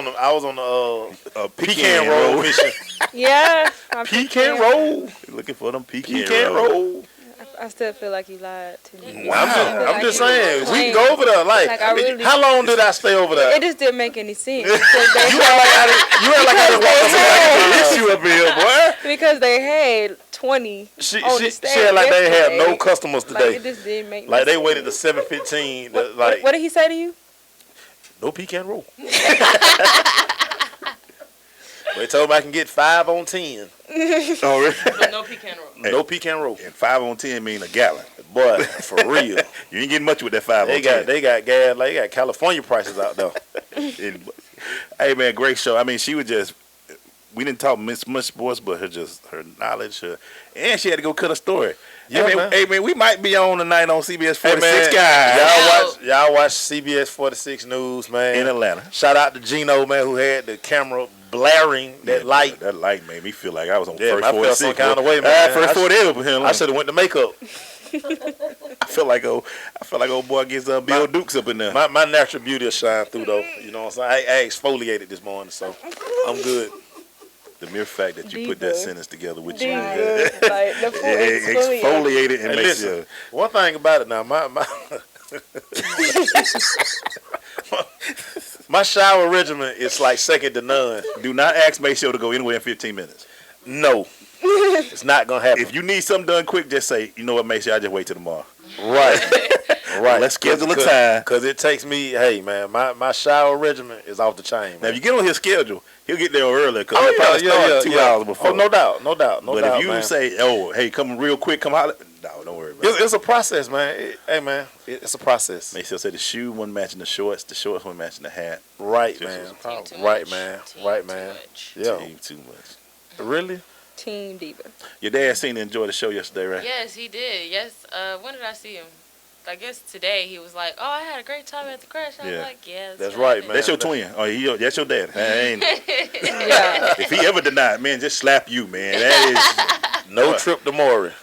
on the pecan roll mission. Yeah, pecan roll. Looking for them pecan roll. I still feel like you lied to me. Wow. I'm just saying, we can go over there. How long did I stay over there? It just didn't make any sense. You act like I didn't want to issue up here, boy. Because they had 20 She stage had like they had no customers today. Like, it just didn't make like no they sense. waited to 7:15. What did he say to you? No pecan roll. They told me I can get 5 on 10. Oh, really? But no pecan roll. No pecan roll. And 5 on 10 mean a gallon. Boy, for real. You ain't getting much with that 5 on 10. They got gas. Like, they got California prices out there. Hey, man, great show. I mean, she was just, we didn't talk much sports, but her knowledge, and she had to go cut a story. Yeah, hey, man, we might be on tonight on CBS 46, hey, guys. Y'all watch CBS 46 News, man. In Atlanta. Shout out to Gino, man, who had the camera blaring that light. That light made me feel like I was on first I 46. felt some kind of way, man. First 40 up here. I should have went to makeup. I feel like old boy gets Bill Dukes up in there. My natural beauty will shine through though. You know what I'm saying? I exfoliated this morning, so I'm good. The mere fact that you put that sentence together with you, exfoliated and makes you. One thing about it now, my shower regimen is like second to none. Do not ask Maceo to go anywhere in 15 minutes. No. It's not gonna happen. If you need something done quick, just say, you know what, Maceo, I just wait till tomorrow. Right. Right. Let's schedule a time. Because it takes me, hey man, my shower regimen is off the chain. Man. Now if you get on his schedule, he'll get there early because he'll probably start 2 hours before. Oh, no doubt. But if you say, oh, hey, come real quick, come holler. No, don't worry about it. It's a process, man. Hey man, it's a process. Maceo said the shoe wasn't matching the shorts wasn't matching the hat. Right, man. Right, man. Yeah. Too much. Really? Team Diva. Your dad seemed to enjoy the show yesterday, right? Yes, he did. Yes. When did I see him? I guess today he was like, "Oh, I had a great time at the crash." I was like, "Yeah, that's right, man. That's your twin. Oh, that's your dad. Ain't it? Yeah. If he ever denied, man, just slap you, man. That is no trip to Maury.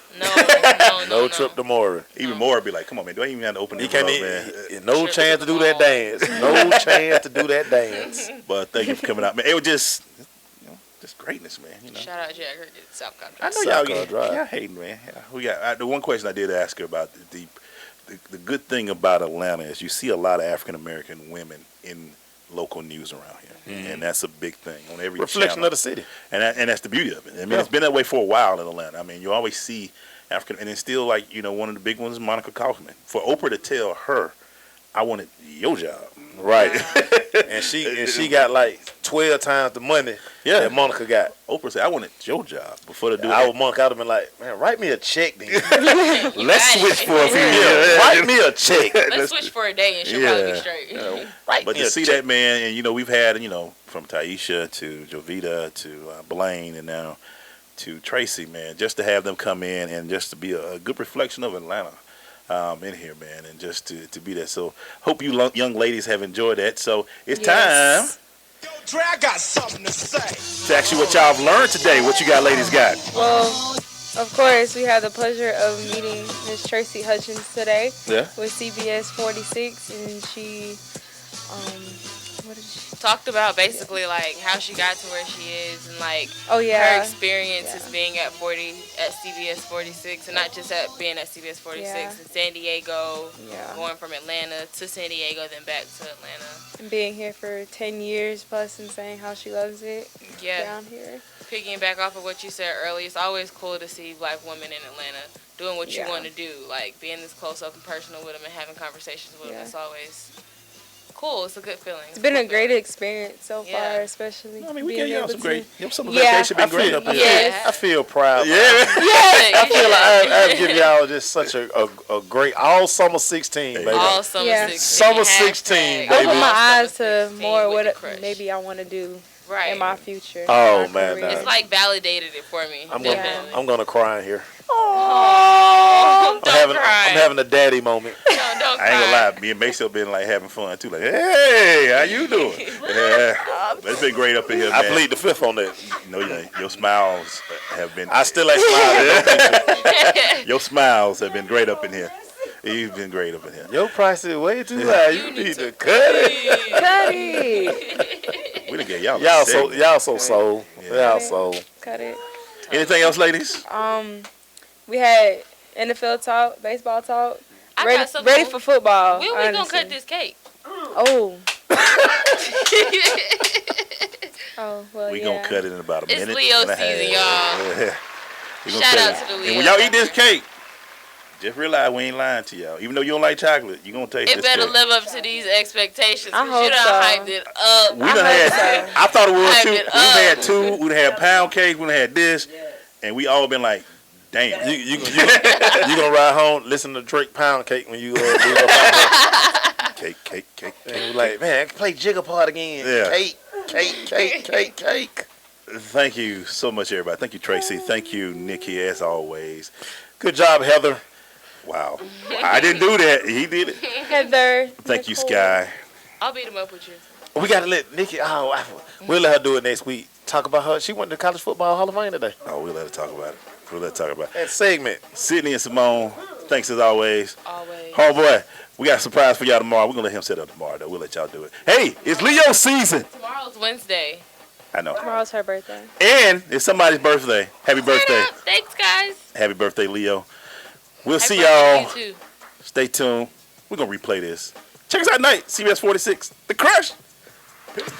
No trip to Maury. Even Maury be like, "Come on, man, do I even have to open this up, man?" No chance to do that dance. No chance to do that dance. But thank you for coming out, man. It was just greatness, man. You know. Shout out Jack Hurd, South Country. I know y'all hating, man. We got the one question I did ask her about the good thing about Atlanta is you see a lot of African American women in local news around here, and that's a big thing on every reflection channel. of the city, and that's the beauty of it. I mean, it's been that way for a while in Atlanta. I mean, you always see African, and it's still like one of the big ones is Monica Kaufman. For Oprah to tell her, "I wanted your job," right? and she got like 12 times the money that Monica got. Oprah said, "I wanted your job." Before to do I would Monica, I'd have been like, "Man, write me a check, then." Let's switch for a few years. Write me a check. Let's switch for a day and she'll probably be straight. But to see that, man, and we've had from Taisha to Jovita to Blaine and now to Tracy, man, just to have them come in and just to be a good reflection of Atlanta. In here, man, and just to be there. So hope you young ladies have enjoyed that. So it's time. Yo, Dre, I got something to say. To ask you what y'all have learned today. What you got, ladies, got? Well, of course, we had the pleasure of meeting Miss Tracy Hutchins today with CBS 46, and she, talked about basically like how she got to where she is and like her experiences being at CBS 46, and not just at being at CBS 46 in San Diego, going from Atlanta to San Diego, then back to Atlanta. And being here for 10 years plus and saying how she loves it down here. Picking back off of what you said earlier, it's always cool to see black women in Atlanta doing what you want to do, like being this close up and personal with them and having conversations with them. It's always cool. It's a good feeling. It's been a great experience so far, especially. I mean, we got y'all some great. Some Yeah. vacation been great up here. Yes. I feel proud. Yeah. I feel like I've given y'all just such a great all summer 16, baby. All summer 16. Summer 16, baby. Open my eyes to more what maybe I want to do in my future. Oh man, it's like validated it for me. I'm gonna cry in here. Oh, I'm having a daddy moment. Don't I ain't gonna lie, me and Maceo been like having fun too. Like, hey, how you doing? It's been great up in here, man. I plead the fifth on that. No, your smiles have been. I still ain't smiling. Your smiles have been great up in here. You've been great up in here. Your price is way too high. You need to cut it. Cut it. We done get y'all. Y'all so sold. Y'all sold. Cut it. Anything else, ladies? We had NFL talk, baseball talk. I got Ready for football. When we gonna cut this cake? Oh. Well, we gonna cut it in about a minute. It's Leo season, y'all. Shout out to the Leo. And when y'all eat this cake, just realize we ain't lying to y'all. Even though you don't like chocolate, you gonna taste it. It better cake. live up to these expectations. I hope you done hyped it up. We done had. I thought it was too. We had two. We done had pound cake. We done had this, and we all been like, damn. You gonna ride home, listen to Drake Pound Cake when you do up cake. And you like, man, I can play Jigga Part again. Yeah. Cake. Thank you so much, everybody. Thank you, Tracy. Thank you, Nikki, as always. Good job, Heather. Wow. I didn't do that. He did it. Heather. Thank you, Sky. I'll beat him up with you. We got to let Nikki, we'll let her do it next week. Talk about her. She went to College Football Hall of Fame today. Oh, we'll let her talk about it. That segment. Sydney and Simone, thanks as always. Oh, boy. We got a surprise for y'all tomorrow. We're going to let him set up tomorrow, though. We'll let y'all do it. Hey, it's Leo season. Tomorrow's Wednesday. I know. Tomorrow's her birthday. And it's somebody's birthday. Happy birthday. Thanks, guys. Happy birthday, Leo. We'll see y'all. You too. Stay tuned. We're going to replay this. Check us out tonight. CBS 46. The Crush. Peace.